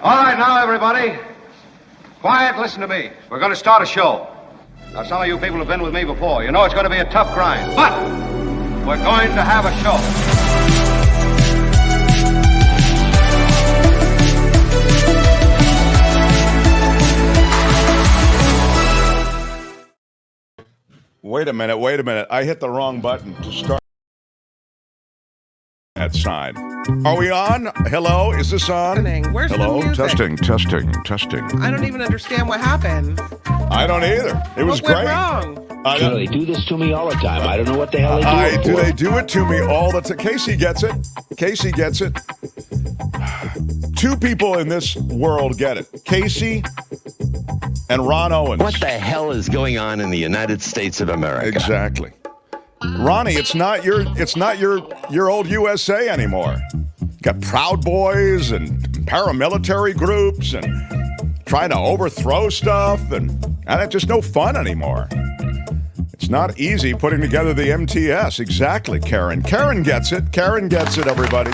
All right, now, everybody. Quiet, listen to me. We're going to start a show. Now, some of you people have been with me before. You know it's going to be a tough grind, but we're going to have a show. Wait a minute. I hit the wrong button to start that sign. Are we on? Hello? Is this on? Where's Hello? the music? Testing. I don't even understand what happened. I don't either. It was what great. went wrong? They do this to me all the time. I don't know what the hell they do it for. They do it to me all the time. Casey gets it. Two people in this world get it. Casey and Ron Owens. What the hell is going on in the United States of America? Exactly. Ronnie, it's not your old USA anymore. Got Proud Boys and paramilitary groups and trying to overthrow stuff, and it's just no fun anymore. It's not easy putting together the MTS. Exactly, Karen. Karen gets it, everybody.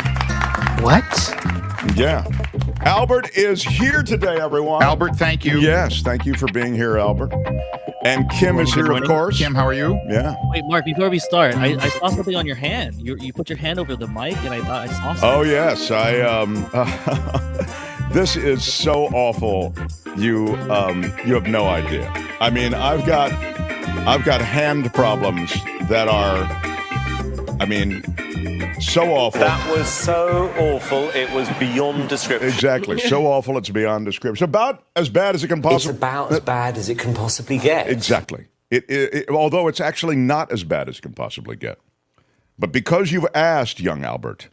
What? Yeah. Albert is here today, everyone. Albert, thank you. Yes, thank you for being here, Albert. And Kim is here, of course. Kim, how are you? Yeah. Wait, Mark, before we start, I saw something on your hand. You put your hand over the mic, and I thought I saw something. Oh, yes. This is so awful. You have no idea. I mean, I've got hand problems that are, so awful. That was so awful, it was beyond description. Exactly. So awful, it's beyond description. About as bad as it can possibly... It's about as bad as it can possibly get. Exactly. Although it's actually not as bad as it can possibly get. But because you've asked, young Albert,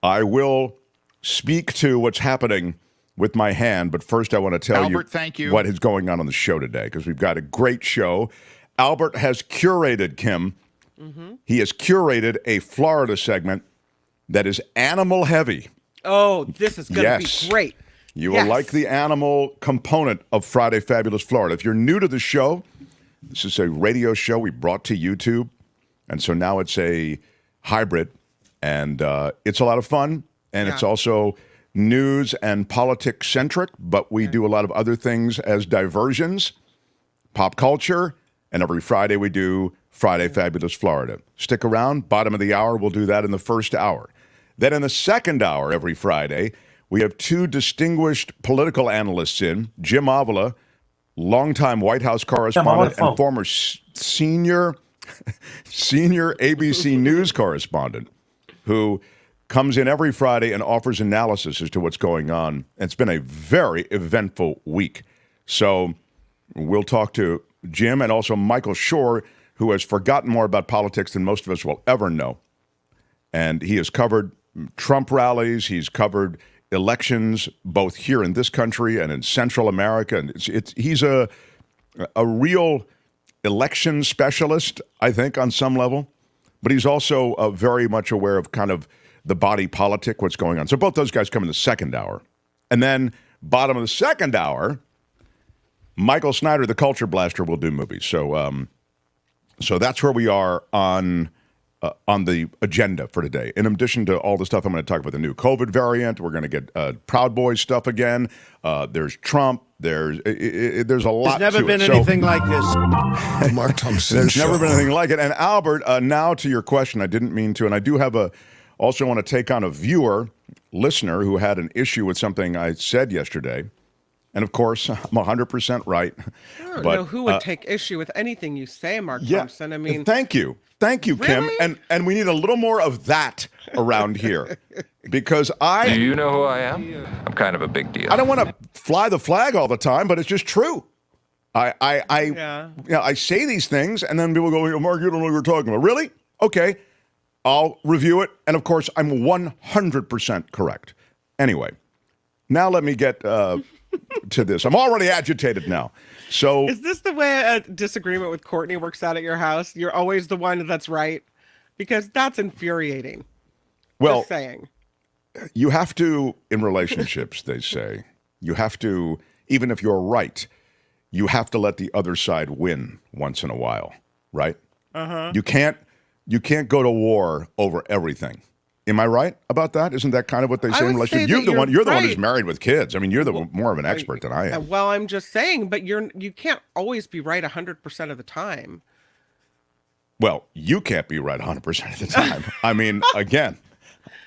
I will speak to what's happening with my hand. But first, I want to tell Albert, thank you. what is going on the show today, because we've got a great show. Albert has curated, Kim... Mm-hmm. He has curated a Florida segment that is animal heavy. Oh, this is going to be great. You will like the animal component of Friday Fabulous Florida. If you're new to the show, this is a radio show we brought to YouTube. And so now it's a hybrid. And it's a lot of fun. And it's also news and politics centric. But we do a lot of other things as diversions, pop culture. And every Friday we do Friday Fabulous Florida. Stick around. Bottom of the hour, we'll do that in the first hour. Then in the second hour every Friday, we have two distinguished political analysts in. Jim Avila, longtime White House correspondent and former senior ABC News correspondent, who comes in every Friday and offers analysis as to what's going on. It's been a very eventful week. So we'll talk to Jim and also Michael Shure, who has forgotten more about politics than most of us will ever know. And he has covered Trump rallies. He's covered elections, both here in this country and in Central America. And he's a real election specialist, I think, on some level. But he's also very much aware of kind of the body politic, what's going on. So both those guys come in the second hour. And then bottom of the second hour, Michael Snyder, the culture blaster, will do movies. So that's where we are on the agenda for today. In addition to all the stuff I'm going to talk about, the new COVID variant, we're going to get Proud Boys stuff again. There's Trump. There's a lot. There's never been anything like this. Mark Thompson. There's never been anything like it. And Albert, now to your question, I didn't mean to, and I do have also want to take on a listener who had an issue with something I said yesterday. And, of course, I'm 100% right. I don't but, know who would take issue with anything you say, Mark Thompson. I mean, thank you, Kim. And we need a little more of that around here, because Do you know who I am? I'm kind of a big deal. I don't want to fly the flag all the time, but it's just true. I say these things, and then people go, Mark, you don't know what you're talking about. Really? Okay, I'll review it, and of course, I'm 100% correct. Anyway, now let me get to this. I'm already agitated now. So is this the way a disagreement with Courtney works out at your house? You're always the one that's right? Because that's infuriating. Well, just saying. You have to, in relationships, they say, you have to, even if you're right, you have to let the other side win once in a while, right? Uh-huh. You can't go to war over everything. Am I right about that? Isn't that kind of what they say in relationship? You're the one who's married with kids. I mean, you're the more of an expert than I am. Well, I'm just saying, but you can't always be right 100% of the time. Well, you can't be right 100% of the time. I mean, again,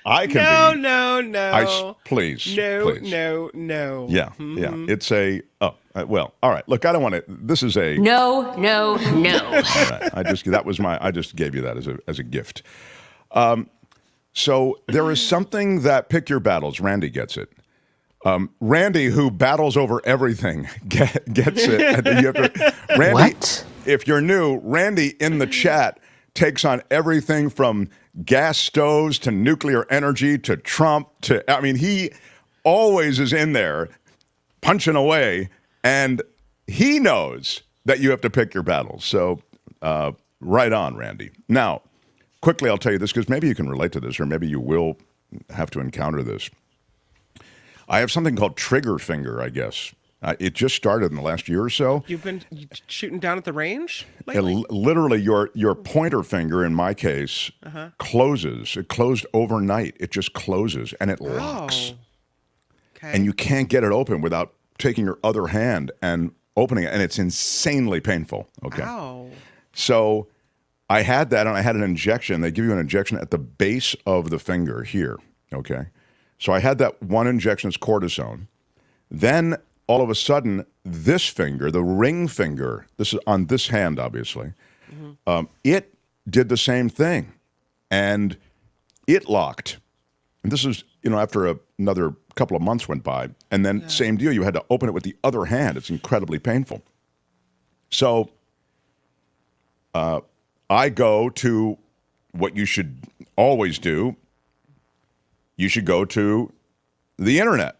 I can be. No. Please. No. Yeah. It's a. Oh, well. All right. Look, I don't want to. This is a. No. Right, I just gave you that as a gift. So there is something that pick your battles. Randy gets it. Randy, who battles over everything, gets it. Randy, What? If you're new, Randy in the chat takes on everything from gas stoves to nuclear energy to Trump to, I mean, he always is in there punching away, and he knows that you have to pick your battles. So right on, Randy. Now, quickly, I'll tell you this because maybe you can relate to this, or maybe you will have to encounter this. I have something called trigger finger, I guess. It just started in the last year or so. You've been shooting down at the range lately? Literally, your pointer finger, in my case, closes. It closed overnight. It just closes, and it locks. Okay. And you can't get it open without taking your other hand and opening it, and it's insanely painful. Okay. Ow. So I had that, and I had an injection. They give you an injection at the base of the finger here, okay? So I had that one injection, it's cortisone. Then, all of a sudden, this finger, the ring finger, this is on this hand, obviously, it did the same thing, and it locked. And this is, after another couple of months went by, and then same deal, you had to open it with the other hand. It's incredibly painful. So I go to what you should always do. You should go to the internet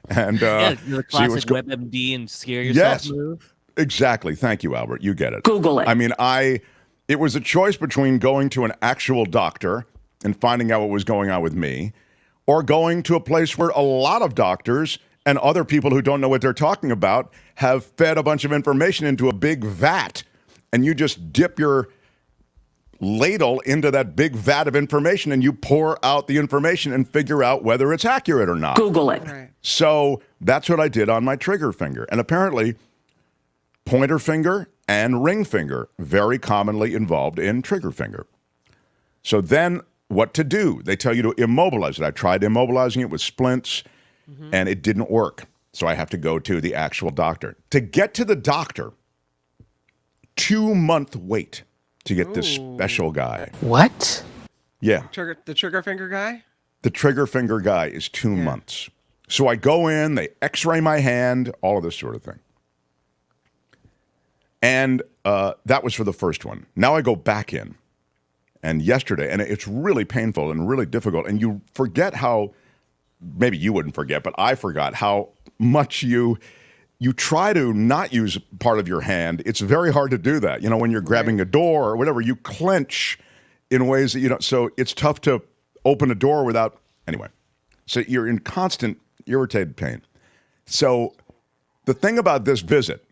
and the classic WebMD and scare yourself move. Exactly. Thank you, Albert. You get it. Google it. I mean, it was a choice between going to an actual doctor and finding out what was going on with me, or going to a place where a lot of doctors and other people who don't know what they're talking about have fed a bunch of information into a big vat, and you just dip your ladle into that big vat of information and you pour out the information and figure out whether it's accurate or not. Google it. Right. So that's what I did on my trigger finger. And apparently, pointer finger and ring finger very commonly involved in trigger finger. So then what to do? They tell you to immobilize it. I tried immobilizing it with splints, and it didn't work. So I have to go to the actual doctor. To get to the doctor, 2-month wait to get this special guy. What? Yeah. The trigger finger guy? The trigger finger guy is 2 months. So I go in, they x-ray my hand, all of this sort of thing. And that was for the first one. Now I go back in. And yesterday, and it's really painful and really difficult. And you forget how, maybe you wouldn't forget, but I forgot how much you try to not use part of your hand. It's very hard to do that. When you're grabbing a door or whatever, you clench in ways that so it's tough to open a door without, anyway. So you're in constant irritated pain. So the thing about this visit,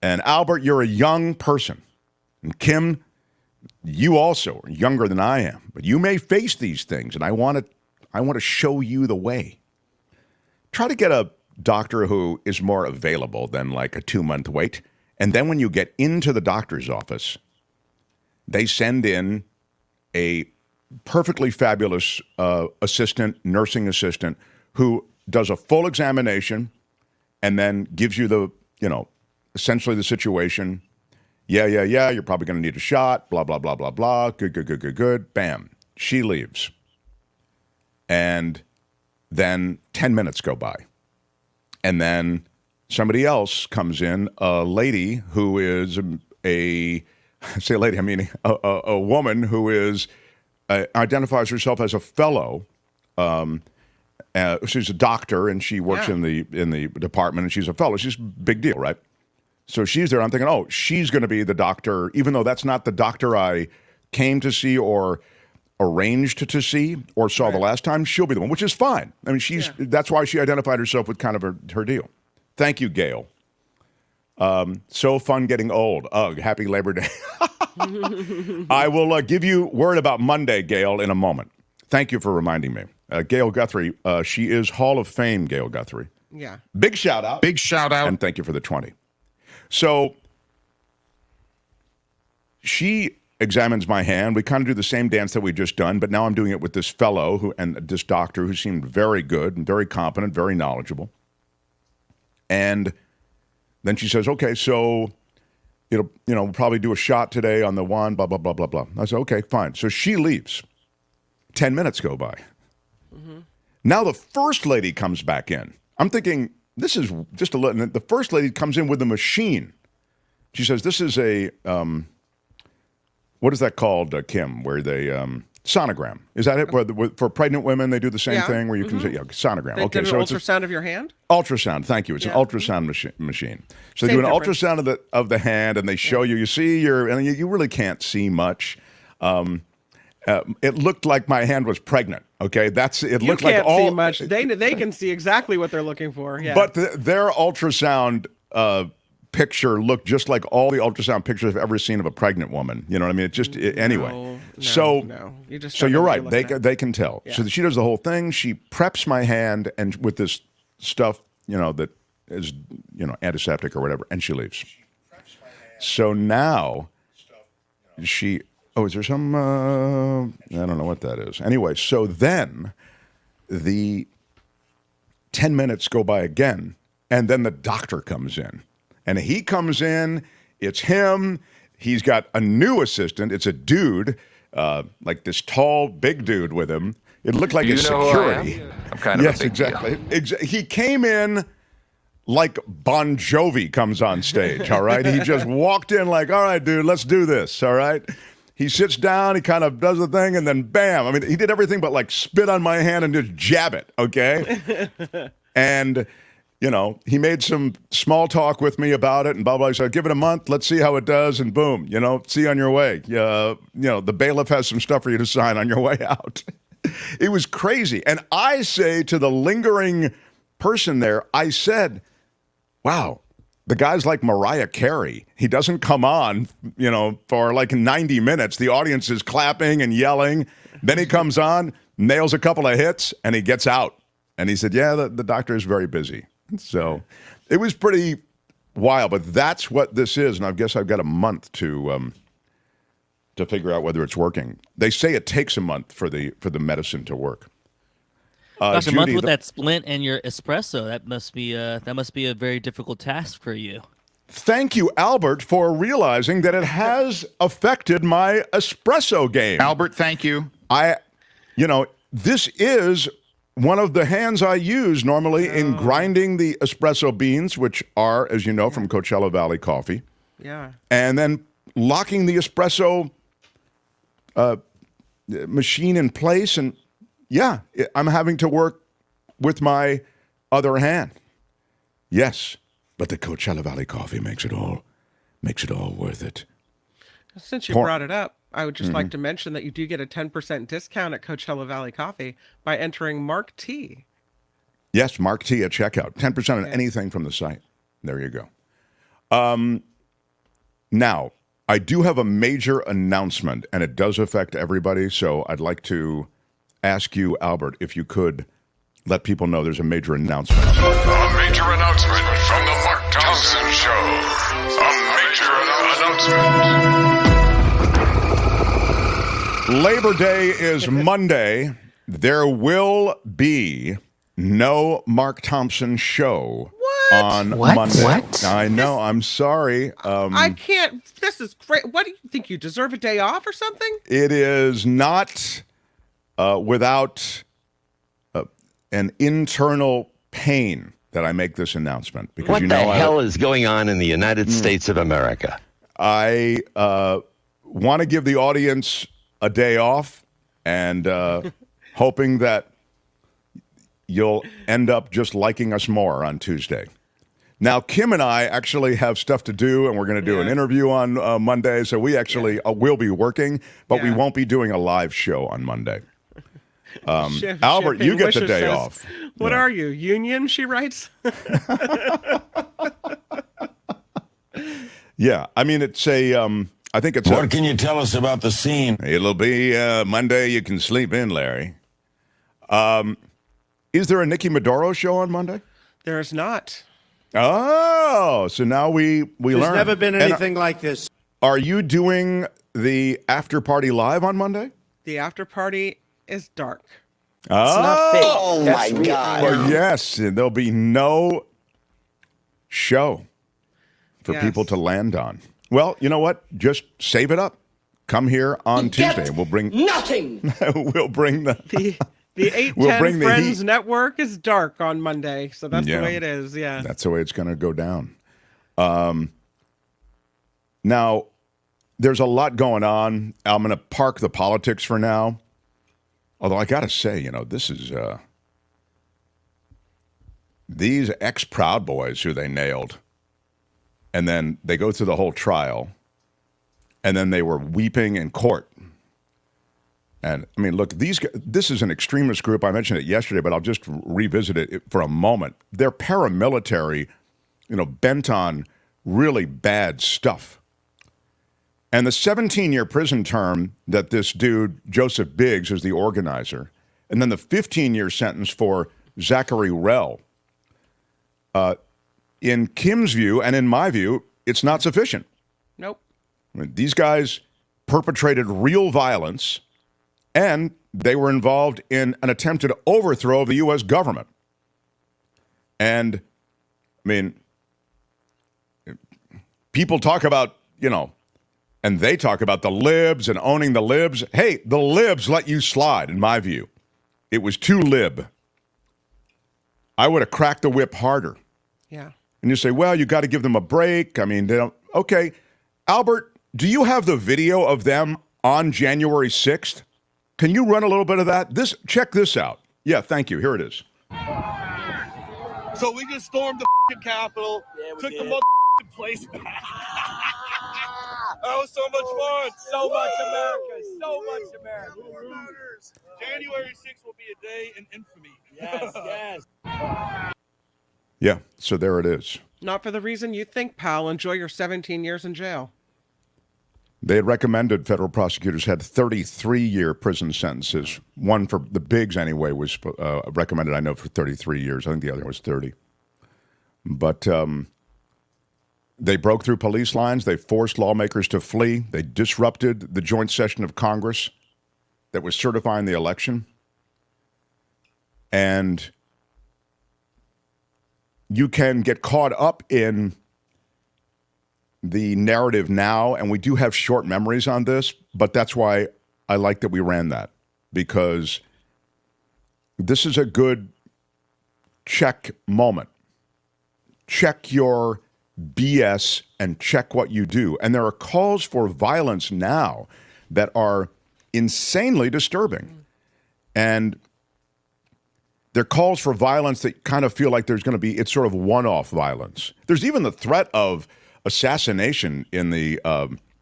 and Albert, you're a young person, and Kim, you also are younger than I am, but you may face these things, and I want to show you the way. Try to get a doctor who is more available than like a 2-month wait. And then when you get into the doctor's office, they send in a perfectly fabulous nursing assistant who does a full examination and then gives you the, essentially the situation. Yeah, you're probably going to need a shot, blah, blah, blah, blah, blah. Good. Bam. She leaves. And then 10 minutes go by. And then somebody else comes in, a lady who is a woman who is identifies herself as a fellow. She's a doctor and she works in the department, and she's a fellow. She's a big deal, right? So she's there. I'm thinking, oh, she's going to be the doctor, even though that's not the doctor I came to see or arranged to see or saw the last time. She'll be the one, which is fine. I mean, that's why she identified herself with kind of her deal. Thank you, Gail. So fun getting old. Ugh, happy Labor Day. I will give you word about Monday, Gail, in a moment. Thank you for reminding me. Gail Guthrie, she is Hall of Fame, Gail Guthrie. Yeah. Big shout out. Big shout out. And thank you for the 20. So she examines my hand. We kind of do the same dance that we just done, but now I'm doing it with this fellow and this doctor who seemed very good and very competent, very knowledgeable. And then she says, okay, so we'll probably do a shot today on the one, blah, blah, blah, blah, blah. I said, okay, fine. So she leaves. 10 minutes go by. Mm-hmm. Now the first lady comes back in. I'm thinking, this is just a little, the first lady comes in with a machine. She says, this is a, what is that called, Kim, where they, sonogram. Is that it? Where for pregnant women, they do the same thing where you can say, sonogram. They okay, did so an it's ultrasound of your hand? Ultrasound, thank you. It's an ultrasound machine. So they Same do an difference. ultrasound of the hand, and they show you see and you really can't see much. It looked like my hand was pregnant. Okay, it looked like all. You can't see much. They can see exactly what they're looking for. Yeah. But their ultrasound picture looked just like all the ultrasound pictures I've ever seen of a pregnant woman. You know what I mean? It just anyway. You just so don't you're know what right. looking at. They can tell. Yeah. So she does the whole thing. She preps my hand and with this stuff, that is antiseptic or whatever, and she leaves. So now she. Oh, is there some? I don't know what that is. Anyway, so then the 10 minutes go by again, and then the doctor comes in. And he comes in, it's him. He's got a new assistant. It's a dude, like this tall, big dude with him. It looked like his security. I'm kind of yes, a big exactly. deal. He came in like Bon Jovi comes on stage, all right? He just walked in like, all right, dude, let's do this, all right? He sits down, he kind of does the thing, and then bam. I mean, he did everything but like spit on my hand and just jab it, okay? And, he made some small talk with me about it and blah, blah. He said, give it a month, let's see how it does, and boom, see you on your way. The bailiff has some stuff for you to sign on your way out. It was crazy. And I say to the lingering person there, I said, wow, the guy's like Mariah Carey. He doesn't come on, for like 90 minutes. The audience is clapping and yelling. Then he comes on, nails a couple of hits, and he gets out. And he said, yeah, the doctor is very busy. So it was pretty wild, but that's what this is. And I guess I've got a month to figure out whether it's working. They say it takes a month for the medicine to work. Gosh, Judy, a month with that splint and your espresso, that must be a very difficult task for you. Thank you, Albert, for realizing that it has affected my espresso game. Albert, thank you. This is one of the hands I use normally in grinding the espresso beans, which are, as you know, from Coachella Valley Coffee. Yeah. And then locking the espresso machine in place. And yeah, I'm having to work with my other hand. Yes, but the Coachella Valley Coffee makes it all worth it. Since you brought it up, I would just like to mention that you do get a 10% discount at Coachella Valley Coffee by entering Mark T. Yes, Mark T at checkout. 10% on anything from the site. There you go. Now, I do have a major announcement, and it does affect everybody, so I'd like to ask you, Albert, if you could let people know there's a major announcement. A major announcement from the Mark Thompson Show. A major announcement. Labor Day is Monday. There will be no Mark Thompson Show on Monday. What? I know. I'm sorry. I can't. This is great. What do you think? You deserve a day off or something? It is not without an internal pain that I make this announcement. Because what the hell is going on in the United States of America? I want to give the audience a day off and hoping that you'll end up just liking us more on Tuesday. Now, Kim and I actually have stuff to do, and we're going to do an interview on Monday, so we actually will be working, but we won't be doing a live show on Monday. Albert, you get the day off. What are you, union, she writes? Yeah, I mean, it's a I think it's What can you tell us about the scene? It'll be Monday you can sleep in, Larry. Is there a Nikki Maduro show on Monday? There is not. Oh, so now we learn. There's never been anything like this. Are you doing the after party live on Monday? The after party is dark. Oh, my God. Well, yes, there'll be no show for people to land on. Well, you know what? Just save it up. Come here on Tuesday. We'll bring Nothing. we'll bring the 810 Friends Network is dark on Monday, so that's the way it is. Yeah, that's the way it's going to go down. Now, there's a lot going on. I'm going to park the politics for now. Although I got to say, this is these ex-Proud Boys who they nailed, and then they go through the whole trial, and then they were weeping in court. And I mean, look, this is an extremist group. I mentioned it yesterday, but I'll just revisit it for a moment. They're paramilitary, bent on really bad stuff. And the 17-year prison term that this dude, Joseph Biggs, is the organizer, and then the 15-year sentence for Zachary Rell, in Kim's view and in my view, it's not sufficient. Nope. I mean, these guys perpetrated real violence, and they were involved in an attempted overthrow of the U.S. government. And, I mean, people talk about, and they talk about the libs and owning the libs. Hey, the libs let you slide, in my view. It was too lib. I would have cracked the whip harder. Yeah. And you say, well, you got to give them a break. I mean, they don't. Okay. Albert, do you have the video of them on January 6th? Can you run a little bit of that? Check this out. Yeah, thank you. Here it is. So we just stormed the Capitol, took the place back. That was so much fun. So much America. So much America. More murders. January 6th will be a day in infamy. Yes, yes. Yeah, so there it is. Not for the reason you think, pal. Enjoy your 17 years in jail. They had recommended federal prosecutors had 33-year prison sentences. One for the Biggs, anyway, was recommended, I know, for 33 years. I think the other was 30. But they broke through police lines. They forced lawmakers to flee. They disrupted the joint session of Congress that was certifying the election. And you can get caught up in the narrative now, and we do have short memories on this, but that's why I like that we ran that, because this is a good check moment. Check your BS and check what you do. And there are calls for violence now that are insanely disturbing. And there are calls for violence that kind of feel like there's going to be, it's sort of one-off violence. There's even the threat of assassination in the,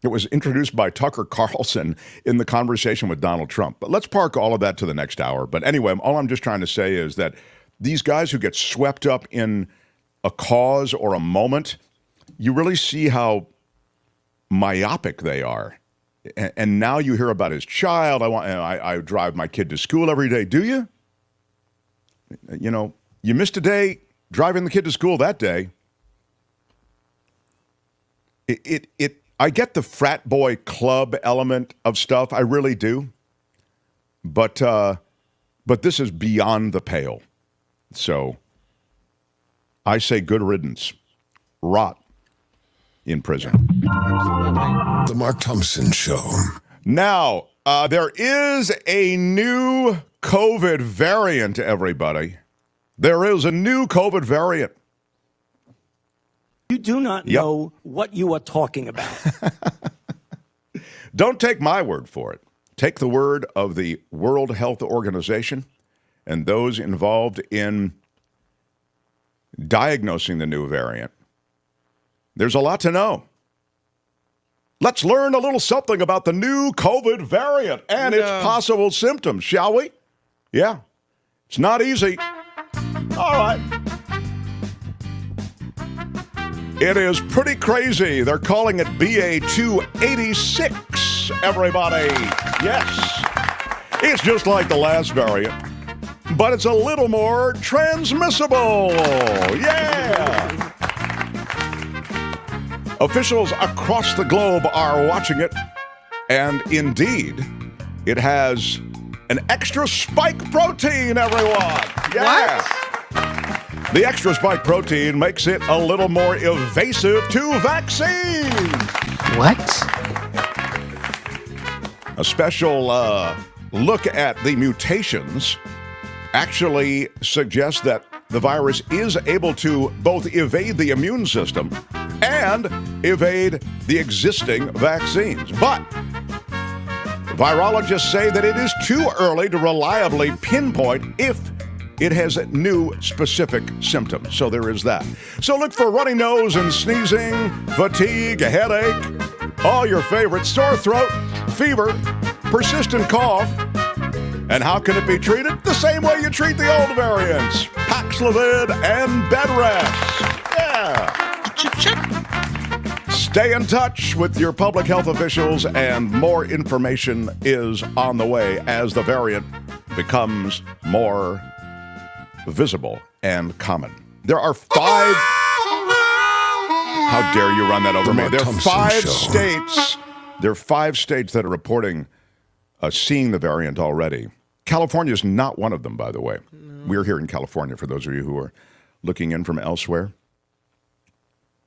it was introduced by Tucker Carlson in the conversation with Donald Trump. But let's park all of that to the next hour. But anyway, all I'm just trying to say is that these guys who get swept up in a cause or a moment, you really see how myopic they are. And now you hear about his child. I drive my kid to school every day. Do you? You missed a day driving the kid to school that day. I get the frat boy club element of stuff. I really do. But this is beyond the pale. So I say good riddance. Rot in prison. The Mark Thompson Show. Now, there is a new COVID variant, everybody. There is a new COVID variant. You do not know what you are talking about. Don't take my word for it. Take the word of the World Health Organization and those involved in diagnosing the new variant. There's a lot to know. Let's learn a little something about the new COVID variant and its possible symptoms, shall we? Yeah. It's not easy. All right. It is pretty crazy. They're calling it BA286, everybody. Yes. It's just like the last variant, but it's a little more transmissible. Yeah. Officials across the globe are watching it, and indeed, it has an extra spike protein, everyone. Yeah. What? The extra spike protein makes it a little more evasive to vaccines. What? A special look at the mutations actually suggests that the virus is able to both evade the immune system and evade the existing vaccines. But virologists say that it is too early to reliably pinpoint if it has new specific symptoms. So there is that. So look for runny nose and sneezing, fatigue, a headache, all your favorites, sore throat, fever, persistent cough. And how can it be treated? The same way you treat the old variants. Paxlovid and bed rest. Yeah. Stay in touch with your public health officials, and more information is on the way as the variant becomes more visible and common. There are 5. How dare you run that over me? There are 5 states. There are 5 states that are reporting seeing the variant already. California is not one of them, by the way. No. We're here in California, for those of you who are looking in from elsewhere.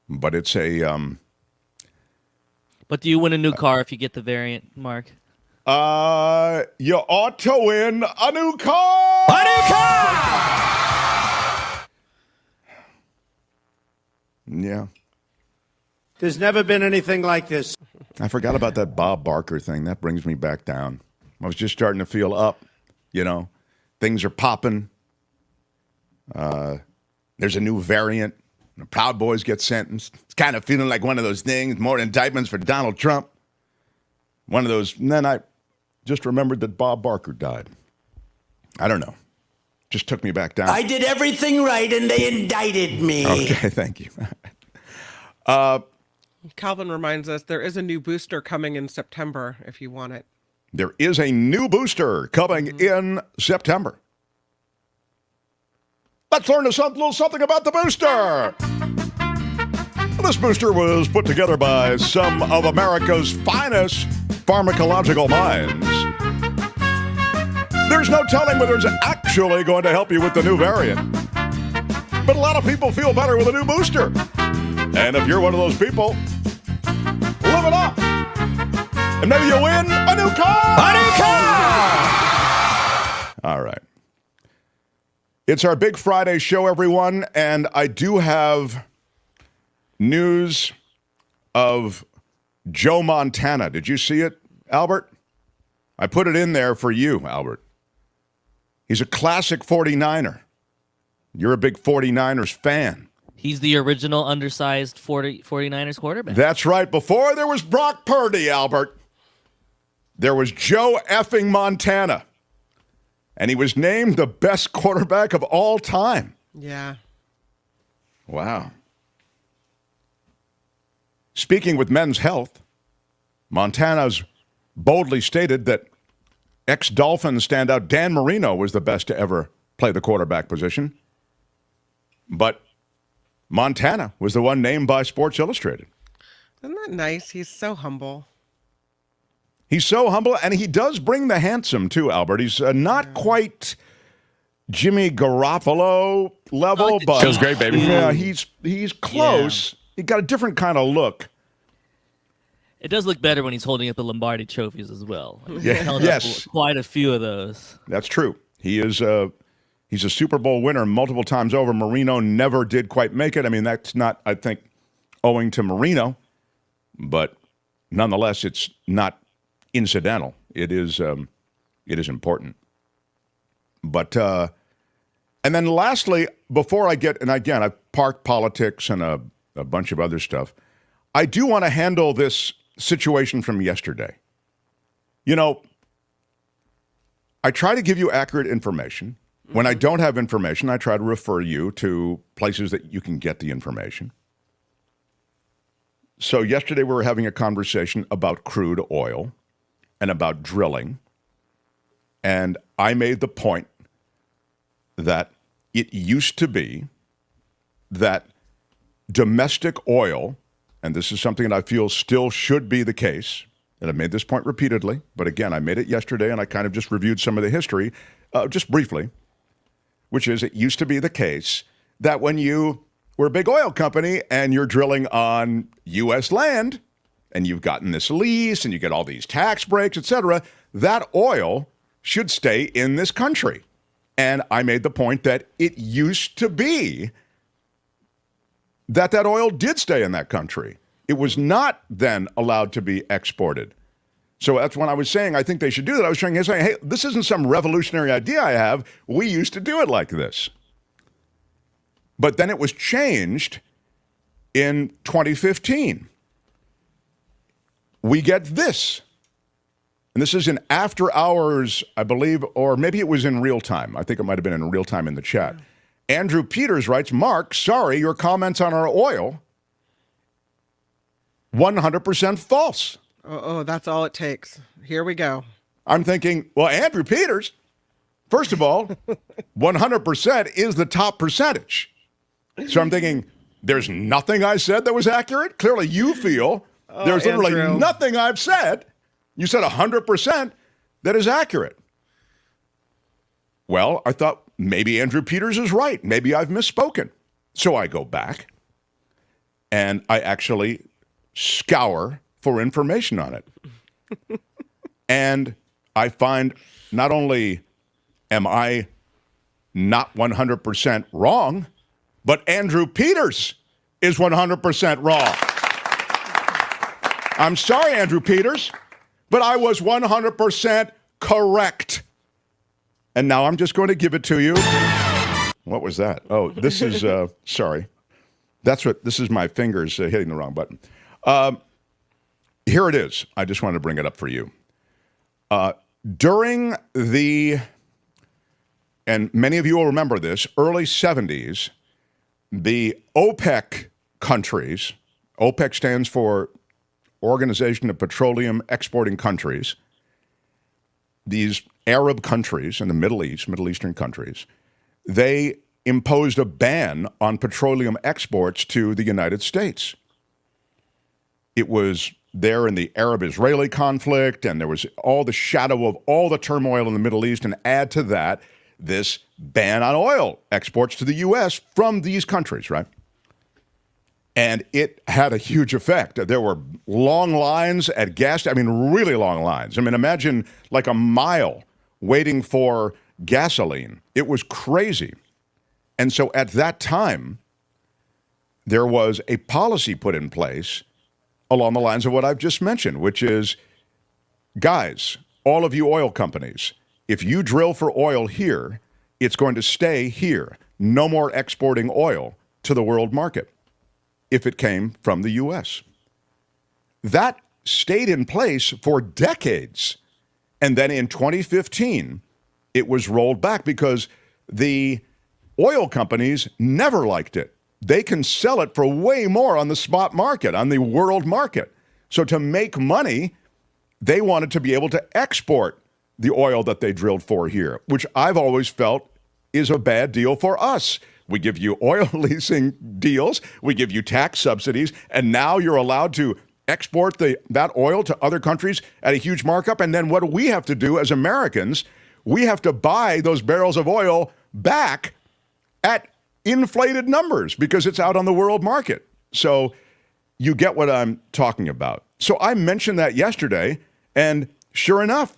But it's a... But do you win a new car if you get the variant, Mark? You ought to win a new car! A new car! Yeah. There's never been anything like this. I forgot about that Bob Barker thing. That brings me back down. I was just starting to feel up, you know. Things are popping. There's a new variant. The Proud Boys get sentenced. It's kind of feeling like one of those things, more indictments for Donald Trump. One of those. And then I just remembered that Bob Barker died. I don't know. Just took me back down. I did everything right, and they indicted me. Okay, thank you. Calvin reminds us there is a new booster coming in September if you want it. There is a new booster coming in September. Let's learn a little something about the booster. This booster was put together by some of America's finest pharmacological minds. There's no telling whether it's actually going to help you with the new variant. But a lot of people feel better with a new booster. And if you're one of those people, live it up. And maybe you win a new car. A new car! All right. It's our big Friday show, everyone. And I do have news of Joe Montana. Did you see it, Albert? I put it in there for you, Albert. He's a classic 49er. You're a big 49ers fan. He's the original undersized 49ers quarterback. That's right. Before there was Brock Purdy, Albert, there was Joe effing Montana. And he was named the best quarterback of all time. Yeah. Wow. Speaking with Men's Health, Montana's boldly stated that ex-Dolphins standout Dan Marino was the best to ever play the quarterback position. But Montana was the one named by Sports Illustrated. Isn't that nice? He's so humble. He's so humble, and he does bring the handsome, too, Albert. He's not quite Jimmy Garoppolo level, but... Feels great, baby. Yeah, he's close. Yeah. He got a different kind of look. It does look better when he's holding up the Lombardi trophies as well. Yeah, yes. Quite a few of those. That's true. He is he's a Super Bowl winner multiple times over. Marino never did quite make it. I mean, that's not, I think, owing to Marino, but nonetheless, it's not incidental. It is important. But and then lastly, before I get, and again, I've parked politics and a bunch of other stuff, I do want to handle this situation from yesterday. You know, I try to give you accurate information. When I don't have information, I try to refer you to places that you can get the information. So yesterday we were having a conversation about crude oil and about drilling. And I made the point that it used to be that domestic oil, and this is something that I feel still should be the case, and I've made this point repeatedly, but again, I made it yesterday and I kind of just reviewed some of the history, just briefly, which is it used to be the case that when you were a big oil company and you're drilling on U.S. land and you've gotten this lease and you get all these tax breaks, et cetera, that oil should stay in this country. And I made the point that it used to be that oil did stay in that country. It was not then allowed to be exported. So that's when I was saying I think they should do that. I was trying to say, hey, this isn't some revolutionary idea I have. We used to do it like this. But then it was changed in 2015. We get this. And this is in after hours, I believe, or maybe it was in real time. I think it might have been in real time in the chat. Andrew Peters writes, Mark, sorry, your comments on our oil, 100% false. Oh, that's all it takes. Here we go. I'm thinking, well, Andrew Peters, first of all, 100% is the top percentage. So I'm thinking, there's nothing I said that was accurate? Clearly you feel there's literally nothing I've said. You said 100% that is accurate. Well, I thought maybe Andrew Peters is right. Maybe I've misspoken. So I go back and I actually scour for information on it. And I find not only am I not 100% wrong, but Andrew Peters is 100% wrong. I'm sorry, Andrew Peters, but I was 100% correct. And now I'm just going to give it to you. What was that? Oh, this is, sorry. This is my fingers hitting the wrong button. Here it is. I just wanted to bring it up for you. During and many of you will remember this, early 70s, the OPEC countries, OPEC stands for Organization of Petroleum Exporting Countries, these Arab countries in the Middle East, Middle Eastern countries, they imposed a ban on petroleum exports to the United States. It was there in the Arab-Israeli conflict, and there was all the shadow of all the turmoil in the Middle East, and add to that this ban on oil exports to the U.S. from these countries, right? And it had a huge effect. There were long lines at really long lines. I mean, imagine like a mile waiting for gasoline. It was crazy. And so at that time, there was a policy put in place along the lines of what I've just mentioned, which is, guys, all of you oil companies, if you drill for oil here, it's going to stay here. No more exporting oil to the world market if it came from the U.S. That stayed in place for decades. And then in 2015, it was rolled back because the oil companies never liked it. They can sell it for way more on the spot market, on the world market. So to make money, they wanted to be able to export the oil that they drilled for here, which I've always felt is a bad deal for us. We give you oil leasing deals, we give you tax subsidies, and now you're allowed to export that oil to other countries at a huge markup. And then what do we have to do as Americans? We have to buy those barrels of oil back at inflated numbers because it's out on the world market. So you get what I'm talking about. So I mentioned that yesterday, and sure enough,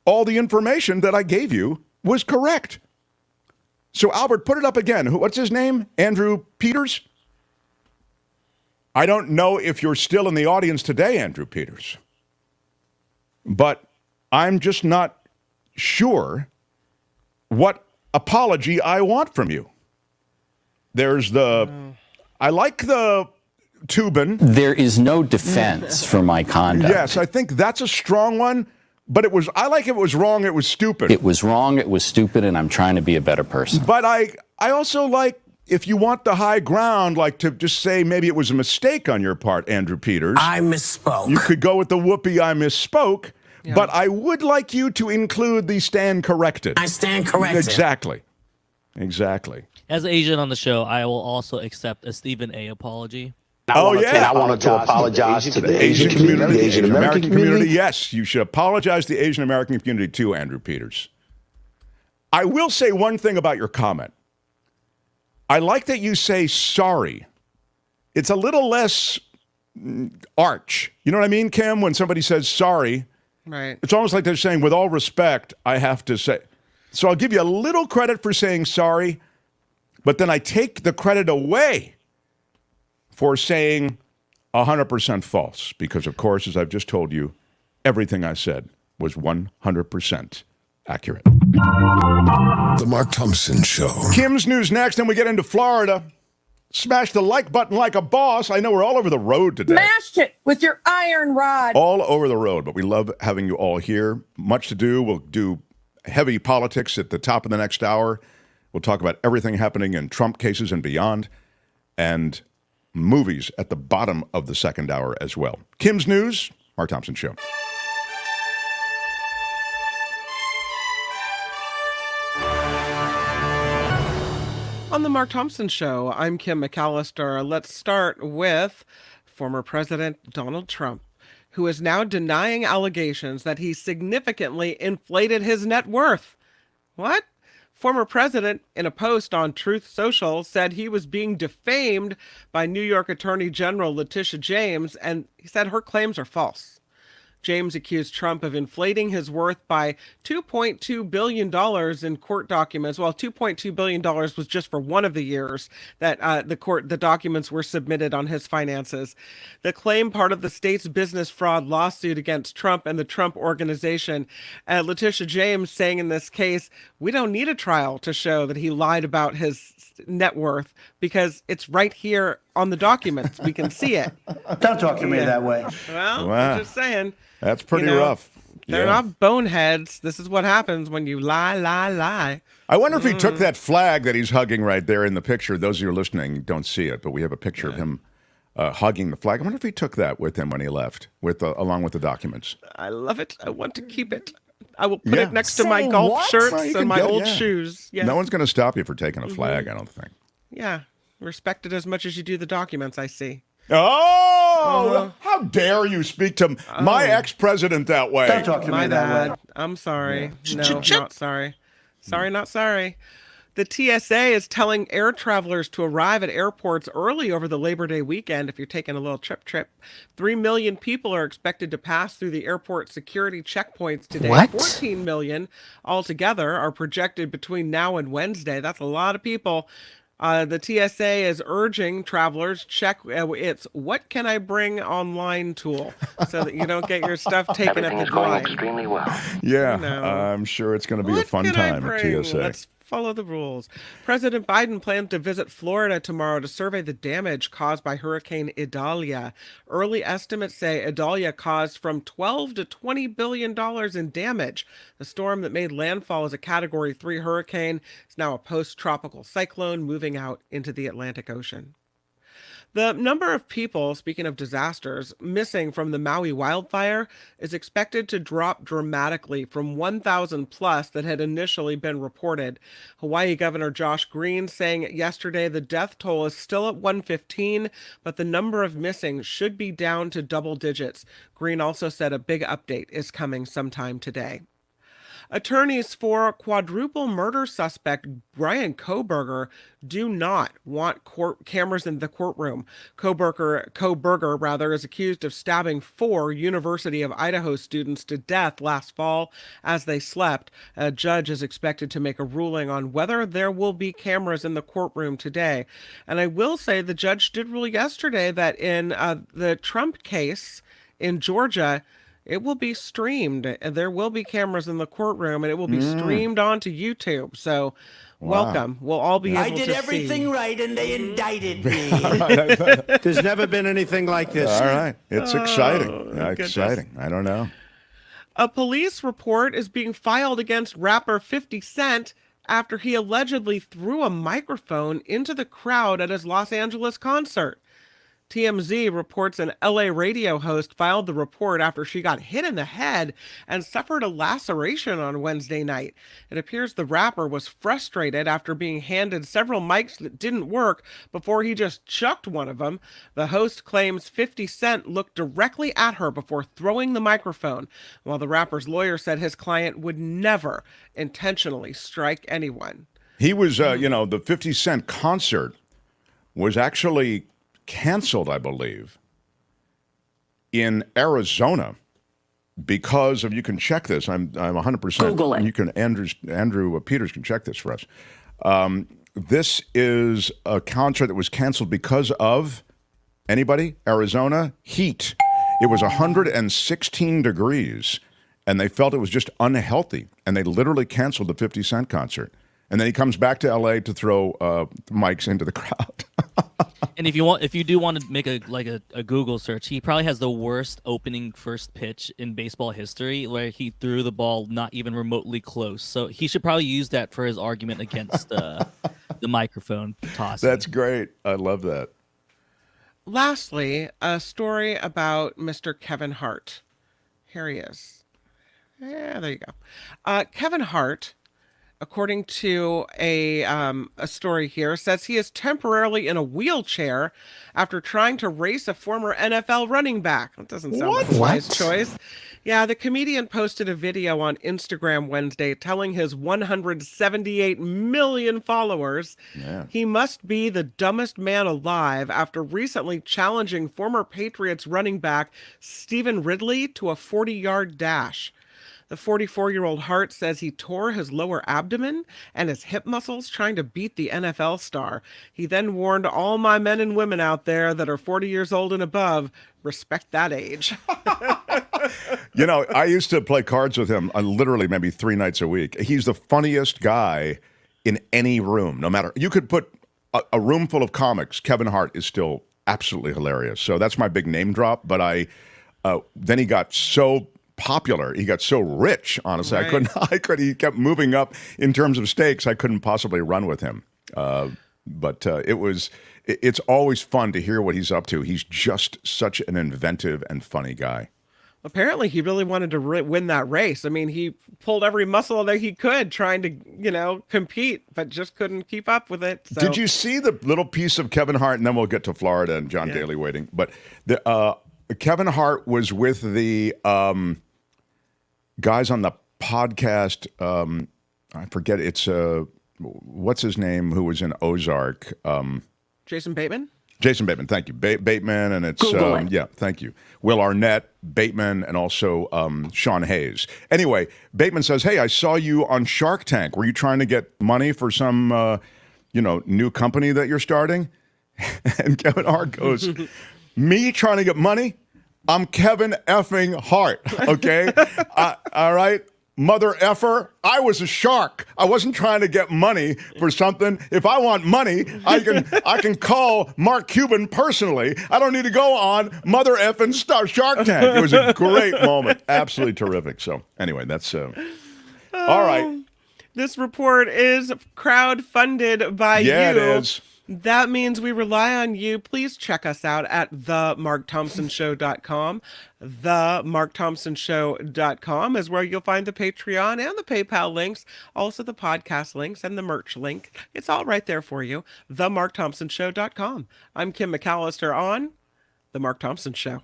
all the information that I gave you was correct. So Albert, put it up again. What's his name? Andrew Peters? I don't know if you're still in the audience today, Andrew Peters, but I'm just not sure what apology I want from you. There's I like the Tubin. There is no defense for my conduct. Yes, I think that's a strong one, but I like it was wrong, it was stupid. It was wrong, it was stupid, and I'm trying to be a better person. But I also like if you want the high ground, like to just say maybe it was a mistake on your part, Andrew Peters. I misspoke. You could go with the whoopee, I misspoke. Yeah. But I would like you to include the stand corrected. I stand corrected. Exactly. As Asian on the show, I will also accept a Stephen A. apology. I wanted to apologize to the Asian community, the Asian American community. Yes, you should apologize to the Asian American community too, Andrew Peters. I will say one thing about your comment. I like that you say sorry. It's a little less arch. You know what I mean, Kim? When somebody says sorry, Right. it's almost like they're saying, with all respect, I have to say. So I'll give you a little credit for saying sorry, but then I take the credit away for saying 100% false. Because, of course, as I've just told you, everything I said was 100% accurate. The Mark Thompson Show. Kim's news next, and we get into Florida. Smash the like button like a boss. I know we're all over the road today. Smashed it with your iron rod. All over the road, but we love having you all here. Much to do. We'll do heavy politics at the top of the next hour. We'll talk about everything happening in Trump cases and beyond, and movies at the bottom of the second hour as well. Kim's news, Mark Thompson Show. On the Mark Thompson Show, I'm Kim McAllister. Let's start with former President Donald Trump, who is now denying allegations that he significantly inflated his net worth. What? Former president, in a post on Truth Social, said he was being defamed by New York Attorney General Letitia James, and he said her claims are false. James accused Trump of inflating his worth by $2.2 billion in court documents. Well, $2.2 billion was just for one of the years that the documents were submitted on his finances. The claim part of the state's business fraud lawsuit against Trump and the Trump Organization. Letitia James saying in this case, we don't need a trial to show that he lied about his net worth because it's right here on the documents. We can see it. Don't talk to me that way. Well, Wow. I'm just saying. That's pretty rough. They're not boneheads. This is what happens when you lie. I wonder if he took that flag that he's hugging right there in the picture. Those of you who are listening don't see it, but we have a picture of him hugging the flag. I wonder if he took that with him when he left, along with the documents. I love it. I want to keep it. I will put it next to my golf shirts and my old shoes. Yes. No one's going to stop you for taking a flag, I don't think. Yeah. Respect it as much as you do the documents, I see. Oh, how dare you speak to my ex-president that way? Don't talk to me that way. I'm sorry. No, not sorry. Sorry, not sorry. The TSA is telling air travelers to arrive at airports early over the Labor Day weekend if you're taking a little trip. 3 million people are expected to pass through the airport security checkpoints today. What? 14 million altogether are projected between now and Wednesday. That's a lot of people. The TSA is urging travelers check its "What Can I Bring Online" tool so that you don't get your stuff taken at the door. extremely well. Yeah, I'm sure it's going to be a fun time at TSA. Let's follow the rules. President Biden plans to visit Florida tomorrow to survey the damage caused by Hurricane Idalya. Early estimates say Idalya caused from $12 to $20 billion in damage. The storm that made landfall as a Category 3 hurricane is now a post-tropical cyclone moving out into the Atlantic Ocean. The number of people, speaking of disasters, missing from the Maui wildfire is expected to drop dramatically from 1,000 plus that had initially been reported. Hawaii Governor Josh Green saying yesterday the death toll is still at 115, but the number of missing should be down to double digits. Green also said a big update is coming sometime today. Attorneys for quadruple murder suspect Brian Kohberger do not want cameras in the courtroom. Kohberger is accused of stabbing 4 University of Idaho students to death last fall as they slept. A judge is expected to make a ruling on whether there will be cameras in the courtroom today. And I will say the judge did rule yesterday that in the Trump case in Georgia, it will be streamed. There will be cameras in the courtroom, and it will be streamed onto YouTube. So, welcome. We'll all be able to see. I did everything right, and they indicted me. There's never been anything like this. All right. It's exciting. goodness. Exciting. I don't know. A police report is being filed against rapper 50 Cent after he allegedly threw a microphone into the crowd at his Los Angeles concert. TMZ reports an LA radio host filed the report after she got hit in the head and suffered a laceration on Wednesday night. It appears the rapper was frustrated after being handed several mics that didn't work before he just chucked one of them. The host claims 50 Cent looked directly at her before throwing the microphone, while the rapper's lawyer said his client would never intentionally strike anyone. He was, the 50 Cent concert was actually canceled, I believe, in Arizona because of, you can check this, I'm 100%. Google it. You can, Andrew Peters can check this for us. This is a concert that was canceled because of, anybody? Arizona? Heat. It was 116 degrees, and they felt it was just unhealthy, and they literally canceled the 50 Cent concert. And then he comes back to LA to throw mics into the crowd. And if you do want to make a Google search, he probably has the worst opening first pitch in baseball history, where he threw the ball not even remotely close. So he should probably use that for his argument against the microphone tossing. That's great. I love that. Lastly, a story about Mr. Kevin Hart. Here he is. Yeah, there you go. Kevin Hart, according to a story here, says he is temporarily in a wheelchair after trying to race a former NFL running back. That doesn't sound like a wise choice. Yeah, the comedian posted a video on Instagram Wednesday telling his 178 million followers he must be the dumbest man alive after recently challenging former Patriots running back Stephen Ridley to a 40-yard dash. The 44-year-old Hart says he tore his lower abdomen and his hip muscles trying to beat the NFL star. He then warned all my men and women out there that are 40 years old and above, respect that age. I used to play cards with him literally maybe 3 nights a week. He's the funniest guy in any room, no matter. You could put a room full of comics. Kevin Hart is still absolutely hilarious. So that's my big name drop. But then he got so popular. He got so rich, honestly. Right. He kept moving up in terms of stakes. I couldn't possibly run with him. But it's always fun to hear what he's up to. He's just such an inventive and funny guy. Apparently, he really wanted to win that race. I mean, he pulled every muscle that he could trying to, compete, but just couldn't keep up with it. So. Did you see the little piece of Kevin Hart? And then we'll get to Florida and John Daly waiting. But Kevin Hart was with the guys on the podcast. I forget. It's what's his name? Who was in Ozark? Jason Bateman. Jason Bateman. Thank you, Bateman, and it's thank you. Will Arnett, Bateman, and also Sean Hayes. Anyway, Bateman says, "Hey, I saw you on Shark Tank. Were you trying to get money for some new company that you're starting?" And Kevin Hart goes, "Me trying to get money? I'm Kevin effing Hart, okay? All right? Mother effer, I was a shark. I wasn't trying to get money for something. If I want money, I can call Mark Cuban personally. I don't need to go on Mother effing Shark Tank." It was a great moment. Absolutely terrific. So anyway, that's all right. This report is crowd-funded by you. Yeah, it is. That means we rely on you. Please check us out at themarkthompsonshow.com. Themarkthompsonshow.com is where you'll find the Patreon and the PayPal links, also the podcast links and the merch link. It's all right there for you. Themarkthompsonshow.com. I'm Kim McAllister on The Mark Thompson Show.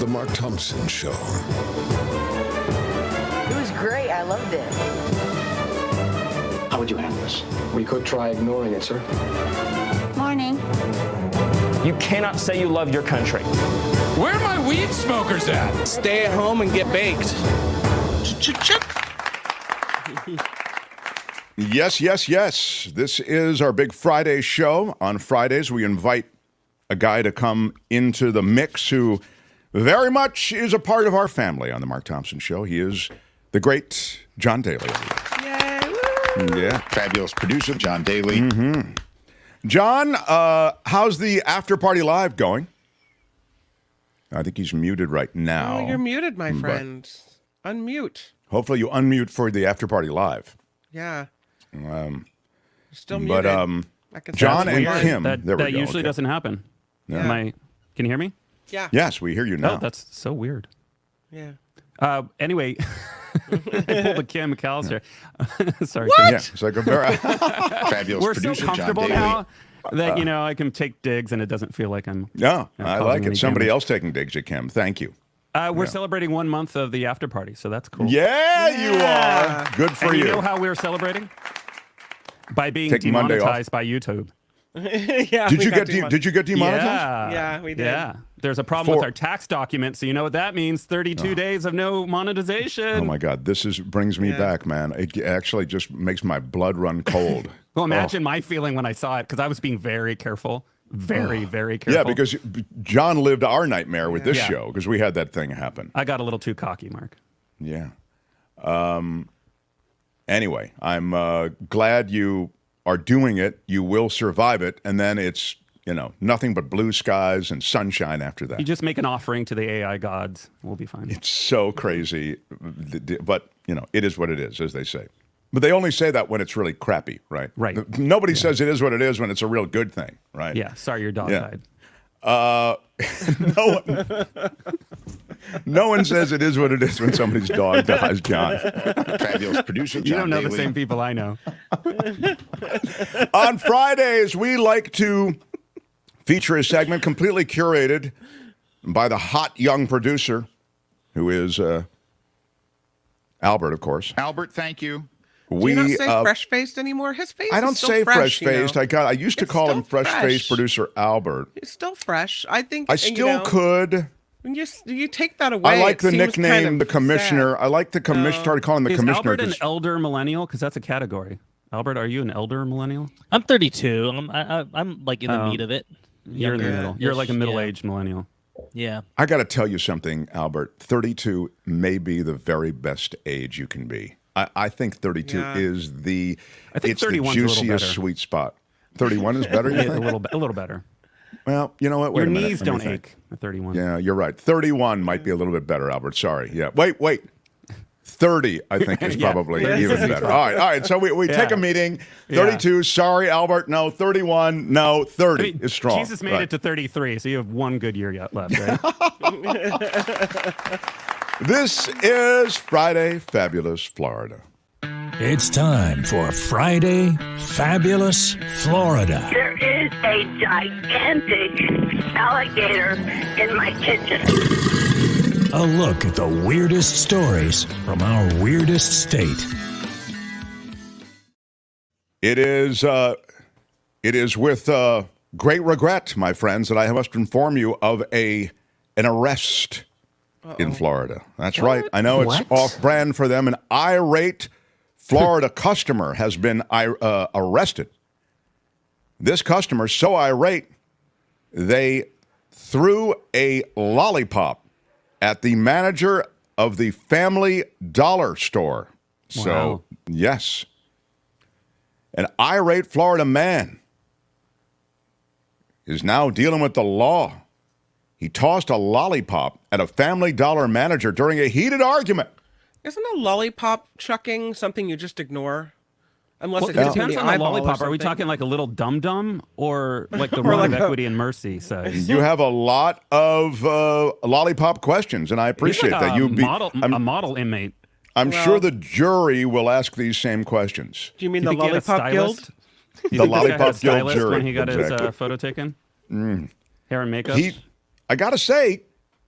The Mark Thompson Show. It was great. I loved it. How would you handle this? We could try ignoring it, sir. Morning. You cannot say you love your country. Where are my weed smokers at? Stay at home and get baked. Yes. This is our big Friday show. On Fridays, we invite a guy to come into the mix who very much is a part of our family on The Mark Thompson Show. He is the great John Daly. Yeah. Fabulous producer, John Daly. Mm-hmm. John, how's the After Party Live going? I think he's muted right now. Oh, you're muted, my friend. Unmute. Hopefully you unmute for the after party live. Yeah. Still But muted. John and weird. Kim, That there we go. usually doesn't happen. Yeah. Can you hear me? Yeah. Yes, we hear you now. Oh, that's so weird. Yeah. Anyway, I pulled a Kim McAllister. Sorry. What? Kim. Yeah, it's like a very Fabulous We're so producer, John comfortable Daly. now that I can take digs and it doesn't feel like I'm. No, I like causing it. Somebody any else taking digs at Kim. Thank you. We're celebrating 1 month of the after party, so that's cool. Yeah, you are. Good for and you. You know how we're celebrating? By being Taking Monday off. demonetized by YouTube. Yeah. Did you get demonetized? Yeah, we did. Yeah. There's a problem with our tax document, so you know what that means? 32 days of no monetization. Oh my God, this brings me back, man. It actually just makes my blood run cold. Well, imagine my feeling when I saw it, because I was being very careful. Very, very careful. Yeah, because John lived our nightmare with this show, because we had that thing happen. I got a little too cocky, Mark. Yeah. Anyway, I'm glad you are doing it. You will survive it, and then it's nothing but blue skies and sunshine after that. You just make an offering to the AI gods. We'll be fine. It's so crazy, but it is what it is, as they say. But they only say that when it's really crappy, right? Right. Nobody says it is what it is when it's a real good thing, right? Yeah. Sorry, your dog died. No one says it is what it is when somebody's dog dies, John. Fabulous producer, John You don't know Daly. the same people I know. On Fridays, we like to feature a segment completely curated by the hot young producer, who is Albert, of course. Albert, thank you. Do you not say fresh-faced anymore? His face I don't is still say fresh, fresh-faced. I used to It's call him still fresh-faced fresh. producer Albert. It's still fresh. I think I still could. When you take that away, I like the it seems nickname, kind the of commissioner. sad. I like the commissioner. Started calling him the Is commissioner. Albert an elder millennial? Because that's a category. Albert, are you an elder millennial? I'm 32. I'm like in the meat of it. You're in the middle. You're like a middle-aged millennial. Yeah. I got to tell you something, Albert. 32 may be the very best age you can be. I think 32 is the I think it's the 31's a little juiciest better. sweet spot. 31 is better, you Yeah, think? a little better. Well, you know what? Wait Your a minute. knees Let me don't think. ache at 31. Yeah, you're right. 31 might be a little bit better, Albert. Sorry. Yeah. Wait. 30, I think, is Yeah, probably 30 is even the sweet better. spot. All right. So we take a meeting. 32, sorry, Albert. No, 31. No, 30 is strong. Jesus made it to 33, so you have one good year yet left, right? This is Friday Fabulous Florida. It's time for Friday Fabulous Florida. There is a gigantic alligator in my kitchen. A look at the weirdest stories from our weirdest state. It is with great regret, my friends, that I must inform you of an arrest in Florida. That's right. I know it's off-brand for them. An irate Florida customer has been arrested. This customer, so irate, they threw a lollipop at the manager of the Family Dollar store. Wow. So, yes. An irate Florida man is now dealing with the law. He tossed a lollipop at a Family Dollar manager during a heated argument. Isn't a lollipop chucking something you just ignore? Unless Well, it it hits you in depends the on the eyeball or lollipop. Are we something. talking like a little dum-dum or like the Or Rod like of a- Equity and Mercy size? You have a lot of lollipop questions, and I appreciate He's like that. a model inmate. I'm sure the jury will ask these same questions. Do you mean You the think he had a lollipop guild? stylist? The You think this guy had a Lollipop Guild stylist jury. when he got Exactly. his photo taken? Hair and makeup? I got to say,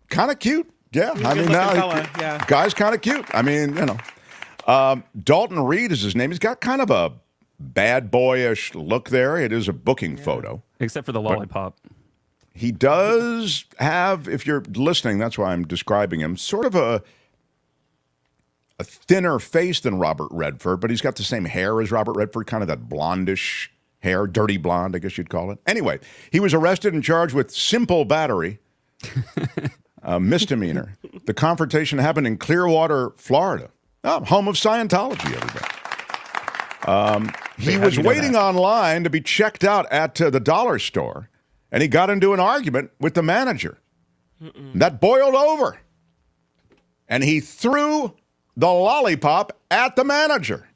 kind of cute. Yeah, I mean, good-looking now fella, yeah. guy's kind of cute. I mean, Dalton Reed is his name. He's got kind of a bad boyish look there. It is a booking photo. Except for the lollipop. He does have, if you're listening, that's why I'm describing him, sort of a thinner face than Robert Redford, but he's got the same hair as Robert Redford, kind of that blondish hair, dirty blonde, I guess you'd call it. Anyway, he was arrested and charged with simple battery, a misdemeanor. The confrontation happened in Clearwater, Florida, home of Scientology, everybody. He was waiting online to be checked out at the dollar store, and he got into an argument with the manager. That boiled over, and he threw the lollipop at the manager.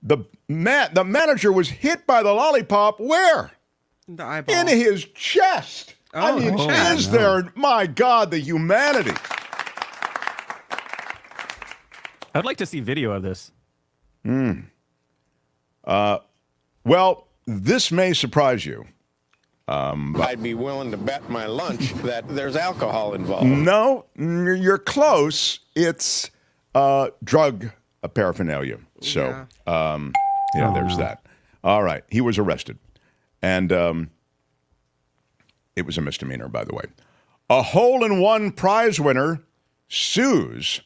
The manager was hit by the lollipop where? The eyeball. In his chest. I mean, is there, my God, the humanity. I'd like to see video of this. Well, this may surprise you. I'd be willing to bet my lunch that there's alcohol involved. No, you're close. It's drug paraphernalia. So, there's that. All right. He was arrested. And it was a misdemeanor, by the way. A hole-in-one prize winner sues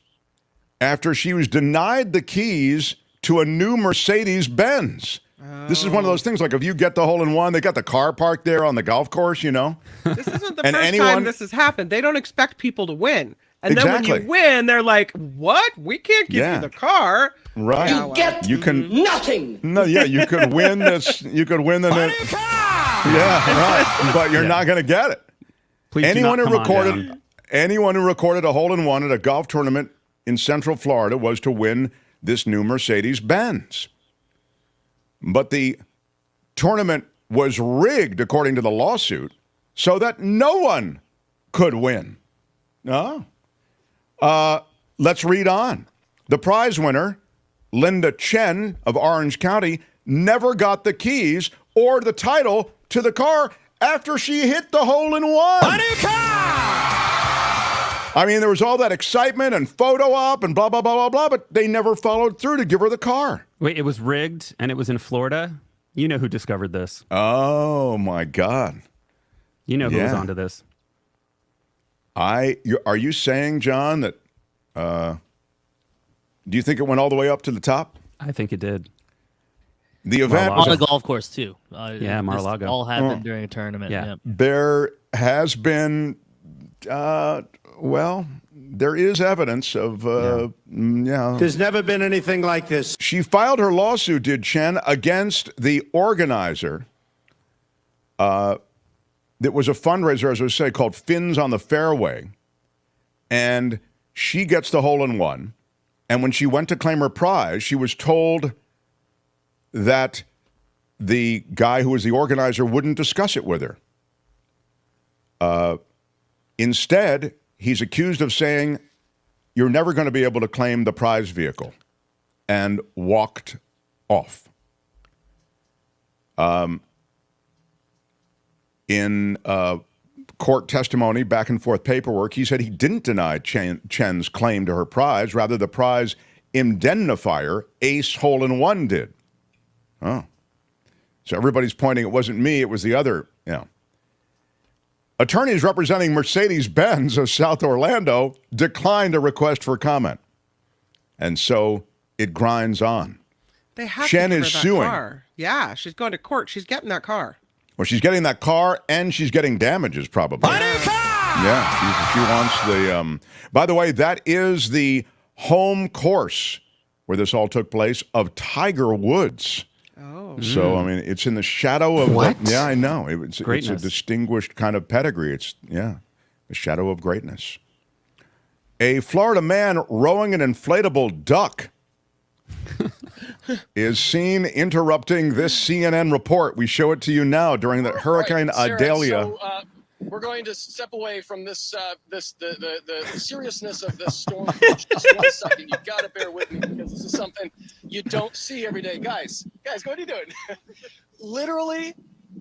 after she was denied the keys to a new Mercedes-Benz. This is one of those things, like if you get the hole-in-one, they got the car parked there on the golf course, you know? This isn't the first time this has happened. They don't expect people to win. And then when you win, they're like, what? We can't give you the car. Right. You get nothing. No, yeah, you could win this. You could win the Yeah, right. But you're not going to get it. Please anyone who recorded a hole-in-one at a golf tournament in Central Florida was to win this new Mercedes-Benz. But the tournament was rigged, according to the lawsuit, so that no one could win. Let's read on. The prize winner, Linda Chen of Orange County, never got the keys or the title to the car after she hit the hole-in-one. I mean, there was all that excitement and photo op and blah, blah, blah, blah, blah, but they never followed through to give her the car. Wait, it was rigged and it was in Florida? You know who discovered this. Oh, my God. You know who was onto this. Are you saying, John, that do you think it went all the way up to the top? I think it did. The event on the golf course, too. Mar-a-Lago. This all happened during a tournament. Yeah. There has been... well, there is evidence of, There's never been anything like this. She filed her lawsuit, did Chen, against the organizer. That was a fundraiser, as I say, called Fins on the Fairway. And she gets the hole-in-one. And when she went to claim her prize, she was told that the guy who was the organizer wouldn't discuss it with her. Instead, he's accused of saying, you're never going to be able to claim the prize vehicle, and walked off. In court testimony, back and forth paperwork, he said he didn't deny Chen's claim to her prize. Rather, the prize indemnifier, Ace Hole-in-One, did. Oh. So everybody's pointing, it wasn't me, it was the other, Attorneys representing Mercedes-Benz of South Orlando declined a request for comment. And so it grinds on. They have Chen to give is her that suing. car. Yeah, she's going to court. She's getting that car. Well, she's getting that car and she's getting damages, probably. Yeah, she wants the... By the way, that is the home course where this all took place of Tiger Woods. Oh. So, I mean, it's in the shadow of... What? Yeah, I know. It's a distinguished kind of pedigree. It's, the shadow of greatness. A Florida man rowing an inflatable duck is seen interrupting this CNN report. We show it to you now during the Hurricane Idalya. So, we're going to step away from this, the seriousness of this storm for just 1 second. You've got to bear with me because this is something you don't see every day. Guys, what are you doing? Literally,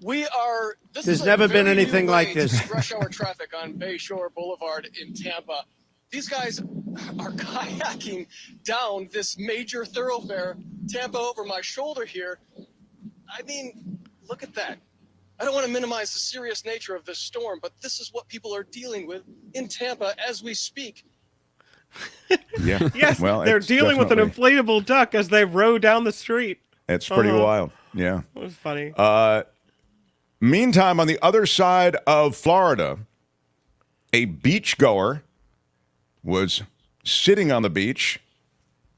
we are... There's never been anything like this. Rush hour traffic on Bayshore Boulevard in Tampa. These guys are kayaking down this major thoroughfare, Tampa over my shoulder here. I mean, look at that. I don't want to minimize the serious nature of this storm, but this is what people are dealing with in Tampa as we speak. Yeah. Yes, well, they're dealing with an inflatable duck as they row down the street. It's pretty wild. Yeah. It was funny. Meantime, on the other side of Florida, a beachgoer was sitting on the beach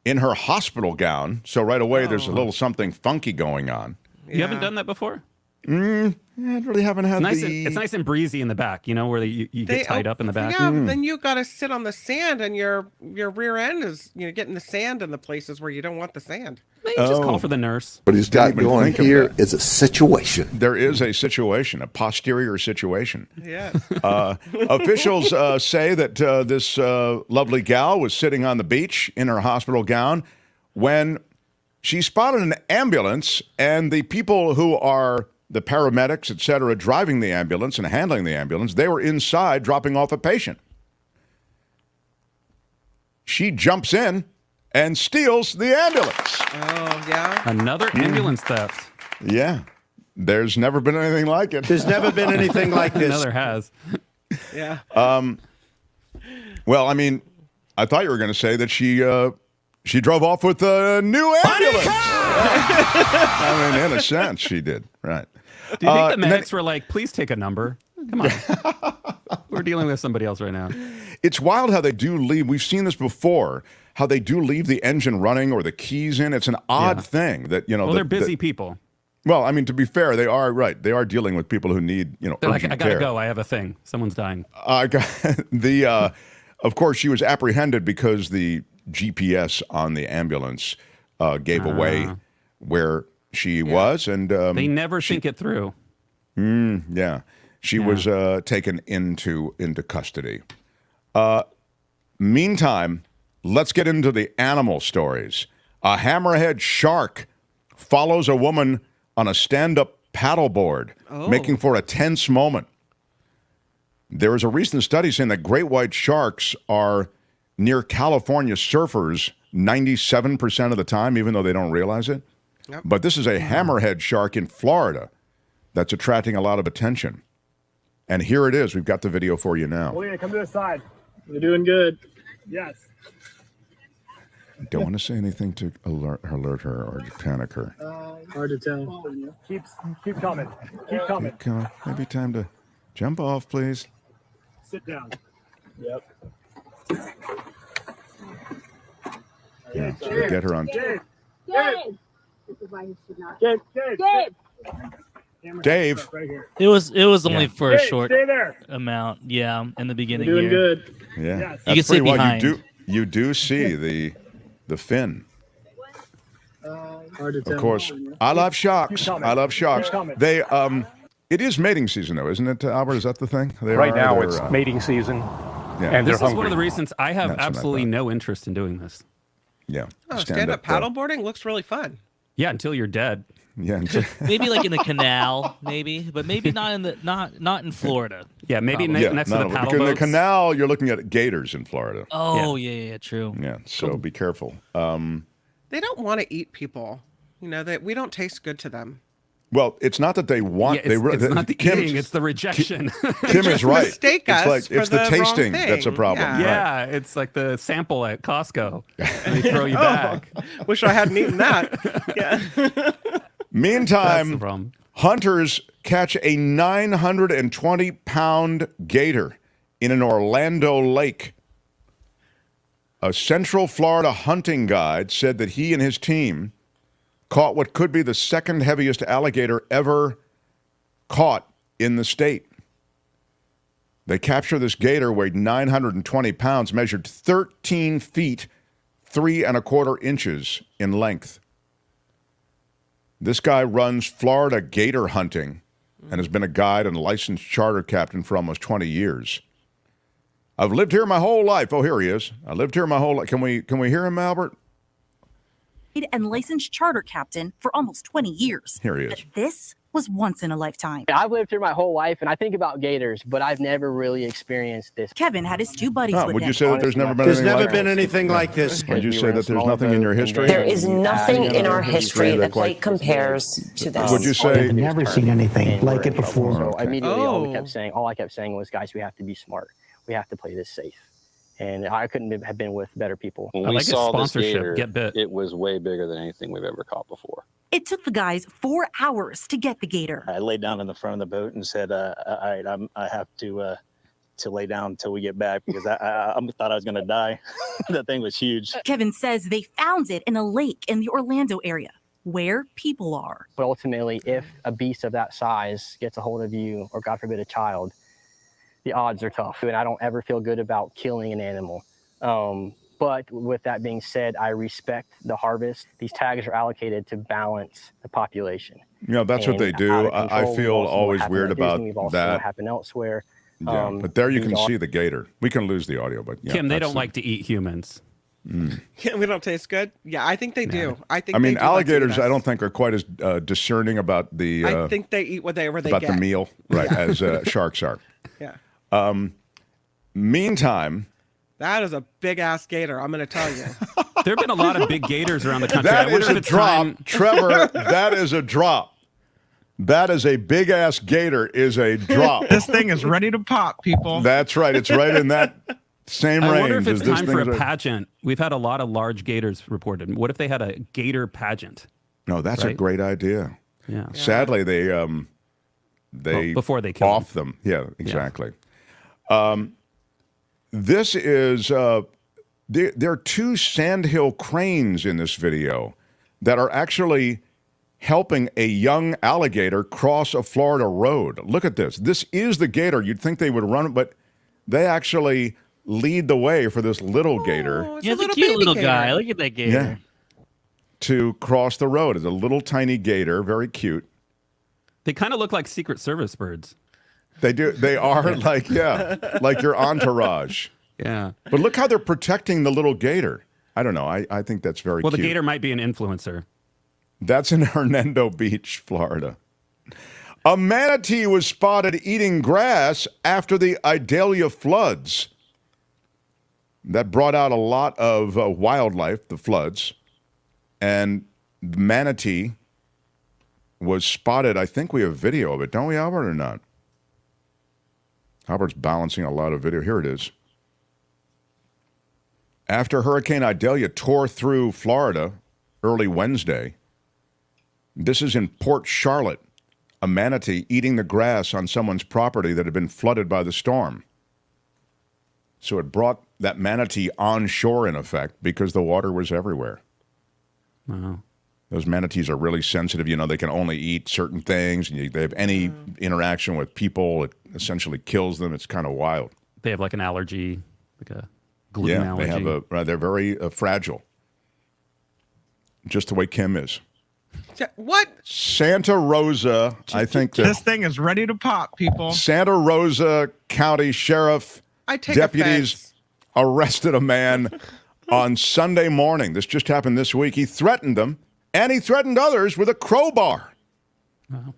in her hospital gown. So right away, there's a little something funky going on. You haven't done that before? I really haven't had It's nice and breezy in the back, where you get tied up in the back. Yeah, but then you got to sit on the sand, and your rear end is getting the sand in the places where you don't want the sand. Maybe just call for the nurse. What he's got going here is a situation. There is a situation, a posterior situation. Yes. Officials say that this lovely gal was sitting on the beach in her hospital gown when she spotted an ambulance, and the people who are the paramedics, et cetera, driving the ambulance and handling the ambulance, they were inside dropping off a patient. She jumps in and steals the ambulance. Oh, yeah? Another ambulance theft. Yeah. There's never been anything like it. There's never been anything like this. No, there has. Yeah. Well, I mean, I thought you were going to say that she drove off with a new ambulance. I mean, in a sense, she did. Right. Do you think the medics were like, please take a number? Come on. We're dealing with somebody else right now. It's wild how they do leave. We've seen this before, how they do leave the engine running or the keys in. It's an odd thing that, Well, they're busy people. Well, I mean, to be fair, they are right. They are dealing with people who need, They're urgent like, I gotta care. go. I have a thing. Someone's dying. Of course, she was apprehended because the GPS on the ambulance gave away where she was, and they never think it through. She was taken into custody. Meantime, let's get into the animal stories. A hammerhead shark follows a woman on a stand-up paddleboard, making for a tense moment. There is a recent study saying that great white sharks are near California surfers 97% of the time, even though they don't realize it. Yep. But this is a hammerhead shark in Florida that's attracting a lot of attention. And here it is. We've got the video for you now. Well, yeah, come to the side. You're doing good. Yes. I don't want to say anything to alert her or to panic her. Hard to tell. Keep coming. Keep coming. Maybe time to jump off, please. Sit down. Yep. Yeah, get her on. Dave. This is why he should not. Dave. Right here. It was only for a short stay there. amount. Yeah, in the beginning. You're doing here. good. Yeah, Yes. You can sit pretty behind. You do see the fin. Hard to tell. Of course, I love sharks. I love sharks. They it is mating season though, isn't it, Albert? Is that the thing? Right now it's mating season. Yeah. And This they're is one of the hungry. reasons I have absolutely no interest in doing this. Yeah. Stand-up paddleboarding looks really fun. Yeah, until you're dead. Yeah. Maybe like in the canal, but maybe not in Florida. Yeah, maybe Probably. next to the paddle in the boats. canal, you're looking at gators in Florida. Oh yeah, true. Yeah, so be careful. They don't want to eat people. That we don't taste good to them. Well, it's not that they want. Yeah, it's not the eating; it's the rejection. Kim is right. Mistake us it's for the the tasting wrong thing. that's a problem. Yeah, Right. it's like the sample at Costco. And they throw you back. Wish I hadn't eaten that. Yeah. Meantime, hunters catch a 920-pound gator in an Orlando lake. A Central Florida hunting guide said that he and his team caught what could be the second heaviest alligator ever caught in the state. They captured this gator, weighed 920 pounds, measured 13 feet, 3 1/4 inches in length. This guy runs Florida gator hunting and has been a guide and licensed charter captain for almost 20 years. I've lived here my whole life. Oh, here he is. I lived here my whole life. Can we hear him, Albert? And licensed charter captain for almost 20 years. Here he is. But this was once in a lifetime. I've lived here my whole life, and I think about gators, but I've never really experienced this. Kevin had his two buddies with Would him. you say that there's never been anything like this? Would you say that there's nothing in your history? There is nothing in our history that quite compares to this. Would you say? I've never seen anything like it before. So immediately all I kept saying was, guys, we have to be smart. We have to play this safe. And I couldn't have been with better people. When we saw this gator, it was way bigger than anything we've ever caught before. It took the guys 4 hours to get the gator. I laid down in the front of the boat and said, all right, I have to lay down until we get back because I thought I was going to die. That thing was huge. Kevin says they found it in a lake in the Orlando area. where people are. But ultimately, if a beast of that size gets a hold of you, or God forbid, a child, the odds are tough. And I don't ever feel good about killing an animal. But with that being said, I respect the harvest. These tags are allocated to balance the population. That's what they do. I feel always weird about that. Happen elsewhere. But there you can see the gator. We can lose the audio, but Kim, they don't like to eat humans. We don't taste good. Yeah, I think they do. I mean, alligators, I don't think are quite as discerning about the. I think they eat whatever they get. About the meal, right? As sharks are. Yeah. Meantime. That is a big ass gator. I'm going to tell you. There have been a lot of big gators around the country. That is a drop, Trevor. That is a drop. That is a big ass gator. Is a drop. This thing is ready to pop, people. That's right. It's right in that same range. I wonder if it's time for a pageant. We've had a lot of large gators reported. What if they had a gator pageant? No, that's a great idea. Yeah. Sadly, they before they kill off them. Yeah, exactly. Yeah. This is there are two sandhill cranes in this video that are actually helping a young alligator cross a Florida road. Look at this. This is the gator. You'd think they would run, but they actually lead the way for this little gator. Yeah, it's a cute little guy. Look at that gator. Yeah. To cross the road. It's a little tiny gator, very cute. They kind of look like Secret Service birds. They do. They are like your entourage. Yeah. But look how they're protecting the little gator. I don't know. I think that's very cute. Well, the gator might be an influencer. That's in Hernando Beach, Florida. A manatee was spotted eating grass after the Idalya floods. That brought out a lot of wildlife, the floods. And the manatee was spotted. I think we have video of it. Don't we, Albert, or not? Albert's balancing a lot of video. Here it is. After Hurricane Idalya tore through Florida early Wednesday, this is in Port Charlotte, a manatee eating the grass on someone's property that had been flooded by the storm. So it brought that manatee on shore, in effect, because the water was everywhere. Wow. Those manatees are really sensitive. You know, they can only eat certain things. And they have any interaction with people, it essentially kills them. It's kind of wild. They have like an allergy, like a gluten allergy. They have they're very fragile. Just the way Kim is. What? Santa Rosa, I think. This thing is ready to pop, people. Santa Rosa County Sheriff deputies arrested a man on Sunday morning. This just happened this week. He threatened them, and he threatened others with a crowbar. Wow.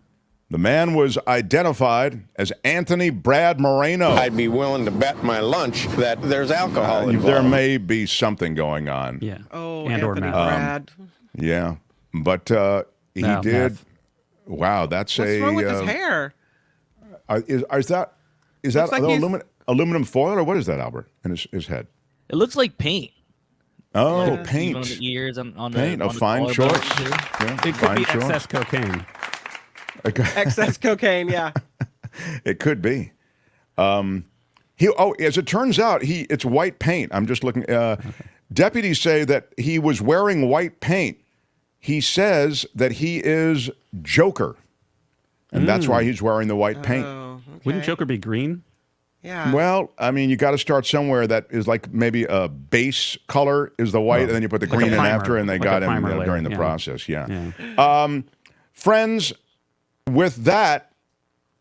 The man was identified as Anthony Brad Moreno. I'd be willing to bet my lunch that there's alcohol involved. There may be something going on. Yeah. Oh, and Anthony Brad. Yeah. But he did. Meth. Wow, that's What's wrong with his hair? Is that like aluminum foil, or what is that, Albert, in his head? It looks like paint. Oh, paint. On the ears, on paint, the fine shorts. Yeah, it could be excess cocaine. Excess cocaine, yeah. It could be. As it turns out, it's white paint. I'm just looking. Deputies say that he was wearing white paint. He says that he is Joker, and that's why he's wearing the white paint. Okay. Wouldn't Joker be green? Yeah. Well, I mean, you got to start somewhere that is like maybe a base color is the white, and then you put the green in after, and they got him during the process. Yeah. Friends, with that,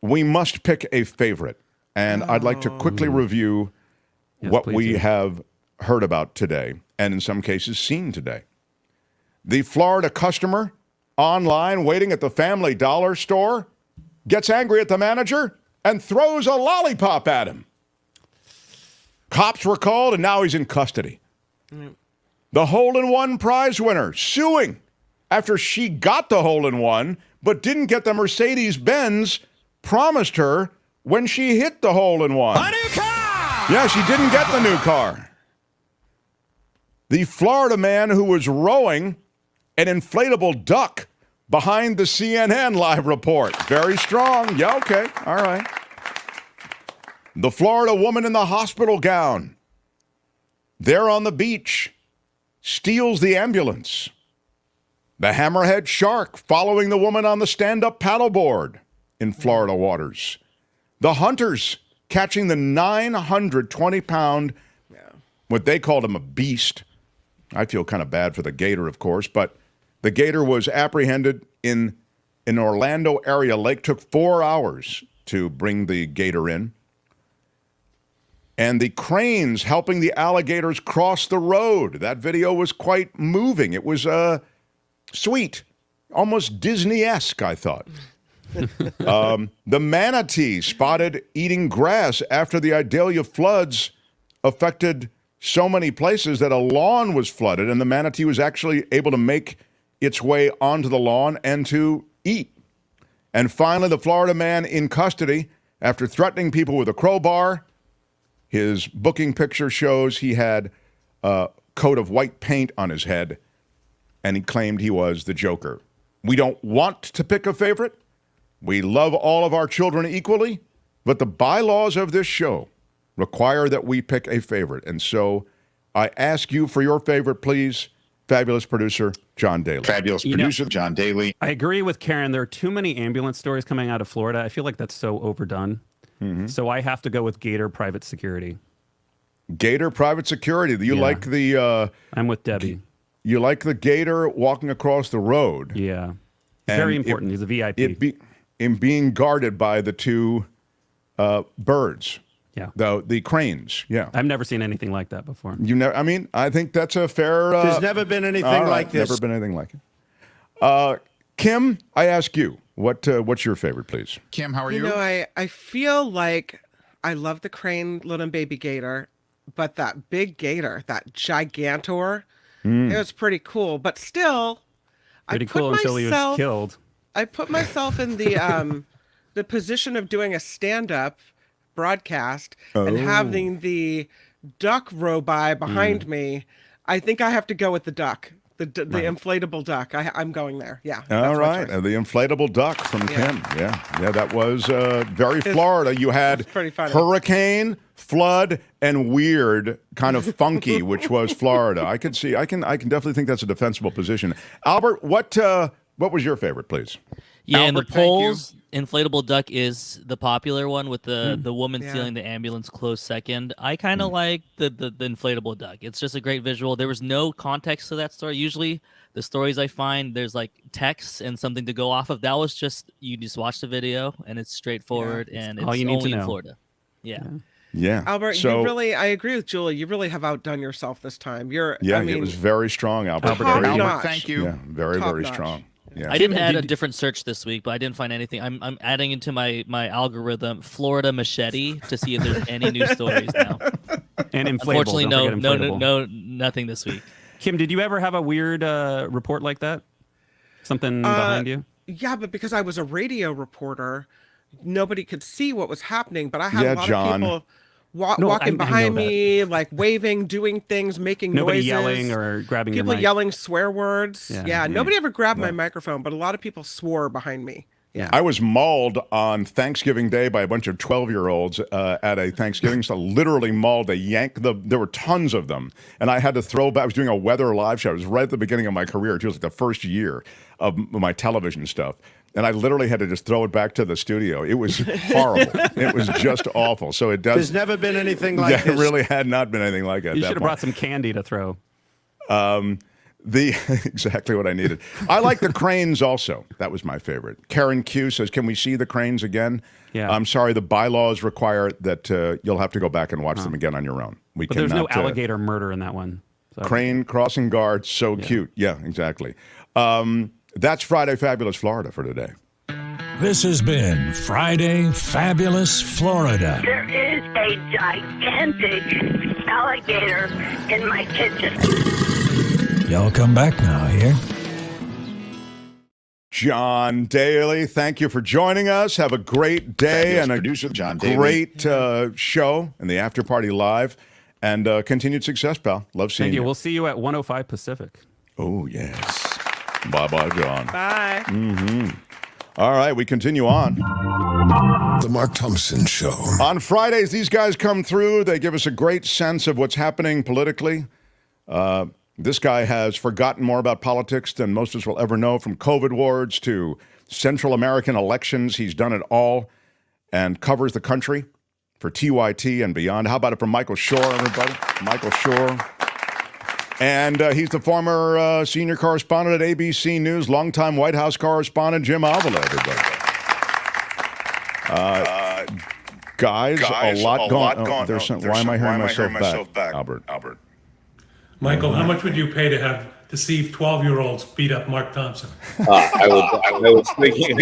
we must pick a favorite, and I'd like to quickly review what we have heard about today, and in some cases seen today. The Florida customer online waiting at the Family Dollar store gets angry at the manager and throws a lollipop at him. Cops were called, and now he's in custody. The hole-in-one prize winner suing after she got the hole-in-one but didn't get the Mercedes-Benz promised her when she hit the hole-in-one. A new car! Yeah, she didn't get the new car. The Florida man who was rowing an inflatable duck behind the CNN live report. Very strong. Yeah, okay. All right. The Florida woman in the hospital gown, there on the beach, steals the ambulance. The hammerhead shark following the woman on the stand-up paddleboard in Florida waters. The hunters catching the 920-pound, what they called him a beast. I feel kind of bad for the gator, of course, but the gator was apprehended in an Orlando area lake. Took 4 hours to bring the gator in. And the cranes helping the alligators cross the road. That video was quite moving. It was sweet, almost Disney-esque, I thought. The manatee spotted eating grass after the Idalya floods affected so many places that a lawn was flooded, and the manatee was actually able to make its way onto the lawn and to eat. And finally, the Florida man in custody after threatening people with a crowbar. His booking picture shows he had a coat of white paint on his head, and he claimed he was the Joker. We don't want to pick a favorite. We love all of our children equally, but the bylaws of this show require that we pick a favorite. And so I ask you for your favorite, please. Fabulous producer, John Daly. Fabulous producer, John Daly. I agree with Karen. There are too many ambulance stories coming out of Florida. I feel like that's so overdone. So I have to go with Gator Private Security. Gator Private Security. You like the... I'm with Debbie. You like the gator walking across the road. Yeah. Very important. He's a VIP. In being guarded by the two birds. Yeah. The cranes. Yeah. I've never seen anything like that before. You never. I mean, I think that's a fair... There's never been anything like this. Never been anything like it. Kim, I ask you, what's your favorite, please? Kim, how are you? You know, I feel like I love the crane little baby gator, but that big gator, that gigantor, it was pretty cool. But still, pretty cool until he was killed. I put myself in the position of doing a stand-up broadcast and having the duck row by behind me. I think I have to go with the duck. The inflatable duck. I'm going there. Yeah. All right. The inflatable duck from Kim. Yeah. That was very Florida. You had hurricane, flood, and weird, kind of funky, which was Florida. I can definitely think that's a defensible position. Albert, what was your favorite, please? Yeah, Albert, in the polls, inflatable duck is the popular one with the woman stealing the ambulance close second. I kind of like the inflatable duck. It's just a great visual. There was no context to that story. Usually the stories I find, there's like text and something to go off of. That was just, you just watch the video and it's straightforward and it's only in Florida. Yeah. Albert, I agree with Julie. You really have outdone yourself this time. It was very strong, Albert. Albert, thank you. Yeah, very strong. Yeah. I didn't add a different search this week, but I didn't find anything. I'm adding into my algorithm Florida machete to see if there's any new stories now. And inflatable. Unfortunately, no, nothing this week. Kim, did you ever have a weird report like that? Something behind you? Yeah, but because I was a radio reporter, nobody could see what was happening. But I had a lot of people walking behind me, like waving, doing things, making nobody noises. Yelling or grabbing people your mic. Yelling swear words. Yeah, nobody ever grabbed my microphone, but a lot of people swore behind me. Yeah. I was mauled on Thanksgiving Day by a bunch of 12-year-olds at a Thanksgiving. So literally mauled. They yanked there were tons of them. And I had to throw back. I was doing a weather live show. It was right at the beginning of my career. It was like the first year of my television stuff. And I literally had to just throw it back to the studio. It was horrible. It was just awful. So it does. There's never been anything like this. It really had not been anything like that. You should have brought some candy to throw. Exactly what I needed. I like the cranes also. That was my favorite. Karen Q says, "Can we see the cranes again?" Yeah. I'm sorry, the bylaws require that you'll have to go back and watch them again on your own. But there's no alligator murder in that one. So. Crane crossing guard, so cute. Yeah, exactly. That's Friday Fabulous Florida for today. This has been Friday Fabulous Florida. There is a gigantic alligator in my kitchen. Y'all come back now here. John Daly, thank you for joining us. Have a great day and a producer, John Daly. Great show and the After Party Live. And continued success, pal. Love seeing you. We'll see you at 105 Pacific. Oh, yes. Bye-bye, John. Bye. Mm-hmm. All right, we continue on. The Mark Thompson Show. On Fridays, these guys come through. They give us a great sense of what's happening politically. This guy has forgotten more about politics than most of us will ever know, from COVID wards to Central American elections. He's done it all and covers the country for TYT and beyond. How about it from Michael Shure, everybody? Michael Shure. And he's the former senior correspondent at ABC News, longtime White House correspondent, Jim Avila, everybody. Guys, a lot going on. Why am I hearing myself back, Albert? Michael, how much would you pay to have deceived 12-year-olds beat up Mark Thompson? I was thinking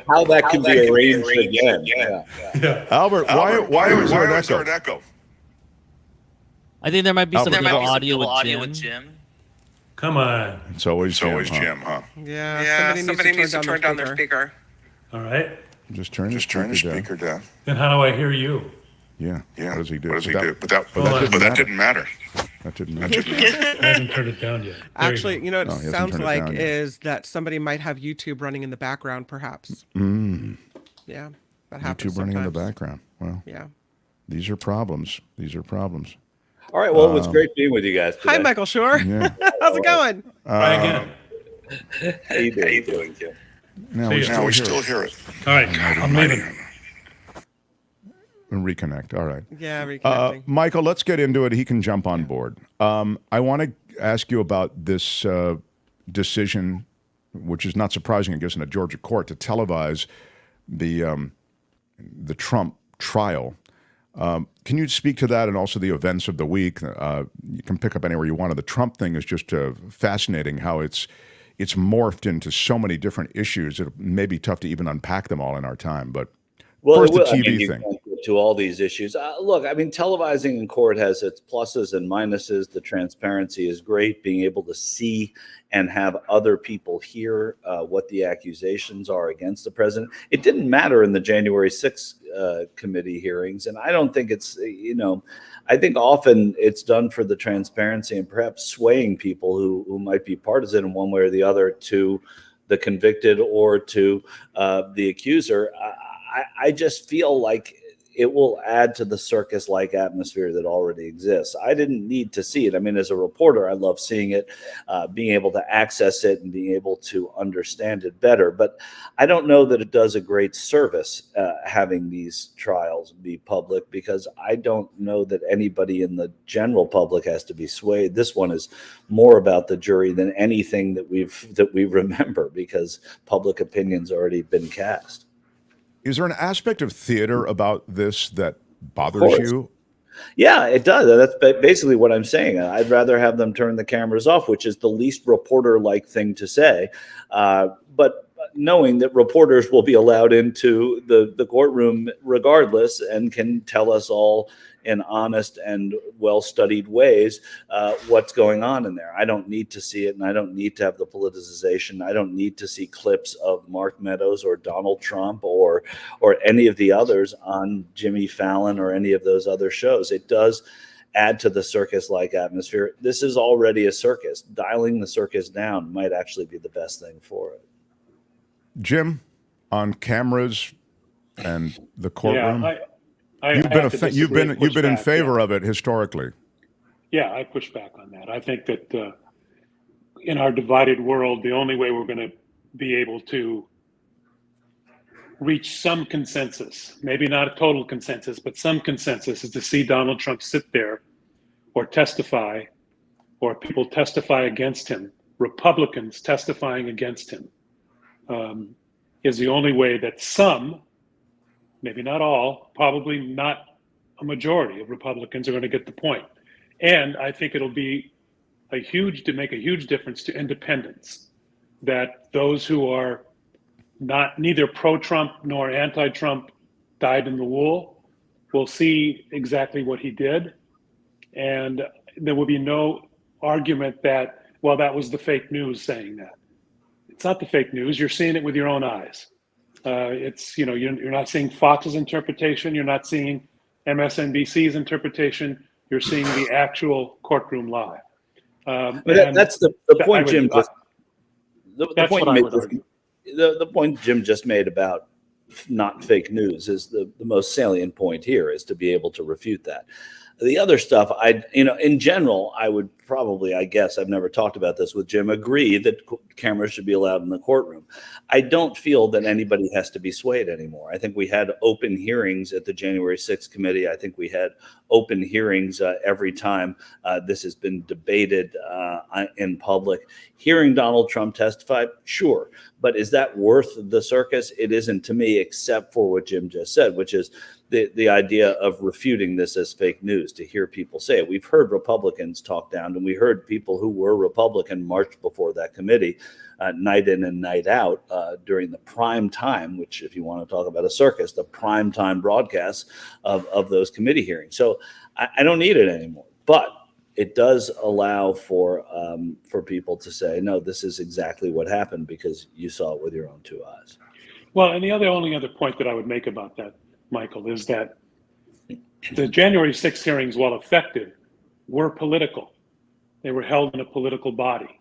how that can be arranged again. Yeah. Albert, why was there an echo? I think there might be some audio with Jim. Come on. It's always Jim, huh? Yeah, somebody needs to turn down their speaker. All right. Just turn the speaker down. Then how do I hear you? Yeah. What does he do? But that didn't matter. That didn't matter. I haven't turned it down yet. Actually, you know what he it hasn't sounds turned it like down yet. is that somebody might have YouTube running in the background, perhaps. Yeah, that happens YouTube running in the sometimes. background. Well, Yeah. these are problems. All right. Well, it was great being with you guys today. Hi, Michael Shure. Yeah. How's it going? Try again. How you doing, Jim? Now we still hear it. All right. I'm leaving. Reconnect. All right. Yeah, reconnecting. Michael, let's get into it. He can jump on board. I want to ask you about this decision, which is not surprising, I guess, in a Georgia court to televise the Trump trial. Can you speak to that and also the events of the week? You can pick up anywhere you want. The Trump thing is just fascinating how it's morphed into so many different issues. It may be tough to even unpack them all in our time, but first the TV thing. To all these issues. Look, I mean, televising in court has its pluses and minuses. The transparency is great. Being able to see and have other people hear what the accusations are against the president. It didn't matter in the January 6th committee hearings. And I don't think it's, I think often it's done for the transparency and perhaps swaying people who might be partisan in one way or the other to the convicted or to the accuser. I just feel like it will add to the circus-like atmosphere that already exists. I didn't need to see it. I mean, as a reporter, I love seeing it, being able to access it and being able to understand it better. But I don't know that it does a great service having these trials be public, because I don't know that anybody in the general public has to be swayed. This one is more about the jury than anything that we remember, because public opinion's already been cast. Is there an aspect of theater about this that bothers you? Yeah, it does. That's basically what I'm saying. I'd rather have them turn the cameras off, which is the least reporter-like thing to say. But knowing that reporters will be allowed into the courtroom regardless and can tell us all in honest and well-studied ways what's going on in there. I don't need to see it, and I don't need to have the politicization. I don't need to see clips of Mark Meadows or Donald Trump or any of the others on Jimmy Fallon or any of those other shows. It does add to the circus-like atmosphere. This is already a circus. Dialing the circus down might actually be the best thing for it. Jim, on cameras and the courtroom. Yeah, You've been in favor of it historically. Yeah, I push back on that. I think that in our divided world, the only way we're going to be able to reach some consensus, maybe not a total consensus, but some consensus, is to see Donald Trump sit there or testify, or people testify against him, Republicans testifying against him, is the only way that some, maybe not all, probably not a majority of Republicans are going to get the point. And I think it'll be make a huge difference to independents, that those who are neither pro-Trump nor anti-Trump, dyed in the wool, will see exactly what he did. And there will be no argument that, well, that was the fake news saying that. It's not the fake news. You're seeing it with your own eyes. You're not seeing Fox's interpretation. You're not seeing MSNBC's interpretation. You're seeing the actual courtroom live. That's the point, Jim. The point Jim just made about not fake news is the most salient point here, is to be able to refute that. The other stuff, in general, I would probably, I guess, I've never talked about this with Jim, agree that cameras should be allowed in the courtroom. I don't feel that anybody has to be swayed anymore. I think we had open hearings at the January 6th committee. I think we had open hearings every time this has been debated in public. Hearing Donald Trump testify, sure. But is that worth the circus? It isn't to me, except for what Jim just said, which is the idea of refuting this as fake news, to hear people say it. We've heard Republicans talk down, and we heard people who were Republican march before that committee night in and night out during the prime time, which, if you want to talk about a circus, the prime time broadcasts of those committee hearings. So I don't need it anymore. But it does allow for people to say, no, this is exactly what happened because you saw it with your own two eyes. Well, and the only other point that I would make about that, Michael, is that the January 6th hearings, while effective, were political. They were held in a political body.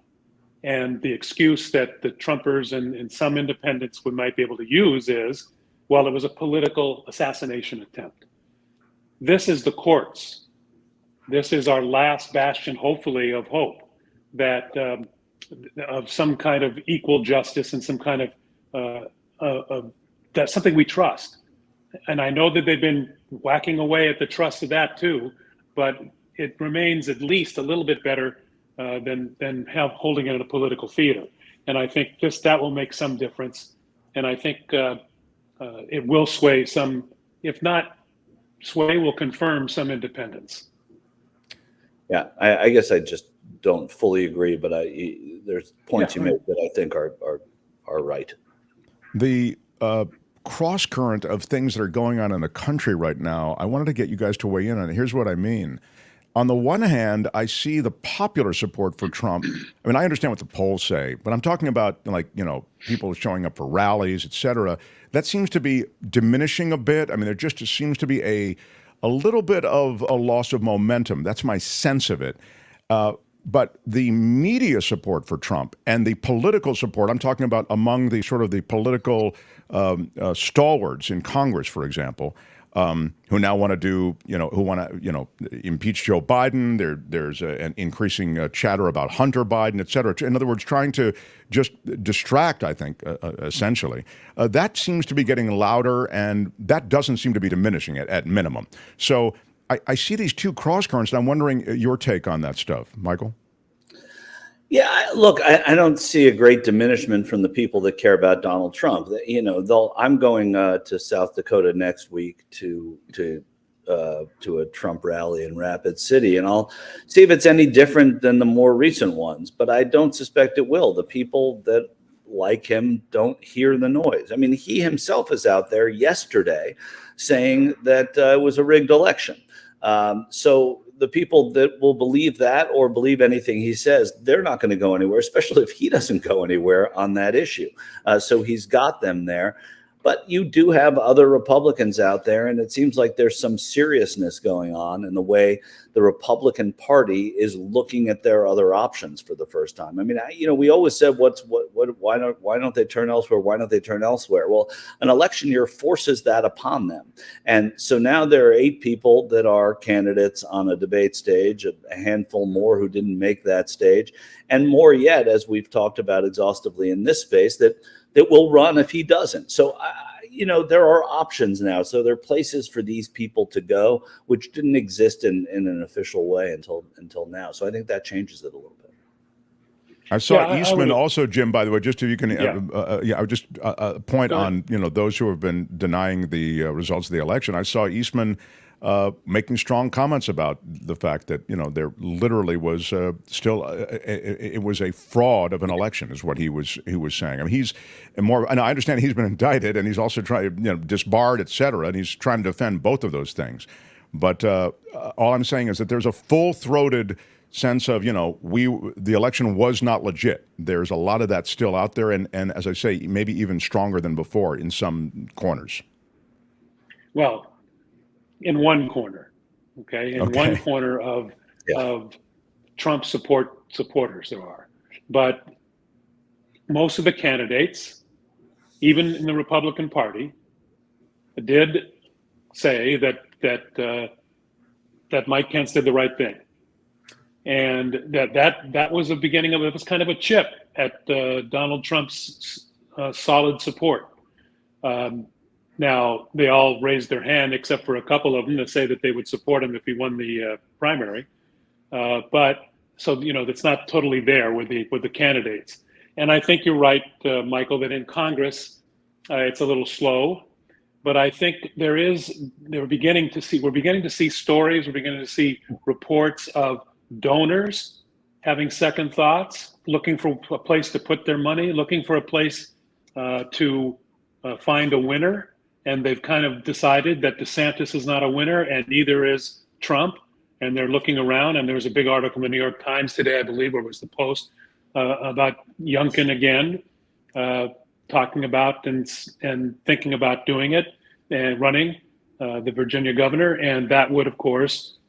And the excuse that the Trumpers and some independents might be able to use is, well, it was a political assassination attempt. This is the courts. This is our last bastion, hopefully, of hope that of some kind of equal justice and some kind of that's something we trust. And I know that they've been whacking away at the trust of that too, but it remains at least a little bit better than holding it in a political theater. And I think that will make some difference. And I think it will sway some, if not sway, will confirm some independence. Yeah, I guess I just don't fully agree, but there's points you make that I think are right. The cross current of things that are going on in the country right now, I wanted to get you guys to weigh in on it. Here's what I mean. On the one hand, I see the popular support for Trump. I mean, I understand what the polls say, but I'm talking about, people showing up for rallies, et cetera. That seems to be diminishing a bit. I mean, there just seems to be a little bit of a loss of momentum. That's my sense of it. But the media support for Trump and the political support, I'm talking about among the sort of the political stalwarts in Congress, for example, who now want to do, who want to, impeach Joe Biden. There's an increasing chatter about Hunter Biden, et cetera. In other words, trying to just distract, I think, essentially. That seems to be getting louder, and that doesn't seem to be diminishing at minimum. So I see these two cross currents, and I'm wondering your take on that stuff, Michael. Yeah, look, I don't see a great diminishment from the people that care about Donald Trump. I'm going to South Dakota next week to a Trump rally in Rapid City, and I'll see if it's any different than the more recent ones. But I don't suspect it will. The people that like him don't hear the noise. I mean, he himself is out there yesterday saying that it was a rigged election. So the people that will believe that or believe anything he says, they're not going to go anywhere, especially if he doesn't go anywhere on that issue. So he's got them there. But you do have other Republicans out there, and it seems like there's some seriousness going on in the way the Republican Party is looking at their other options for the first time. I mean, we always said, why don't they turn elsewhere? Why don't they turn elsewhere? Well, an election year forces that upon them. And so now there are 8 people that are candidates on a debate stage, a handful more who didn't make that stage, and more yet, as we've talked about exhaustively in this space, that will run if he doesn't. So, there are options now. So there are places for these people to go, which didn't exist in an official way until now. So I think that changes it a little bit. I saw Eastman also, Jim, by the way, just if you can, I would just point on, those who have been denying the results of the election. I saw Eastman making strong comments about the fact that, there literally was still, it was a fraud of an election is what he was saying. I mean, and I understand he's been indicted and he's also trying, disbarred, et cetera, and he's trying to defend both of those things. But all I'm saying is that there's a full-throated sense of, the election was not legit. There's a lot of that still out there. And as I say, maybe even stronger than before in some corners. Well, in one corner, okay? In one corner of Trump supporters there are. But most of the candidates, even in the Republican Party, did say that that Mike Pence did the right thing, and that was the beginning of it. Was kind of a chip at Donald Trump's solid support. Now they all raised their hand except for a couple of them to say that they would support him if he won the primary. But so that's not totally there with the candidates. And I think you're right, Michael, that in Congress it's a little slow. But I think we're beginning to see stories, we're beginning to see reports of donors having second thoughts, looking for a place to put their money, looking for a place to find a winner. And they've kind of decided that DeSantis is not a winner and neither is Trump. And they're looking around, and there was a big article in the New York Times today, I believe, or it was the Post, about Youngkin again, talking about and thinking about doing it and running the Virginia governor. And that would, of course,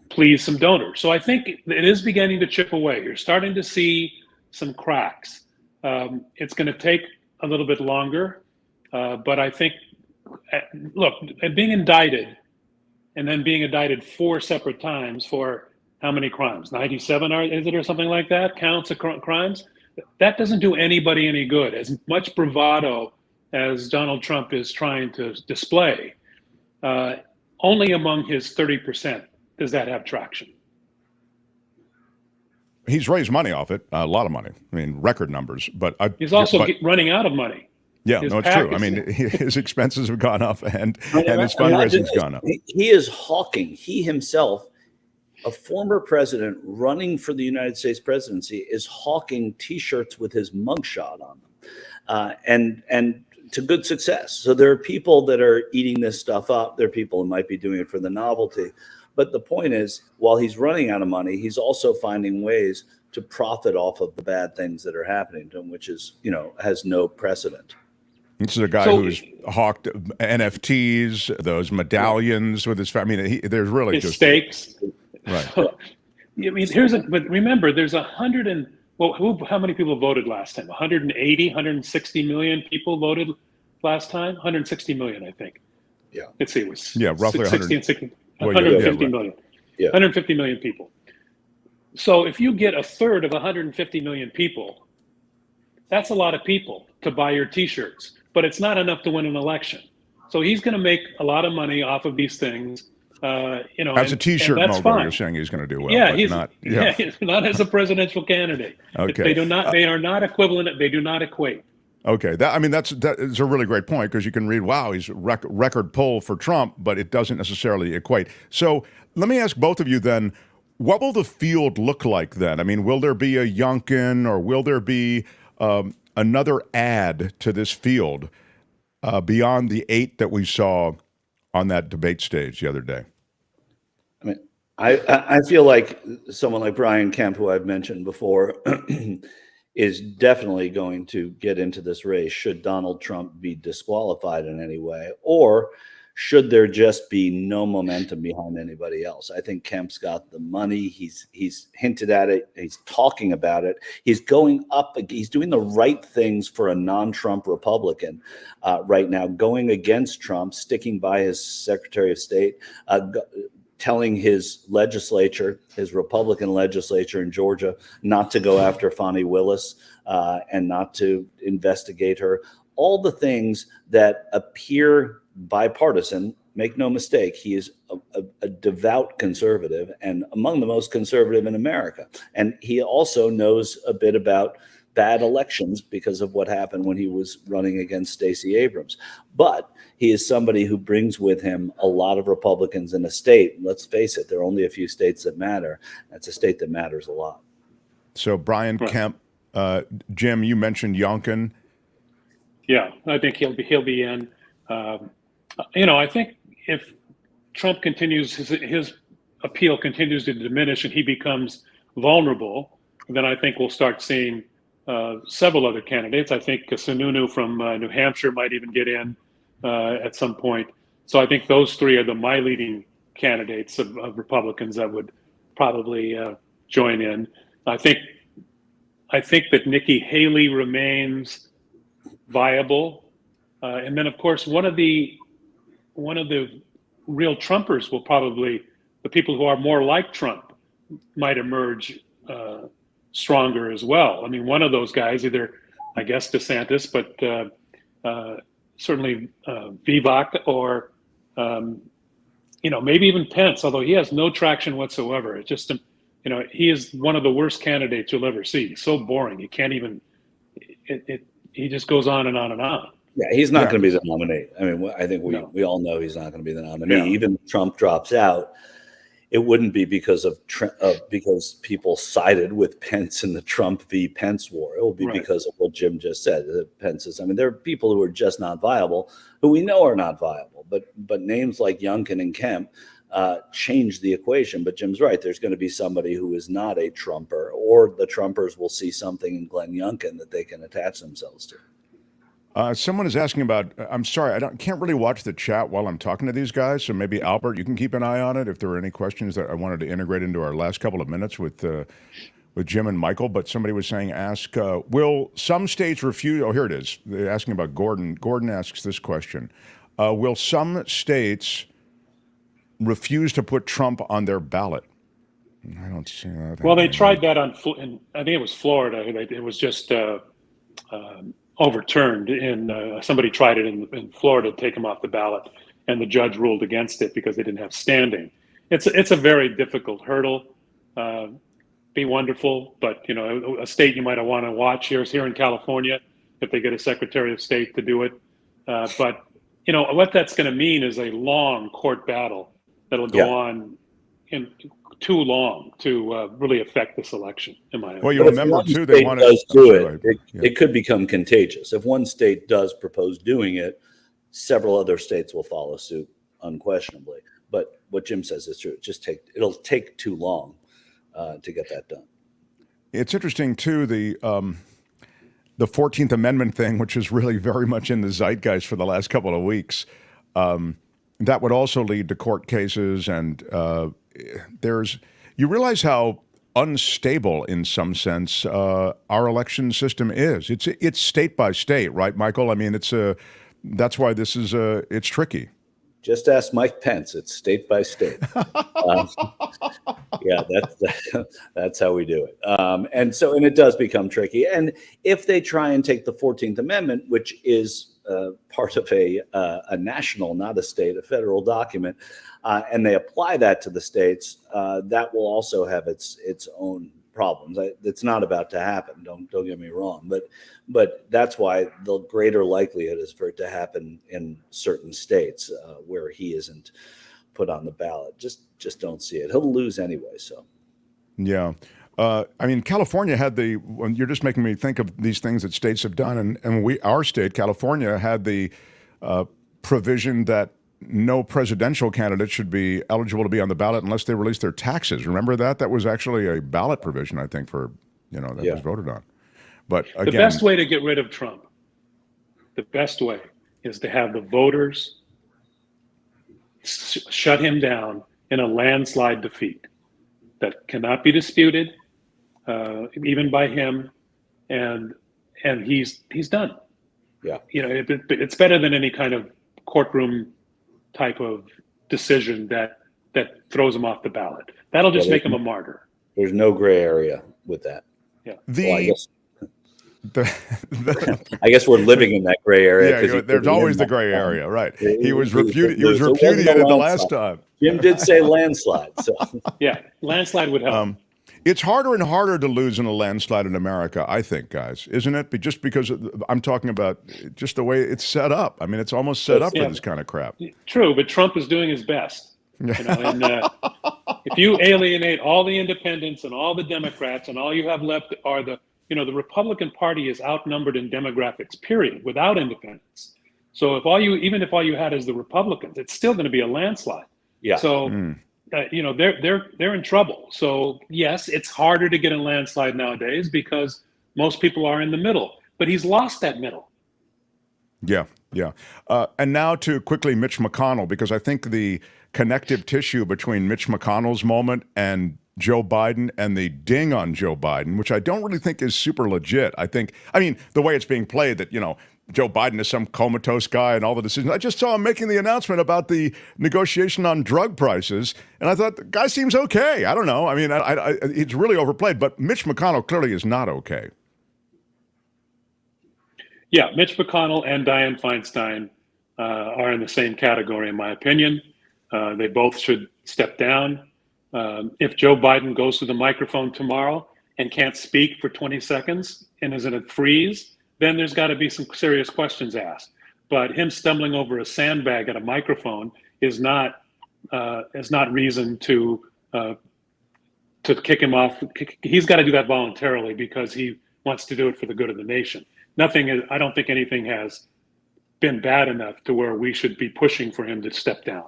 please some donors. So I think it is beginning to chip away. You're starting to see some cracks. It's going to take a little bit longer, but I think, look, being indicted and then being indicted 4 separate times for how many crimes? 97 is it or something like that? Counts of crimes? That doesn't do anybody any good. As much bravado as Donald Trump is trying to display, only among his 30% does that have traction. He's raised money off it, a lot of money. I mean, record numbers. But he's also running out of money. Yeah, no, it's true. I mean, his expenses have gone up and his fundraising's gone up. He is hawking. He himself, a former president running for the United States presidency, is hawking T-shirts with his mugshot on them, and to good success. So there are people that are eating this stuff up. There are people who might be doing it for the novelty. But the point is, while he's running out of money, he's also finding ways to profit off of the bad things that are happening to him, which is, has no precedent. This is a guy who's hawked NFTs, those medallions with his family. I mean, there's really his just stakes. Right. I mean, but remember, there's how many people voted last time? 180, 160 million people voted last time? 160 million, I think. Yeah. Let's see, it was roughly 60 and 60, 150 million. Yeah. 150 million people. So if you get a third of 150 million people, that's a lot of people to buy your T-shirts, but it's not enough to win an election. So he's going to make a lot of money off of these things. As a T-shirt mogul, you're saying he's going to do well. Yeah, but he's not as a presidential candidate. Okay. They are not equivalent. They do not equate. Okay, that is a really great point, because you can read, wow, he's record poll for Trump, but it doesn't necessarily equate. So let me ask both of you then, what will the field look like then? I mean, will there be a Youngkin, or will there be another add to this field beyond the 8 that we saw on that debate stage the other day? I mean, I feel like someone like Brian Kemp, who I've mentioned before, is definitely going to get into this race should Donald Trump be disqualified in any way, or should there just be no momentum behind anybody else. I think Kemp's got the money. He's hinted at it. He's talking about it. He's going up. He's doing the right things for a non-Trump Republican right now, going against Trump, sticking by his Secretary of State, telling his legislature, his Republican legislature in Georgia, not to go after Fani Willis and not to investigate her. All the things that appear bipartisan. Make no mistake, he is a devout conservative and among the most conservative in America. And he also knows a bit about bad elections because of what happened when he was running against Stacey Abrams. But he is somebody who brings with him a lot of Republicans in a state. Let's face it, there are only a few states that matter. That's a state that matters a lot. So Brian Kemp, Jim, you mentioned Youngkin. Yeah, I think he'll be in. I think if Trump continues, his appeal continues to diminish and he becomes vulnerable, then I think we'll start seeing several other candidates. I think Sununu from New Hampshire might even get in at some point. So I think those 3 are my leading candidates of Republicans that would probably join in. I think that Nikki Haley remains viable. And then, of course, one of the real Trumpers will probably the people who are more like Trump might emerge stronger as well. I mean, one of those guys, either, I guess, DeSantis, but certainly Vivek, or maybe even Pence, although he has no traction whatsoever. It's just, he is one of the worst candidates you'll ever see. He's so boring. You can't even, he just goes on and on and on. Yeah, he's not going to be the nominee. I mean, I think we all know he's not going to be the nominee. Yeah. Even if Trump drops out, it wouldn't be because because people sided with Pence in the Trump v. Pence war. It will be because of what Jim just said. Pence is. I mean, there are people who are just not viable, who we know are not viable. But names like Youngkin and Kemp change the equation. But Jim's right. There's going to be somebody who is not a Trumper, or the Trumpers will see something in Glenn Youngkin that they can attach themselves to. Someone is asking about, I'm sorry, can't really watch the chat while I'm talking to these guys, so maybe Albert, you can keep an eye on it if there are any questions that I wanted to integrate into our last couple of minutes with Jim and Michael. But somebody was saying, will some states refuse, here it is, they're asking about Gordon. Gordon asks this question, will some states refuse to put Trump on their ballot? I don't see that. Well, they tried that I think it was Florida. It was just overturned somebody tried it in Florida to take him off the ballot, and the judge ruled against it because they didn't have standing. It's a very difficult hurdle. Be wonderful, but a state you might want to watch here in California, if they get a Secretary of State to do it. But what that's going to mean is a long court battle that'll go on in too long to really affect this election, in my opinion. Well, you remember too, they want to do it. It could become contagious. If one state does propose doing it, several other states will follow suit, unquestionably. But what Jim says is true. It'll take too long to get that done. It's interesting too, the 14th Amendment thing, which is really very much in the zeitgeist for the last couple of weeks. That would also lead to court cases, and you realize how unstable, in some sense, our election system is. It's state by state, right, Michael? I mean, that's why this is it's tricky. Just ask Mike Pence. It's state by state. Yeah, that's how we do it. And it does become tricky. And if they try and take the 14th Amendment, which is part of a national, not a state, a federal document, and they apply that to the states, that will also have its own problems. It's not about to happen. Don't get me wrong, but that's why the greater likelihood is for it to happen in certain states where he isn't put on the ballot. Just don't see it. He'll lose anyway. So, yeah. I mean, California had you're just making me think of these things that states have done. And our state, California, had the provision that no presidential candidate should be eligible to be on the ballot unless they release their taxes. Remember that? That was actually a ballot provision, I think, that was voted on. But again, the best way to get rid of Trump, the best way is to have the voters shut him down in a landslide defeat that cannot be disputed, even by him, and he's done. Yeah, it's better than any kind of courtroom type of decision that throws him off the ballot. That'll just make him a martyr. There's no gray area with that. Yeah. I guess we're living in that gray area. Yeah, there's always the gray area, right? He was repudiated the last time. Jim did say landslide. So yeah, landslide would help. It's harder and harder to lose in a landslide in America, I think, guys, isn't it? But just because I'm talking about just the way it's set up. I mean, it's almost set up for this kind of crap. True, but Trump is doing his best. And if you alienate all the independents and all the Democrats, and all you have left are the Republican Party is outnumbered in demographics, period, without independents. So if all you had is the Republicans, it's still going to be a landslide. Yeah. So. They're in trouble. So yes, it's harder to get a landslide nowadays because most people are in the middle. But he's lost that middle. Yeah. And now to quickly Mitch McConnell, because I think the connective tissue between Mitch McConnell's moment and Joe Biden and the ding on Joe Biden, which I don't really think is super legit. I mean, the way it's being played that, Joe Biden is some comatose guy and all the decisions. I just saw him making the announcement about the negotiation on drug prices, and I thought the guy seems okay. I don't know. I mean, it's really overplayed, but Mitch McConnell clearly is not okay. Yeah, Mitch McConnell and Dianne Feinstein are in the same category, in my opinion. They both should step down. If Joe Biden goes to the microphone tomorrow and can't speak for 20 seconds and is in a freeze, then there's got to be some serious questions asked. But him stumbling over a sandbag at a microphone is not reason to kick him off. He's got to do that voluntarily because he wants to do it for the good of the nation. I don't think anything has been bad enough to where we should be pushing for him to step down.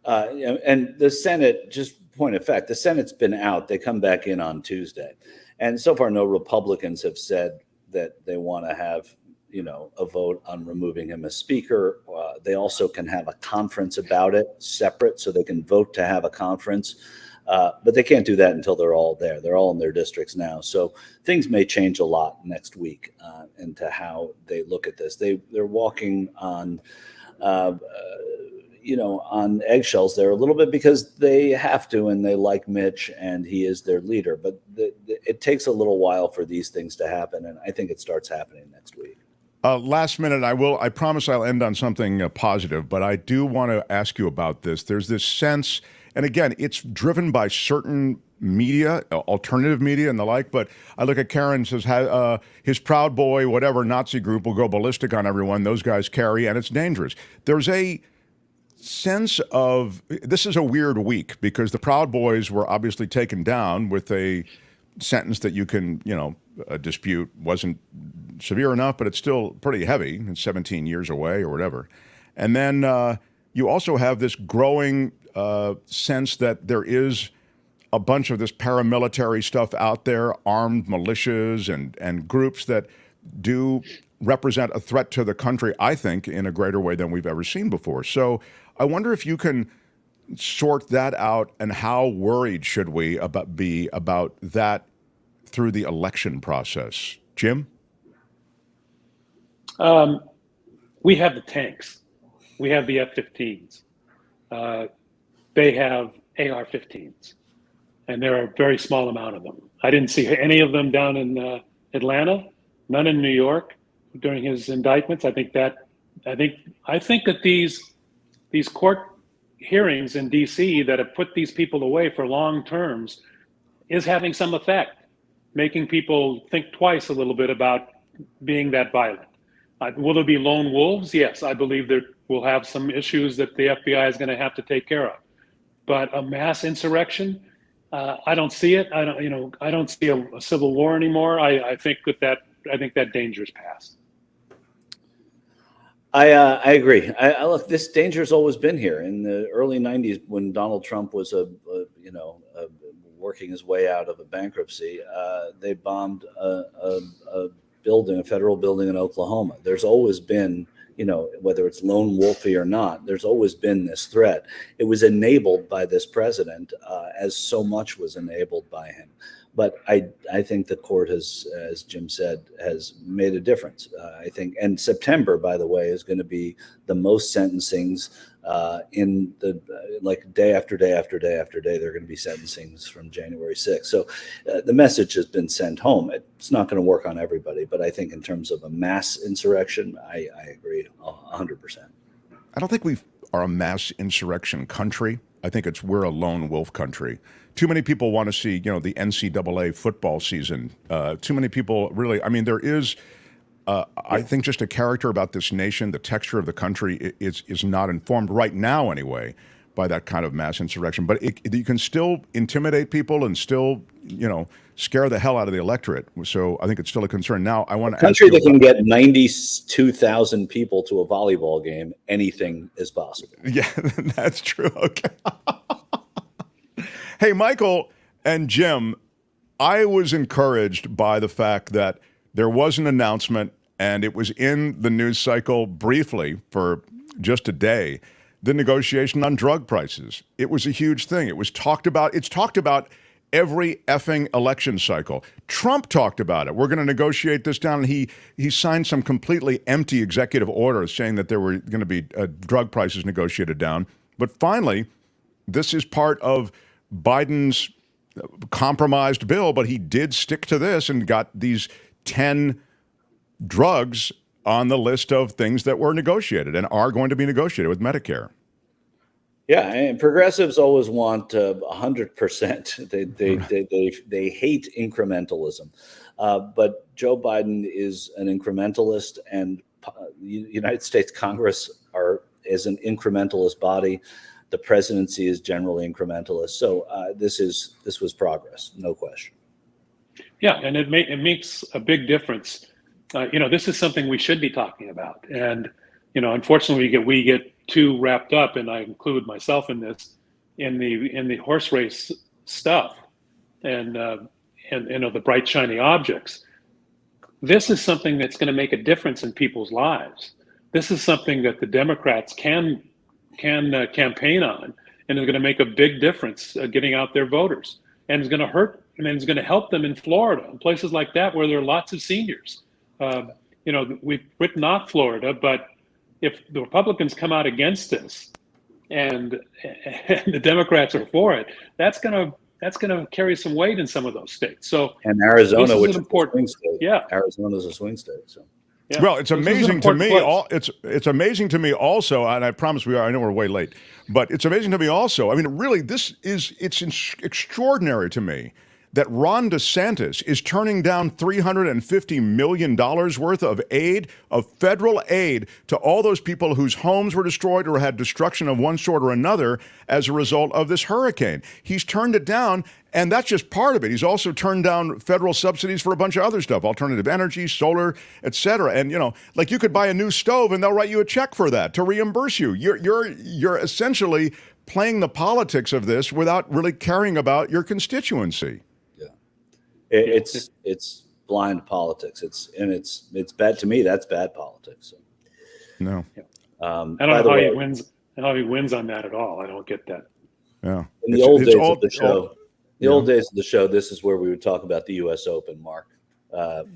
And the Senate, just point of fact, the Senate's been out. They come back in on Tuesday. And so far, no Republicans have said that they want to have, a vote on removing him as speaker. They also can have a conference about it separate, so they can vote to have a conference. But they can't do that until they're all there. They're all in their districts now. So things may change a lot next week into how they look at this. They're walking on on eggshells there a little bit because they have to, and they like Mitch and he is their leader. But it takes a little while for these things to happen, and I think it starts happening next week. Last minute, I promise I'll end on something positive, but I do want to ask you about this. There's this sense, and again, it's driven by certain media, alternative media and the like, but I look at Karen, says his Proud Boy, whatever Nazi group will go ballistic on everyone. Those guys carry, and it's dangerous. There's a sense of, this is a weird week because the Proud Boys were obviously taken down with a sentence that you can, dispute wasn't severe enough, but it's still pretty heavy. It's 17 years away or whatever. And then you also have this growing sense that there is a bunch of this paramilitary stuff out there, armed militias and groups that do represent a threat to the country, I think, in a greater way than we've ever seen before. So I wonder if you can sort that out, and how worried should we be about that through the election process? Jim? We have the tanks. We have the F-15s. They have AR-15s, and there are a very small amount of them. I didn't see any of them down in Atlanta, none in New York during his indictments. I think that these court hearings in D.C. that have put these people away for long terms is having some effect, making people think twice a little bit about being that violent. Will there be lone wolves? Yes, I believe that we'll have some issues that the FBI is going to have to take care of. But a mass insurrection, I don't see it. I don't see a civil war anymore. I think that danger is past. I agree. Look, this danger's always been here. In the early 90s, when Donald Trump was working his way out of a bankruptcy, they bombed a federal building in Oklahoma. There's always been, whether it's lone wolfy or not, there's always been this threat. It was enabled by this president, as so much was enabled by him. But I think the court has, as Jim said, has made a difference. I think, and September, by the way, is going to be the most sentencings in the day after day after day after day. There are going to be sentencings from January 6th. So the message has been sent home. It's not going to work on everybody, but I think in terms of a mass insurrection, I agree 100%. I don't think we are a mass insurrection country. I think we're a lone wolf country. Too many people want to see, the NCAA football season. Too many people really, there is, I think, just a character about this nation, the texture of the country is not informed right now anyway by that kind of mass insurrection. But you can still intimidate people and still, scare the hell out of the electorate. So I think it's still a concern. Now, I want to ask you, country that can get 92,000 people to a volleyball game, anything is possible. Yeah, that's true. Okay. Hey, Michael and Jim, I was encouraged by the fact that there was an announcement, and it was in the news cycle briefly for just a day, the negotiation on drug prices. It was a huge thing. It was talked about. It's talked about every effing election cycle. Trump talked about it. We're going to negotiate this down. And he signed some completely empty executive order saying that there were going to be drug prices negotiated down. But finally, this is part of Biden's compromised bill, but he did stick to this and got these 10 drugs on the list of things that were negotiated and are going to be negotiated with Medicare. Yeah, and progressives always want 100%. They hate incrementalism, but Joe Biden is an incrementalist, and the United States Congress is an incrementalist body. The presidency is generally incrementalist. So this was progress, no question. Yeah, and it makes a big difference. This is something we should be talking about, and unfortunately, we get too wrapped up, and I include myself in this, in the horse race stuff, and the bright shiny objects. This is something that's going to make a difference in people's lives. This is something that the Democrats can campaign on, and is going to make a big difference getting out their voters, and it's going to hurt, and it's going to help them in Florida and places like that where there are lots of seniors. We've written off Florida, but if the Republicans come out against this and the Democrats are for it, that's going to carry some weight in some of those states. So, and Arizona, which is important. A swing state. Yeah, Arizona's a swing state. So. Yeah. Well, it's amazing to me. It's amazing to me also, and I promise I know we're way late, but it's amazing to me also. I mean, really, it's extraordinary to me that Ron DeSantis is turning down $350 million worth of aid, of federal aid, to all those people whose homes were destroyed or had destruction of one sort or another as a result of this hurricane. He's turned it down, and that's just part of it. He's also turned down federal subsidies for a bunch of other stuff, alternative energy, solar, et cetera. And, like you could buy a new stove and they'll write you a check for that to reimburse you. You're essentially playing the politics of this without really caring about your constituency. It's blind politics. It's bad to me. That's bad politics. So. No. I don't know how he wins. How he wins on that at all. I don't get that. Yeah. In the old days of the show, this is where we would talk about the U.S. Open, Mark.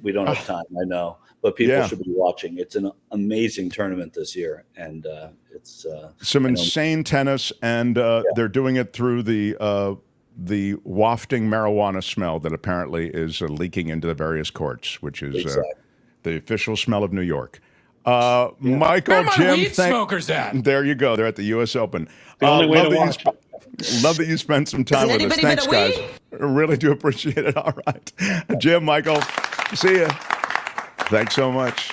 We don't have time, I know, but people should be watching. It's an amazing tournament this year, and it's some insane tennis, and they're doing it through the wafting marijuana smell that apparently is leaking into the various courts, which is the official smell of New York. Michael, Jim, smokers at? There you go. They're at the U.S. Open. The only way to watch. Love that you spent some time with us. Thanks, guys. I really do appreciate it. All right. Jim, Michael, see you. Thanks so much.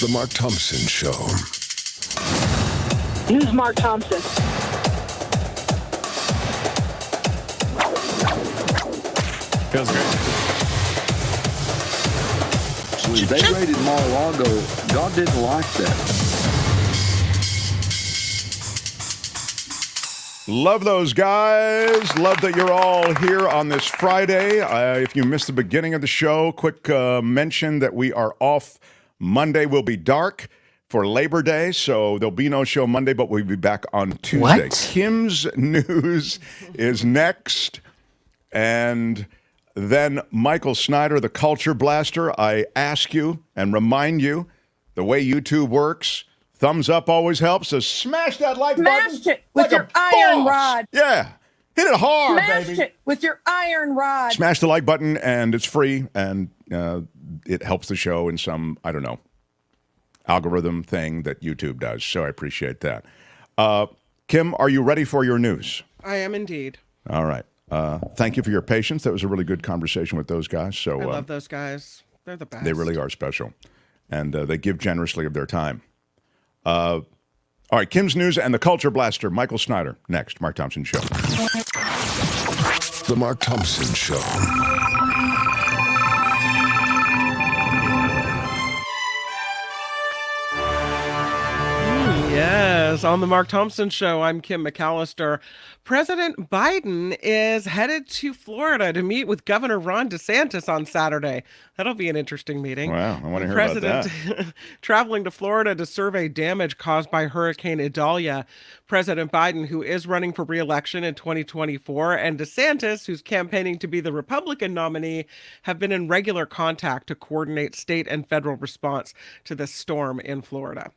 The Mark Thompson Show. Who's Mark Thompson? Feels great. When they raided Mar-a-Lago, God didn't like that. Love those guys. Love that you're all here on this Friday. If you missed the beginning of the show, quick mention that we are off. Monday will be dark for Labor Day, so there'll be no show Monday, but we'll be back on Tuesday. What? Kim's News is next, and then Michael Snyder, the Culture Blaster. I ask you and remind you the way YouTube works. Thumbs up always helps, so smash that like button. Smash it with your iron rod. Yeah, hit it hard, Smash baby. it with your iron rod. Smash the like button, and it's free, and it helps the show in some, I don't know, algorithm thing that YouTube does. So I appreciate that. Kim, are you ready for your news? I am indeed. All right. Thank you for your patience. That was a really good conversation with those guys. So I love those guys. They're the best. They really are special. And they give generously of their time. All right, Kim's News and the Culture Blaster, Michael Snyder. Next, Mark Thompson Show. The Mark Thompson Show. Yes, on the Mark Thompson Show, I'm Kim McAllister. President Biden is headed to Florida to meet with Governor Ron DeSantis on Saturday. That'll be an interesting meeting. Wow, I want to The hear about that. President traveling to Florida to survey damage caused by Hurricane Idalya. President Biden, who is running for re-election in 2024, and DeSantis, who's campaigning to be the Republican nominee, have been in regular contact to coordinate state and federal response to this storm in Florida.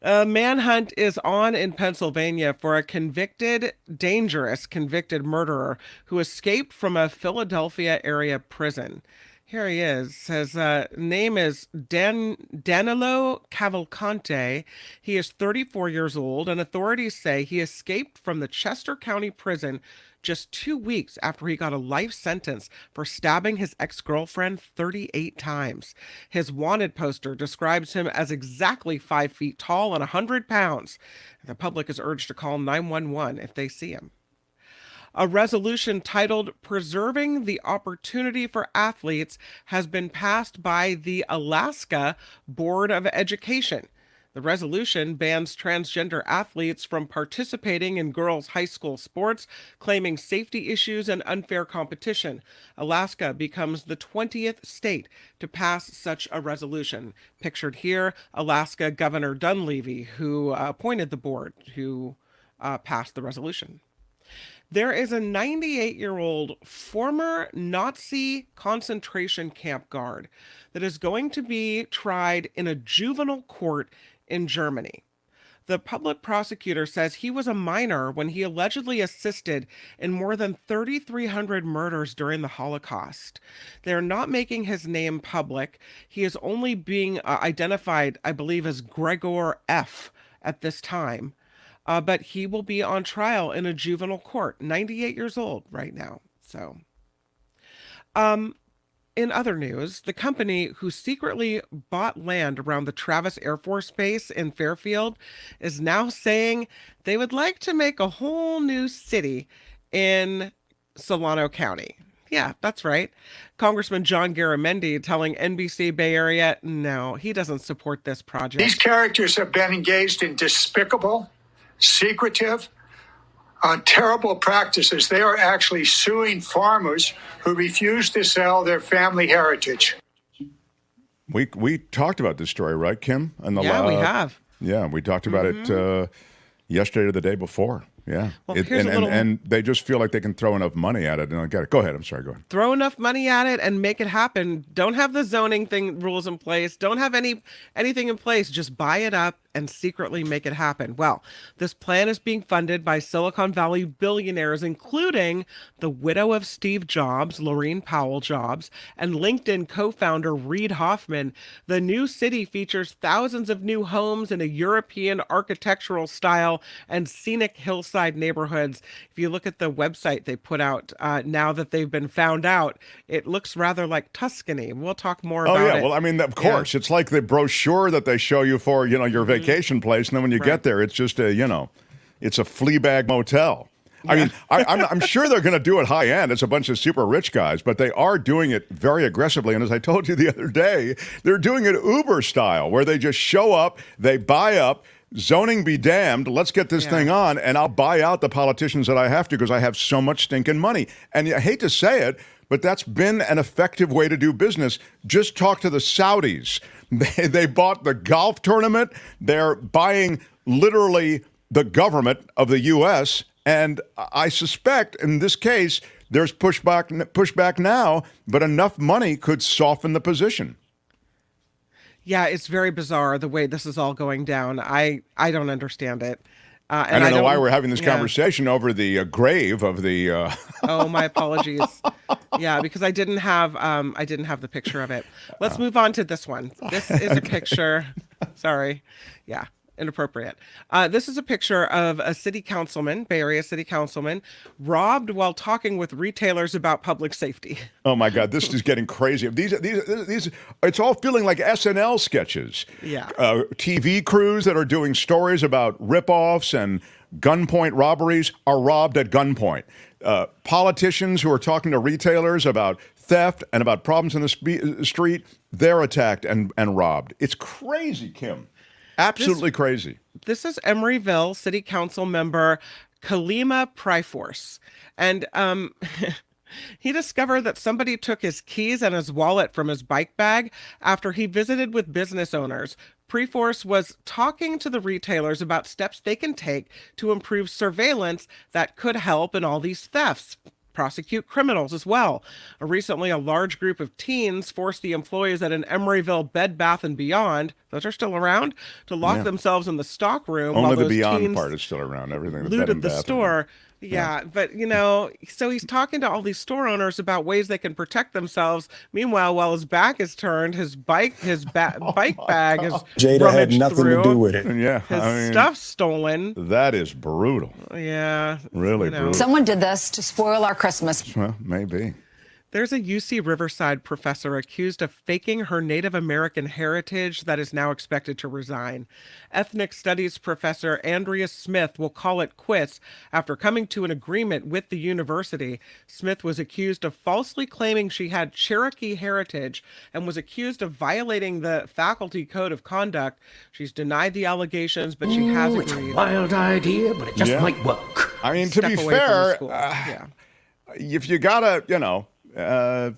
A manhunt is on in Pennsylvania for a dangerous convicted murderer who escaped from a Philadelphia area prison. Here he is. His name is Danilo Cavalcante. He is 34 years old, and authorities say he escaped from the Chester County Prison just 2 weeks after he got a life sentence for stabbing his ex-girlfriend 38 times. His wanted poster describes him as exactly 5 feet tall and 100 pounds. The public is urged to call 911 if they see him. A resolution titled Preserving the Opportunity for Athletes has been passed by the Alaska Board of Education. The resolution bans transgender athletes from participating in girls' high school sports, claiming safety issues and unfair competition. Alaska becomes the 20th state to pass such a resolution. Pictured here, Alaska Governor Dunleavy, who appointed the board, who passed the resolution. There is a 98-year-old former Nazi concentration camp guard that is going to be tried in a juvenile court in Germany. The public prosecutor says he was a minor when he allegedly assisted in more than 3,300 murders during the Holocaust. They're not making his name public. He is only being identified, I believe, as Gregor F. at this time. But he will be on trial in a juvenile court, 98 years old right now. So, in other news, the company who secretly bought land around the Travis Air Force Base in Fairfield is now saying they would like to make a whole new city in Solano County. Yeah, that's right. Congressman John Garamendi telling NBC Bay Area, no, he doesn't support this project. These characters have been engaged in despicable, secretive, terrible practices. They are actually suing farmers who refuse to sell their family heritage. We talked about this story, right, Kim? And we have. Yeah, we talked about it yesterday or the day before. Yeah. Well, and they just feel like they can throw enough money at it. And I got it. Go ahead. I'm sorry. Go ahead. Throw enough money at it and make it happen. Don't have the zoning rules in place. Don't have anything in place. Just buy it up and secretly make it happen. Well, this plan is being funded by Silicon Valley billionaires, including the widow of Steve Jobs, Laurene Powell Jobs, and LinkedIn co-founder Reid Hoffman. The new city features thousands of new homes in a European architectural style and scenic hillside neighborhoods. If you look at the website they put out now that they've been found out, it looks rather like Tuscany. We'll talk more about it. Oh, yeah. Well, I mean, of course. Yeah. It's like the brochure that they show you for, your vacation place. And then when you get there, it's just it's a flea bag motel. Yeah. I mean, I'm sure they're going to do it high end. It's a bunch of super rich guys, but they are doing it very aggressively. And as I told you the other day, they're doing it Uber style, where they just show up, they buy up, zoning be damned, let's get this thing on, and I'll buy out the politicians that I have to because I have so much stinking money. And I hate to say it, but that's been an effective way to do business. Just talk to the Saudis. They bought the golf tournament. They're buying literally the government of the U.S., and I suspect in this case there's pushback now, but enough money could soften the position. Yeah, it's very bizarre the way this is all going down. I don't understand it. And I don't know why we're having this conversation over the grave of the. Oh, my apologies. Yeah, because I didn't have the picture of it. Let's move on to this one. This is a picture. Sorry. Yeah. Inappropriate. This is a picture of a city councilman, Bay Area city councilman, robbed while talking with retailers about public safety. Oh my God, this is getting crazy. These, it's all feeling like SNL sketches. Yeah. TV crews that are doing stories about ripoffs and gunpoint robberies are robbed at gunpoint. Politicians who are talking to retailers about theft and about problems in the street, they're attacked and robbed. It's crazy, Kim. Absolutely crazy. This is Emeryville City Council member Kalima Pryforce. And he discovered that somebody took his keys and his wallet from his bike bag after he visited with business owners. Preforce was talking to the retailers about steps they can take to improve surveillance that could help in all these thefts, prosecute criminals as well. Recently, a large group of teens forced the employees at an Emeryville Bed Bath & Beyond, those are still around, to lock themselves in the stock room. Only while the those Beyond teens part is still around. Everything the Bed looted and the Bath store. Yeah, but so he's talking to all these store owners about ways they can protect themselves. Meanwhile, while his back is turned, his bike bag is Jada had nothing through, to do with it. Yeah, his stuff's stolen. That is brutal. Yeah, Really brutal. Someone did this to spoil our Christmas. Well, maybe. There's a UC Riverside professor accused of faking her Native American heritage that is now expected to resign. Ethnic Studies professor Andrea Smith will call it quits after coming to an agreement with the university. Smith was accused of falsely claiming she had Cherokee heritage and was accused of violating the faculty code of conduct. She's denied the allegations, but she has agreed. It's a wild idea, but it just might work. I mean, to be fair, if you gotta, if you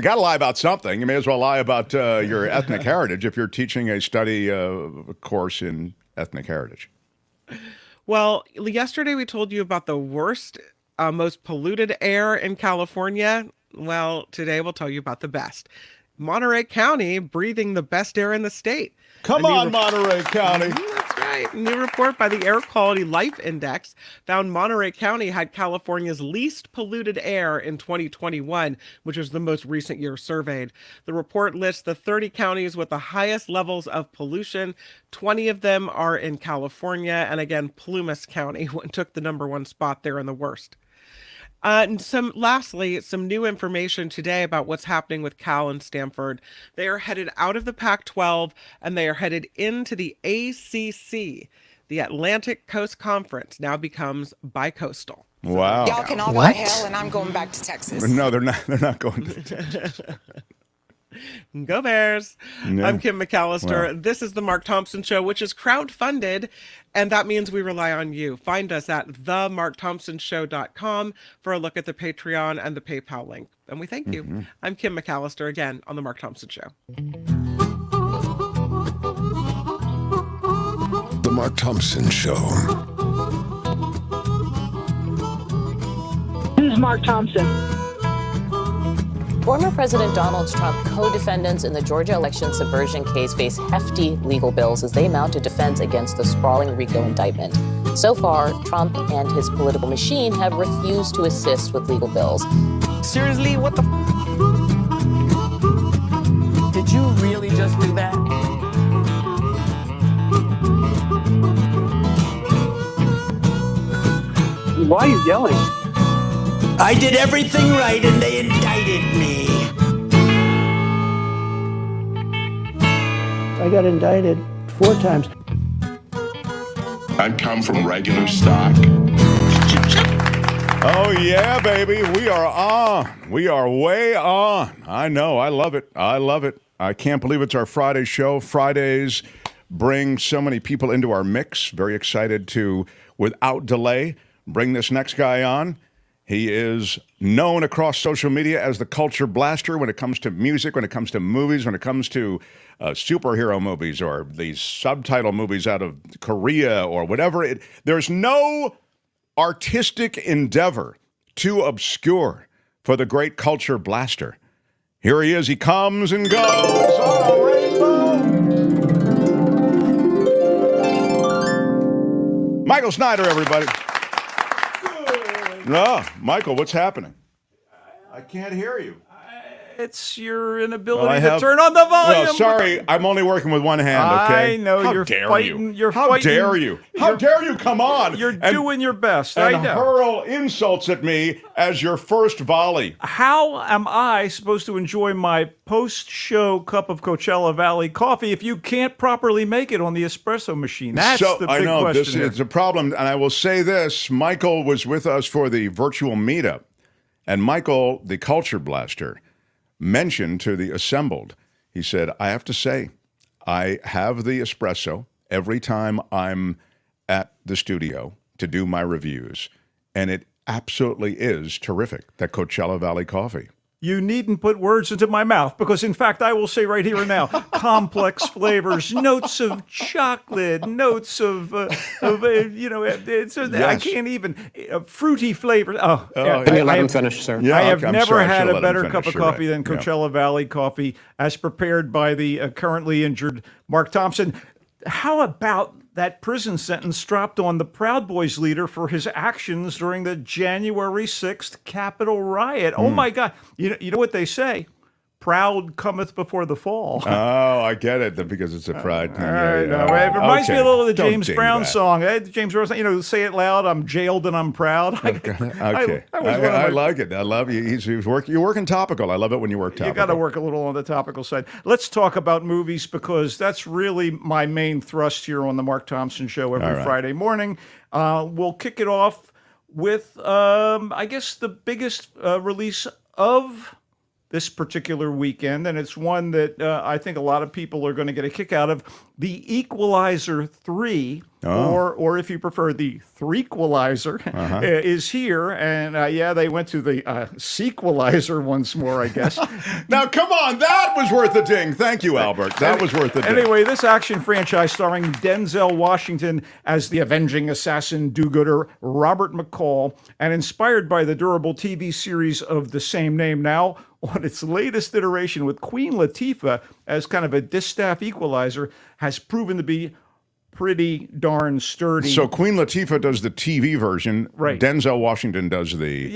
got to lie about something, you may as well lie about your ethnic heritage if you're teaching a study course in ethnic heritage. Well, yesterday we told you about the worst, most polluted air in California. Well, today we'll tell you about the best. Monterey County breathing the best air in the state. Come on, Monterey County. That's right. A new report by the Air Quality Life Index found Monterey County had California's least polluted air in 2021, which was the most recent year surveyed. The report lists the 30 counties with the highest levels of pollution. 20 of them are in California. And again, Plumas County took the #1 spot there in the worst. And lastly, some new information today about what's happening with Cal and Stanford. They are headed out of the Pac-12 and they are headed into the ACC. The Atlantic Coast Conference now becomes bicoastal. Wow. Y'all can all go to hell, and I'm going back to Texas. No, they're not. They're not going to Texas. Go Bears. Yeah. I'm Kim McAllister. Wow. This is the Mark Thompson Show, which is crowdfunded, and that means we rely on you. Find us at themarkthompsonshow.com for a look at the Patreon and the PayPal link. And we thank you. I'm Kim McAllister, again, on the Mark Thompson Show. The Mark Thompson Show. This is Mark Thompson. Former President Donald Trump co-defendants in the Georgia election subversion case face hefty legal bills as they mount a defense against the sprawling RICO indictment. So far, Trump and his political machine have refused to assist with legal bills. Seriously, what the Did you really just do that? Why are you yelling? I did everything right and they indicted me. I got indicted 4 times. I come from regular stock. Oh, yeah, baby. We are on. We are way on. I know. I love it. I love it. I can't believe it's our Friday show. Fridays bring so many people into our mix. Very excited to, without delay, bring this next guy on. He is known across social media as the culture blaster when it comes to music, when it comes to movies, when it comes to superhero movies or these subtitle movies out of Korea or whatever. There's no artistic endeavor too obscure for the great culture blaster. Here he is. He comes and goes on a rainbow. Michael Snyder, everybody. No, Michael, what's happening? I can't hear you. It's your inability to turn on the volume. Well, sorry, I'm only working with one hand, okay? I know. How You're dare fighting. you? You're How fighting. dare you? How dare you come on? You're doing your best. And I know. hurl insults at me as your first volley. How am I supposed to enjoy my post-show cup of Coachella Valley coffee if you can't properly make it on the espresso machine? That's the big I know question this here. is a problem, and I will say this: Michael was with us for the virtual meetup, and Michael, the culture blaster, mentioned to the assembled, he said, I have to say, I have the espresso every time I'm at the studio to do my reviews, and it absolutely is terrific, that Coachella Valley coffee. You needn't put words into my mouth because, in fact, I will say right here and now, complex flavors, notes of chocolate, notes of Yes. I can't even, fruity flavors. Can you let him finish, sir? Yeah, I have I'm never sorry, I had should've a let him better finish. cup of You're coffee right. than Yeah. Coachella Valley coffee as prepared by the currently injured Mark Thompson. How about that prison sentence dropped on the Proud Boys leader for his actions during the January 6th Capitol riot? Oh, my God. You know what they say? Proud cometh before the fall. Oh, I get it, because it's a pride thing. I know, right? It reminds me a Okay. little of the Don't James ding Brown that. song. James Brown, say it loud, I'm jailed and I'm proud. Okay. I I like it. I love you. You're working topical. I love it when you work topical. You got to work a little on the topical side. Let's talk about movies because that's really my main thrust here on the Mark Thompson Show every All right. Friday morning. We'll kick it off with, I guess, the biggest release of this particular weekend, and it's one that I think a lot of people are going to get a kick out of. The Equalizer 3, or if you prefer, the Threequalizer, is here. And they went to the Sequelizer once more, I guess. Now, come on, that was worth a ding. Thank you, Albert. That was worth a ding. Anyway, this action franchise starring Denzel Washington as the avenging assassin do-gooder Robert McCall, and inspired by the durable TV series of the same name, now on its latest iteration with Queen Latifah as kind of a distaff equalizer, has proven to be pretty darn sturdy. So Queen Latifah does the TV version. Right. Denzel Washington does the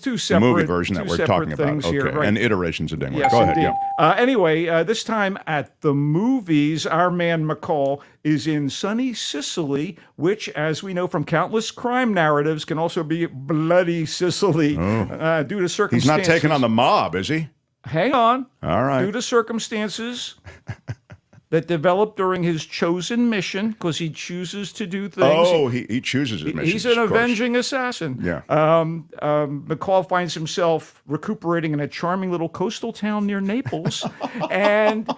two separate movie version that two we're separate talking about. things Okay, here, right. and iterations of Dingler. Yes, Go ahead. indeed. Yeah. Anyway, this time at the movies, our man McCall is in sunny Sicily, which, as we know from countless crime narratives, can also be bloody Sicily due to circumstances. He's not taking on the mob, is he? Hang on. All right. Due to circumstances that developed during his chosen mission, because he chooses to do things. Oh, he chooses his mission. He's an avenging assassin. Yeah. McCall finds himself recuperating in a charming little coastal town near Naples, and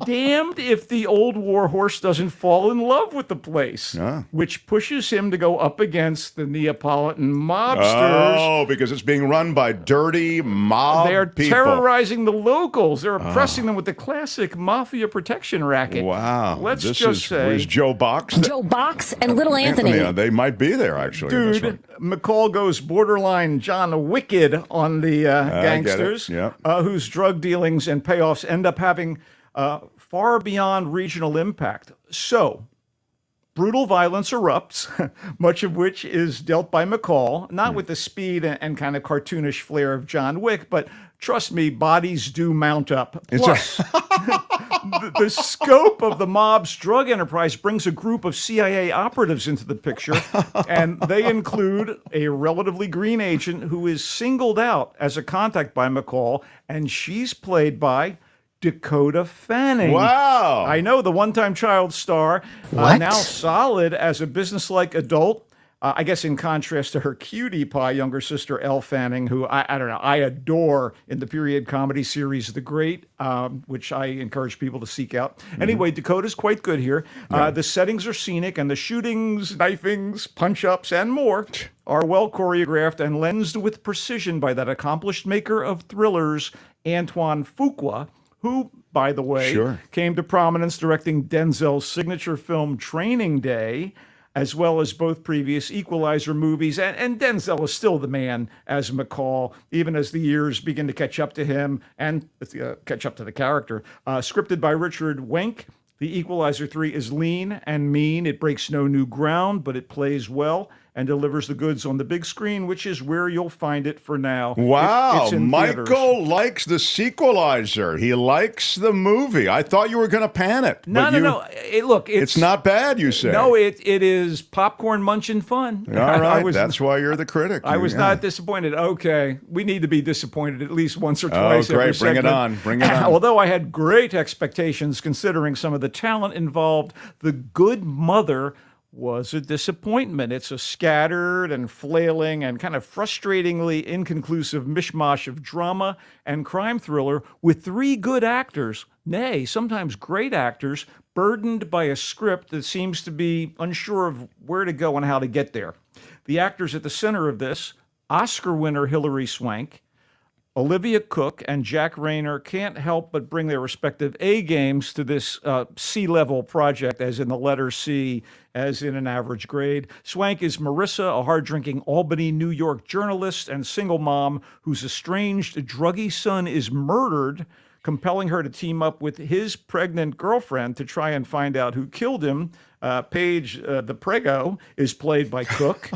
damned if the old war horse doesn't fall in love with the place, which pushes him to go up against the Neapolitan mobsters. Oh, because it's being run by dirty mob They're people. terrorizing the locals. They're oppressing them with the classic mafia protection racket. Wow. Let's this just say... Is Joe Box? Joe Box and Little Anthony. Yeah, they might be there, actually. in this Dude, one. McCall goes borderline John Wicked on the gangsters, Yep. whose drug dealings and payoffs end up having far beyond regional impact. So, brutal violence erupts, much of which is dealt by McCall, not with the speed and kind of cartoonish flair of John Wick, but trust me, bodies do mount up. Plus, the scope of the mob's drug enterprise brings a group of CIA operatives into the picture, and they include a relatively green agent who is singled out as a contact by McCall, and she's played by Dakota Fanning. Wow. I know, the one-time child star, now solid as a businesslike adult. I guess in contrast to her cutie pie younger sister, Elle Fanning, who I don't know, I adore in the period comedy series The Great, which I encourage people to seek out. Anyway, Dakota's quite good here. The settings are scenic, and the shootings, knifings, punch-ups, and more are well choreographed and lensed with precision by that accomplished maker of thrillers, Antoine Fuqua, who, by the way, came to prominence directing Denzel's signature film Training Day, as well as both previous Equalizer movies. And Denzel is still the man as McCall, even as the years begin to catch up to him and catch up to the character. Scripted by Richard Wenk, The Equalizer 3 is lean and mean. It breaks no new ground, but it plays well and delivers the goods on the big screen, which is where you'll find it for now. Wow, It's in Michael theaters. likes the Sequelizer. He likes the movie. I thought you were going to pan it. No. Look, it's not bad, you say. No, it is popcorn munching fun. All right, that's why you're the critic. I was not disappointed. Okay, we need to be disappointed at least once or twice. Oh, great. Every Bring it segment. on. Bring it on. Although I had great expectations considering some of the talent involved, the good mother was a disappointment. It's a scattered and flailing and kind of frustratingly inconclusive mishmash of drama and crime thriller with three good actors, nay, sometimes great actors, burdened by a script that seems to be unsure of where to go and how to get there. The actors at the center of this, Oscar winner Hilary Swank, Olivia Cooke, and Jack Rayner, can't help but bring their respective A games to this C-level project, as in the letter C, as in an average grade. Swank is Marissa, a hard-drinking Albany, New York journalist and single mom whose estranged, druggy son is murdered, compelling her to team up with his pregnant girlfriend to try and find out who killed him. Paige, the Prego, is played by Cooke.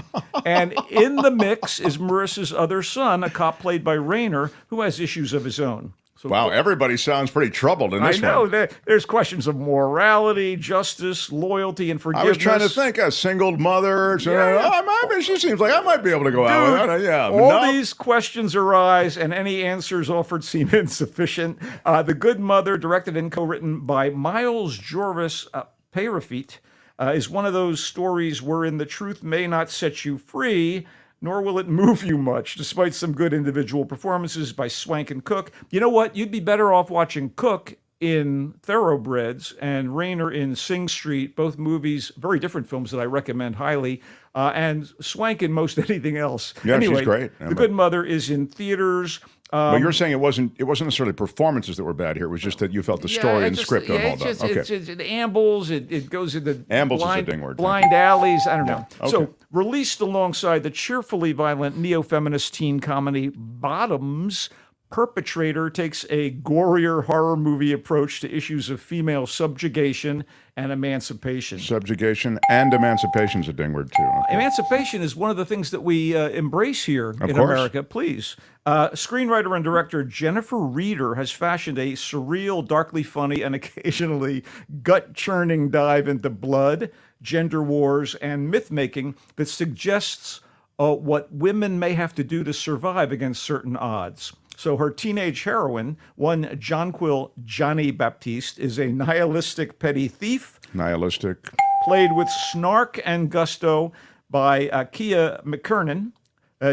And in the mix is Marissa's other son, a cop played by Rayner, who has issues of his own. So, wow, everybody sounds pretty troubled in this one. I know. There's questions of morality, justice, loyalty, and forgiveness. I was trying to think, a single mother. So she seems like I might be able to go out with her. All these questions arise, and any answers offered seem insufficient. The Good Mother, directed and co-written by Miles Jorvis Peyrafit, is one of those stories wherein the truth may not set you free, nor will it move you much, despite some good individual performances by Swank and Cooke. You know what? You'd be better off watching Cooke in Thoroughbreds and Rayner in Sing Street, both movies, very different films that I recommend highly, and Swank in most anything else. Yeah, anyway, she's great. The Good Mother is in theaters. But you're saying it wasn't necessarily performances that were bad here. It was just that you felt the story and the script don't hold up. Okay. It ambles. It goes into ambles is a ding word. Blind alleys. I don't know. Okay. So released alongside the cheerfully violent neo-feminist teen comedy Bottoms, Perpetrator takes a gorier horror movie approach to issues of female subjugation and emancipation. Subjugation and emancipation is a ding word, too. Okay. Emancipation is one of the things that we embrace here in America, please. Screenwriter and director Jennifer Reeder has fashioned a surreal, darkly funny, and occasionally gut-churning dive into blood, gender wars, and myth-making that suggests what women may have to do to survive against certain odds. So her teenage heroine, one Jonquil Johnny Baptiste, is a nihilistic petty thief. Nihilistic. Played with snark and gusto by Kia McKernan.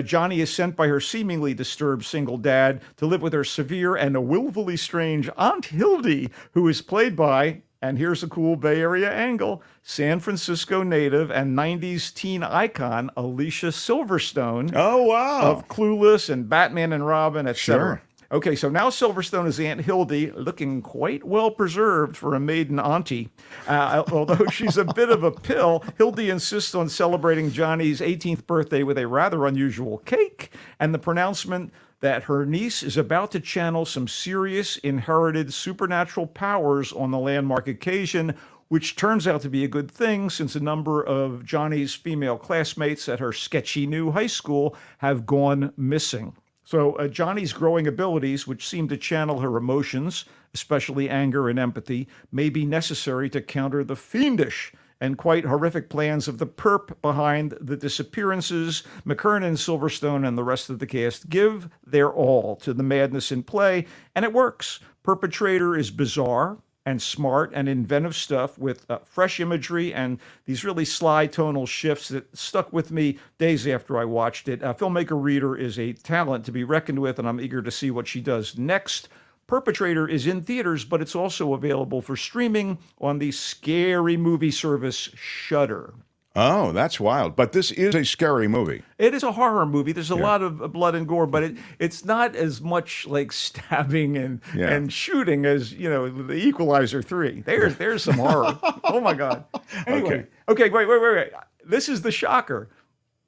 Johnny is sent by her seemingly disturbed single dad to live with her severe and willfully strange Aunt Hildy, who is played by, and here's a cool Bay Area angle, San Francisco native and 90s teen icon Alicia Silverstone. Oh, wow. Of Clueless and Batman and Robin, etc. Sure. Okay, so now Silverstone is Aunt Hildy, looking quite well preserved for a maiden auntie. Although she's a bit of a pill, Hildy insists on celebrating Johnny's 18th birthday with a rather unusual cake and the pronouncement that her niece is about to channel some serious inherited supernatural powers on the landmark occasion, which turns out to be a good thing since a number of Johnny's female classmates at her sketchy new high school have gone missing. So Johnny's growing abilities, which seem to channel her emotions, especially anger and empathy, may be necessary to counter the fiendish and quite horrific plans of the perp behind the disappearances. McKernan, Silverstone, and the rest of the cast give their all to the madness in play, and it works. Perpetrator is bizarre and smart and inventive stuff with fresh imagery and these really sly tonal shifts that stuck with me days after I watched it. Filmmaker Reeder is a talent to be reckoned with, and I'm eager to see what she does next. Perpetrator is in theaters, but it's also available for streaming on the scary movie service Shudder. Oh, that's wild. But this is a scary movie. It is a horror movie. There's a lot of blood and gore, but it's not as much like stabbing and shooting as, you know, The Equalizer 3. There's some horror. Oh, my God. Anyway, okay, wait. This is the shocker.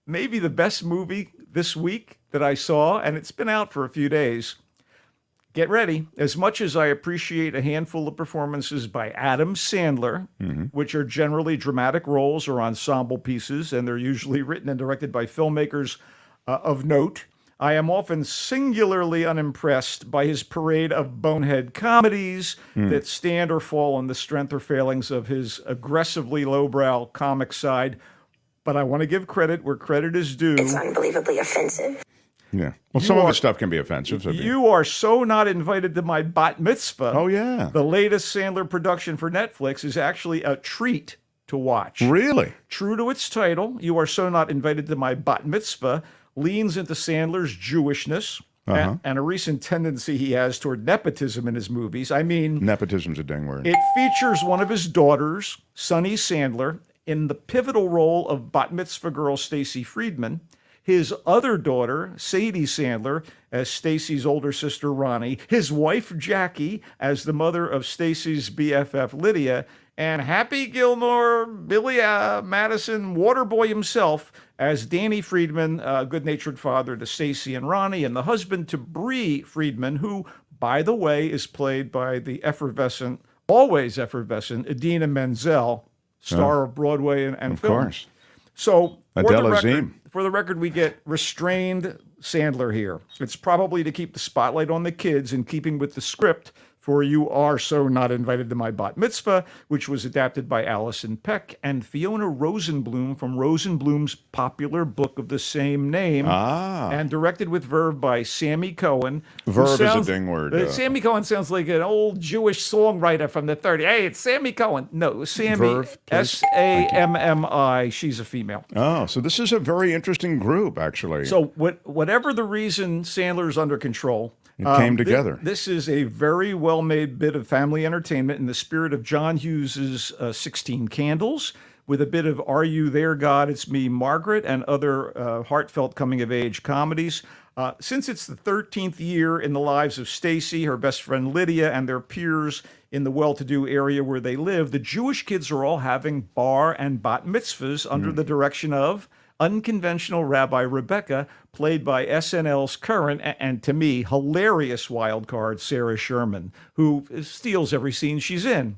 Maybe the best movie this week that I saw, and it's been out for a few days. Get ready. As much as I appreciate a handful of performances by Adam Sandler, which are generally dramatic roles or ensemble pieces, and they're usually written and directed by filmmakers of note, I am often singularly unimpressed by his parade of bonehead comedies that stand or fall on the strength or failings of his aggressively lowbrow comic side. But I want to give credit where credit is due. It's unbelievably offensive. Yeah. Well, some of the stuff can be offensive. So you are so not invited to my bat mitzvah. Oh, yeah. The latest Sandler production for Netflix is actually a treat to watch. Really? True to its title, You Are So Not Invited to My Bat Mitzvah leans into Sandler's Jewishness and a recent tendency he has toward nepotism in his movies. I mean, nepotism's a dang word. It features one of his daughters, Sonny Sandler, in the pivotal role of bat mitzvah girl Stacy Friedman, his other daughter, Sadie Sandler, as Stacy's older sister, Ronnie, his wife, Jackie, as the mother of Stacy's BFF, Lydia, and Happy Gilmore, Billy Madison, Waterboy himself, as Danny Friedman, a good-natured father to Stacy and Ronnie, and the husband to Bree Friedman, who, by the way, is played by the always effervescent Idina Menzel, star of Broadway and film. Of course. So, Adele Azim. for the record, we get restrained Sandler here. It's probably to keep the spotlight on the kids in keeping with the script for You Are So Not Invited to My Bat Mitzvah, which was adapted by Alison Peck and Fiona Rosenblum from Rosenblum's popular book of the same name, and directed with verve by Sammy Cohen. Verve is a ding word. Sammy Cohen sounds like an old Jewish songwriter from the 30s. Hey, it's Sammy Cohen. No, Sammy, Verve, please. Sammi. She's a female. Oh, so this is a very interesting group, actually. So whatever the reason Sandler's under control, it came together. This is a very well-made bit of family entertainment in the spirit of John Hughes's 16 Candles, with a bit of Are You There, God? It's Me, Margaret, and other heartfelt coming-of-age comedies. Since it's the 13th year in the lives of Stacy, her best friend Lydia, and their peers in the well-to-do area where they live, the Jewish kids are all having bar and bat mitzvahs under the direction of unconventional Rabbi Rebecca, played by SNL's current and, to me, hilarious wild card Sarah Sherman, who steals every scene she's in.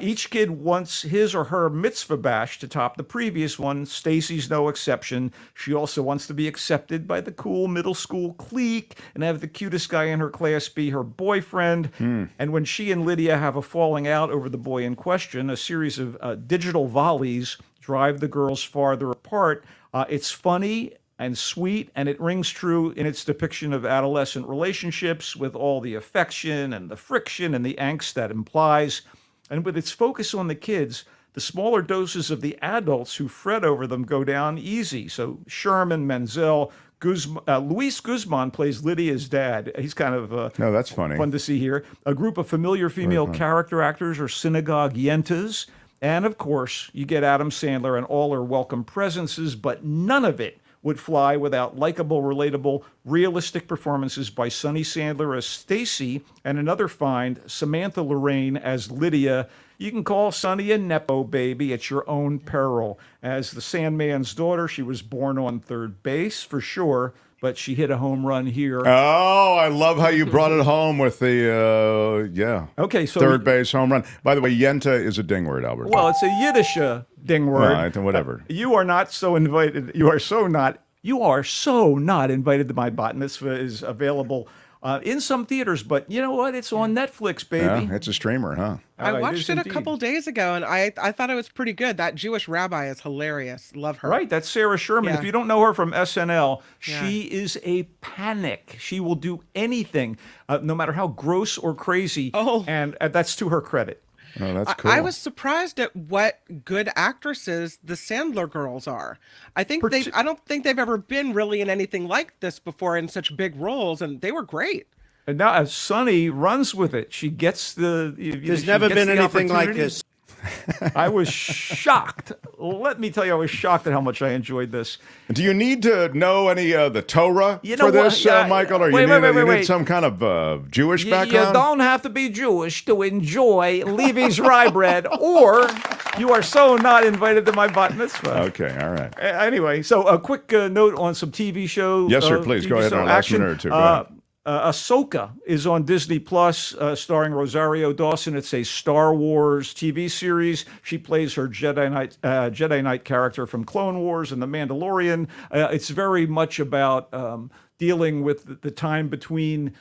Each kid wants his or her mitzvah bash to top the previous one. Stacy's no exception. She also wants to be accepted by the cool middle school clique and have the cutest guy in her class be her boyfriend. And when she and Lydia have a falling out over the boy in question, a series of digital volleys drive the girls farther apart. It's funny and sweet, and it rings true in its depiction of adolescent relationships with all the affection and the friction and the angst that implies. And with its focus on the kids, the smaller doses of the adults who fret over them go down easy. So Sherman, Menzel, Luis Guzman plays Lydia's dad. He's kind of no, that's funny. Fun to see here. A group of familiar female character actors are synagogue yentas. And, of course, you get Adam Sandler and all her welcome presences, but none of it would fly without likable, relatable, realistic performances by Sonny Sandler as Stacy and another find, Samantha Lorraine as Lydia. You can call Sonny a Nepo baby at your own peril. As the Sandman's daughter, she was born on third base, for sure, but she hit a home run here. Oh, I love how you brought it home with the, Okay, so third base home run. By the way, yenta is a ding word, Albert. Well, it's a Yiddish ding word. Right, then whatever. You are so not invited to my bat mitzvah is available in some theaters, but you know what? It's on Netflix, baby. Yeah, it's a streamer, huh? I watched it a couple days ago, and I thought it was pretty good. That Jewish rabbi is hilarious. Love her. Right, that's Sarah Sherman. Yeah. If you don't know her from SNL, she is a panic. She will do anything, no matter how gross or crazy, and that's to her credit. Oh, that's cool. I was surprised at what good actresses the Sandler girls are. I don't think they've ever been really in anything like this before in such big roles, and they were great. And now, as Sonny runs with it, she gets the. There's never been anything like this. I was shocked. Let me tell you, I was shocked at how much I enjoyed this. Do you need to know any of the Torah You know for this, what? Michael? Or you need some kind of Jewish background? You don't have to be Jewish to enjoy Levy's rye bread, or you are so not invited to my bat mitzvah. Okay, all right. Anyway, so a quick note on some TV shows. Yes, sir, please. Go ahead. Show On last action. minute or two. Go ahead. Ahsoka is on Disney Plus, starring Rosario Dawson. It's a Star Wars TV series. She plays her Jedi Knight character from Clone Wars and The Mandalorian. It's very much about dealing with the time between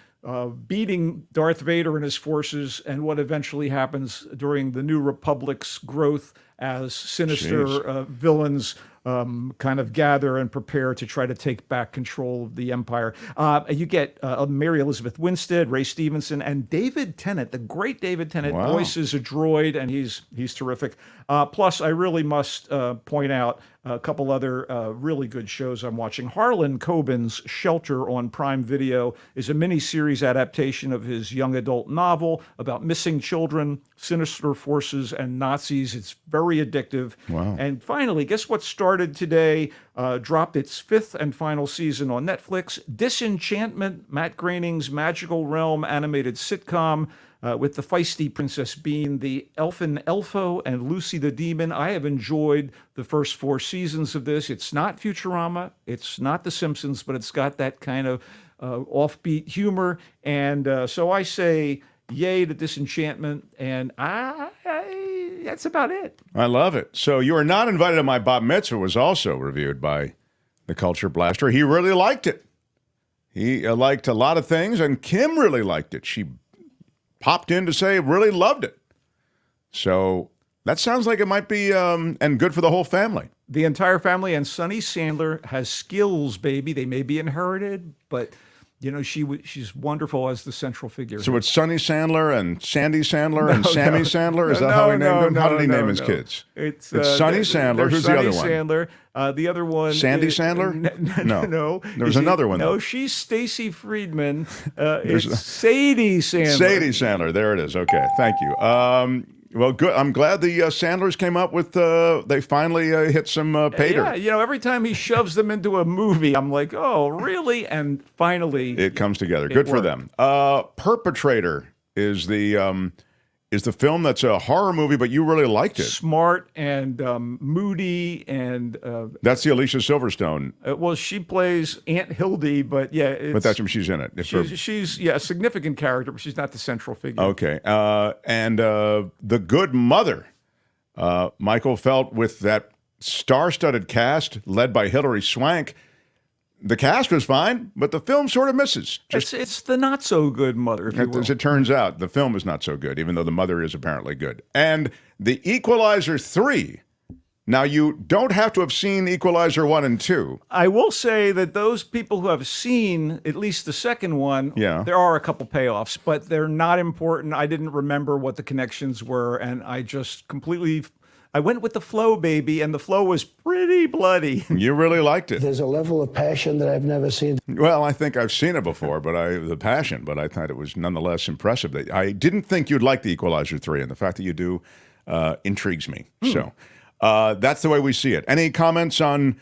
beating Darth Vader and his forces and what eventually happens during the New Republic's growth as sinister villains kind of gather and prepare to try to take back control of the empire. You get Mary Elizabeth Winstead, Ray Stevenson, and David Tennant. The great David Tennant voices a droid, and he's terrific. Plus, I really must point out a couple other really good shows I'm watching. Harlan Coben's Shelter on Prime Video is a miniseries adaptation of his young adult novel about missing children, sinister forces, and Nazis. It's very addictive. Wow. And finally, guess what started today? Dropped its 5th and final season on Netflix. Disenchantment, Matt Groening's Magical Realm animated sitcom. With the feisty Princess Bean, the Elfin Elfo, and Lucy the Demon. I have enjoyed the first 4 seasons of this. It's not Futurama, it's not The Simpsons, but it's got that kind of offbeat humor. And so I say yay to Disenchantment, and that's about it. I love it. So You Are Not Invited to My Bat Mitzvah was also reviewed by the Culture Blaster. He really liked it. He liked a lot of things, and Kim really liked it. She popped in to say really loved it. So that sounds like it might be and good for the whole family. The entire family, and Sonny Sandler has skills, baby. They may be inherited, but you know she's wonderful as the central figure. So it's Sonny Sandler and Sandy Sandler and Sammy Sandler? Is that how he named them? How did he name his kids? It's Sonny Sandler. Who's the other one? Sandler. The other one. Sandy Sandler? No. There's another one. No, she's Stacy Friedman. It's Sadie Sandler. Sadie Sandler. There it is. Okay. Thank you. Well, good. I'm glad the Sandlers came up with, they finally hit some pay dirt. Yeah, you know, every time he shoves them into a movie, I'm like, oh, really? And finally, it comes together. Good for them. Perpetrator is the film that's a horror movie, but you really liked it. Smart and moody, and that's the Alicia Silverstone. Well, she plays Aunt Hildy, but yeah, but that's when she's in it. She's a significant character, but she's not the central figure. Okay, and The Good Mother, Michael Felt with that star-studded cast led by Hilary Swank. The cast was fine, but the film sort of misses. It's the not-so-good mother, if you will. As it turns out, the film is not so good, even though the mother is apparently good. And The Equalizer 3. Now, you don't have to have seen Equalizer 1 and 2. I will say that those people who have seen at least the second one, there are a couple payoffs, but they're not important. I didn't remember what the connections were, and I just completely... I went with the flow, baby, and the flow was pretty bloody. You really liked it. There's a level of passion that I've never seen. Well, I think I've seen it before, but I thought it was nonetheless impressive. I didn't think you'd like The Equalizer 3, and the fact that you do intrigues me. So that's the way we see it. Any comments on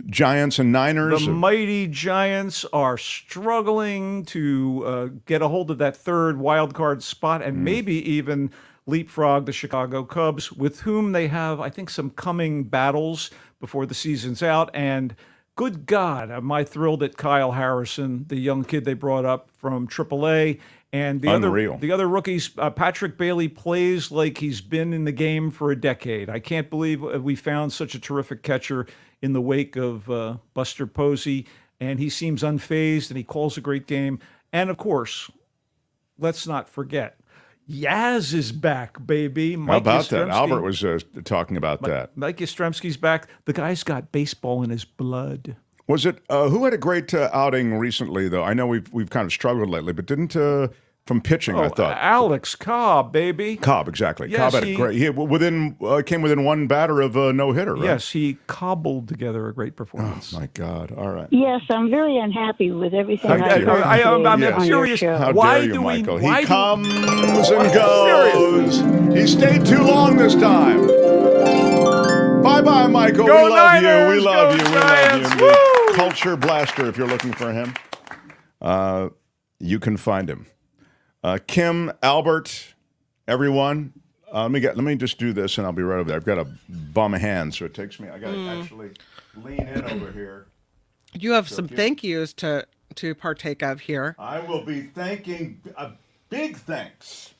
Giants and Niners? The mighty Giants are struggling to get a hold of that third wild card spot, and maybe even leapfrog the Chicago Cubs, with whom they have, I think, some coming battles before the season's out. And good God, am I thrilled at Kyle Harrison, the young kid they brought up from AAA. And the other rookies, Patrick Bailey plays like he's been in the game for a decade. I can't believe we found such a terrific catcher in the wake of Buster Posey. And he seems unfazed, and he calls a great game. And, of course, let's not forget, Yaz is back, baby. How about that? Albert was talking about that. Mike Yastrzemski's back. The guy's got baseball in his blood. Was it who had a great outing recently, though? I know we've kind of struggled lately, but didn't from pitching, I thought. Alex Cobb, baby. Cobb, exactly. Yes, Cobb had a great. He came within one batter of a no-hitter, right? Yes, he cobbled together a great performance. Oh, my God. All right. Yes, I'm very unhappy with everything I'm curious. How dare you, Michael? He comes and goes. He stayed too long this time. Bye-bye, Michael. Go we love Niners, you. We love go you. Giants. We love you. The Culture Blaster, if you're looking for him. You can find him. Kim, Albert, everyone. Let me just do this, and I'll be right over there. I've got a bum hand, so it takes me. I got to actually lean in over here. You have some thank yous to partake of here. I will be thanking big thanks.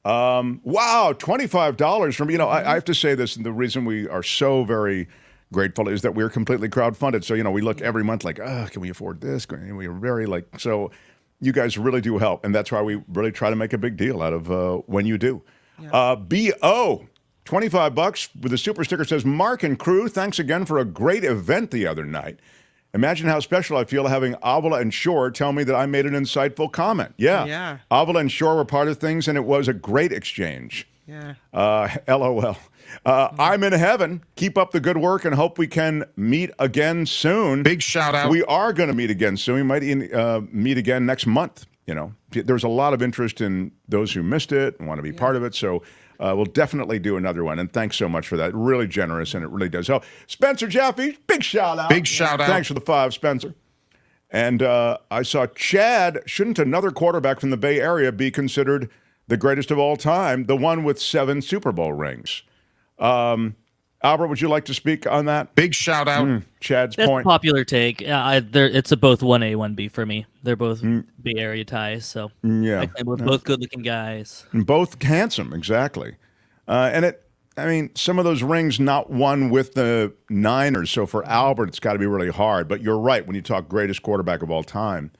Wow, $25 from I have to say this, and the reason we are so very grateful is that we're completely crowdfunded. So we look every month like, can we afford this? And we are very so. You guys really do help, and that's why we really try to make a big deal out of when you do. Yeah. BO, $25 with a super sticker says, Mark and crew, thanks again for a great event the other night. Imagine how special I feel having Avila and Shure tell me that I made an insightful comment. Yeah. Avila and Shure were part of things, and it was a great exchange. Yeah. LOL. I'm in heaven. Keep up the good work and hope we can meet again soon. Big shout out. We are going to meet again soon. We might meet again next month. You know, there's a lot of interest in those who missed it and want to be part of it. So we'll definitely do another one. And thanks so much for that. Really generous, and it really does. So Spencer Jaffe, big shout out. Big shout out. Thanks for the 5, Spencer. And I saw Chad. Shouldn't another quarterback from the Bay Area be considered the greatest of all time? The one with 7 Super Bowl rings. Albert, would you like to speak on that? Big shout out. Chad's That's point. a popular take. It's a both 1A, 1B for me. They're both Bay Area ties, so yeah, both good-looking guys. And both handsome, exactly. Some of those rings not won with the Niners, so for Albert, it's got to be really hard. But you're right when you talk greatest quarterback of all time.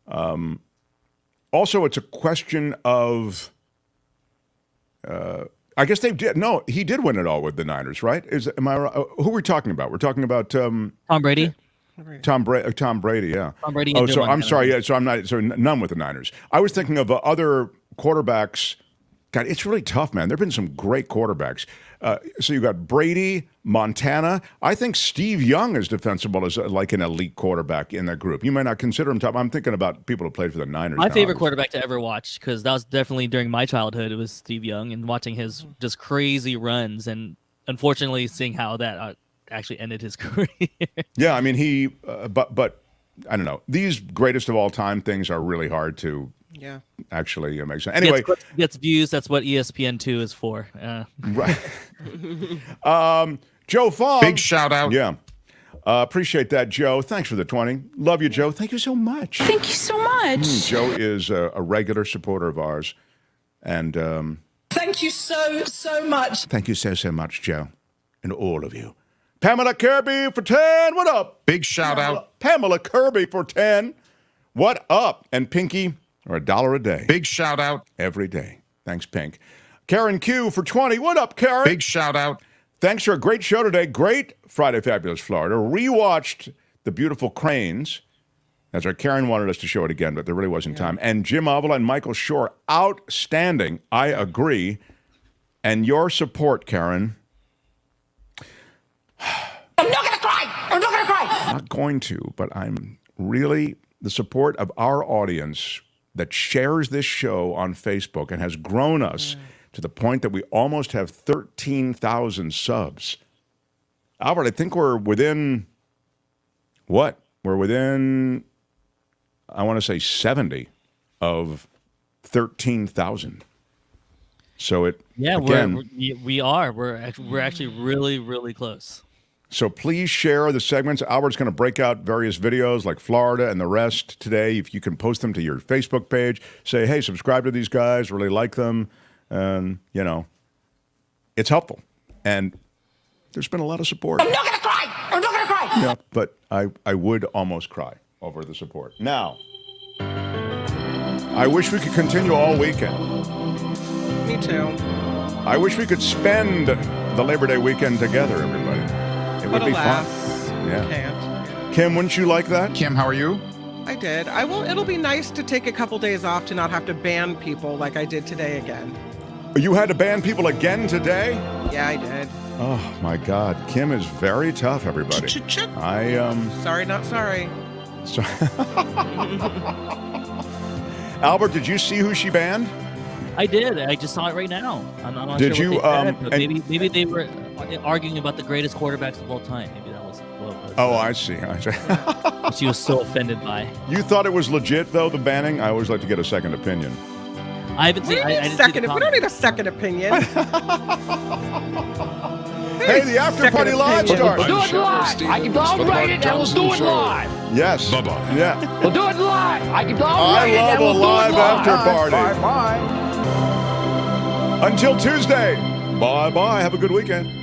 Also, it's a question of. I guess they did. No, he did win it all with the Niners, right? Am I? Who are we talking about? We're talking about Tom Brady. Tom Brady, yeah. Tom Brady. Oh, so I'm sorry. Yeah, so I'm not. So none with the Niners. I was thinking of other quarterbacks. God, it's really tough, man. There've been some great quarterbacks. So you got Brady, Montana. I think Steve Young is defensible as like an elite quarterback in that group. You might not consider him top. I'm thinking about people who played for the Niners. My favorite quarterback to ever watch, because that was definitely during my childhood. It was Steve Young, and watching his just crazy runs, and unfortunately seeing how that actually ended his career. Yeah, I mean but I don't know. These greatest of all time things are really hard to. Yeah. Actually, it makes sense. Anyway, gets views. That's what ESPN2 is for. Right. Joe Fong. Big shout out. Yeah. Appreciate that, Joe. Thanks for the 20. Love you, Joe. Thank you so much. Thank you so much. Joe is a regular supporter of ours. And Thank you so much. Thank you so much, Joe. And all of you. Pamela Kirby for 10. What up? Big shout out. Pamela Kirby for 10. What up? And Pinky. Or $1 a day. Big shout out. Every day. Thanks, Pink. Karen Q for 20. What up, Karen? Big shout out. Thanks for a great show today. Great Friday Fabulous Florida. Rewatched The Beautiful Cranes. That's right. Karen wanted us to show it again, but there really wasn't time. And Jim Avila and Michael Shore, outstanding. I agree. And your support, Karen. I'm not gonna cry. I'm not gonna cry. I'm not going to, but I'm really the support of our audience that shares this show on Facebook and has grown us to the point that we almost have 13,000 subs. Albert, I think we're within, what? We're within, I want to say 70 of 13,000. So it, yeah, again, we are. We're actually really, really close. So please share the segments. Albert's going to break out various videos like Florida and the rest today. If you can post them to your Facebook page, say, hey, subscribe to these guys, really like them. And, it's helpful. And there's been a lot of support. I'm not gonna cry. I'm not gonna cry. Yeah, but I would almost cry over the support. Now, I wish we could continue all weekend. Me too. I wish we could spend the Labor Day weekend together, everybody. It would be fun. Yeah. Can't. Kim, wouldn't you like that? Kim, how are you? I did. I will. It'll be nice to take a couple days off to not have to ban people like I did today again. You had to ban people again today? Yeah, I did. Oh my God, Kim is very tough, everybody. Sorry, not sorry. Albert, did you see who she banned? I did. I just saw it right now. I'm not Did sure you, what they said, but maybe they were arguing about the greatest quarterbacks of all time. Maybe that was what was. Oh, I see. She was so offended by. You thought it was legit, though, the banning? I always like to get a second opinion. I haven't seen. We don't need a second opinion. Hey, the after party live starts. We'll do it live. I can download it and we'll do it live. Yes. Bye-bye. Yeah. We'll do it live. I can download it and we'll do it live. I love a live after party. Bye-bye. Until Tuesday. Bye-bye. Have a good weekend.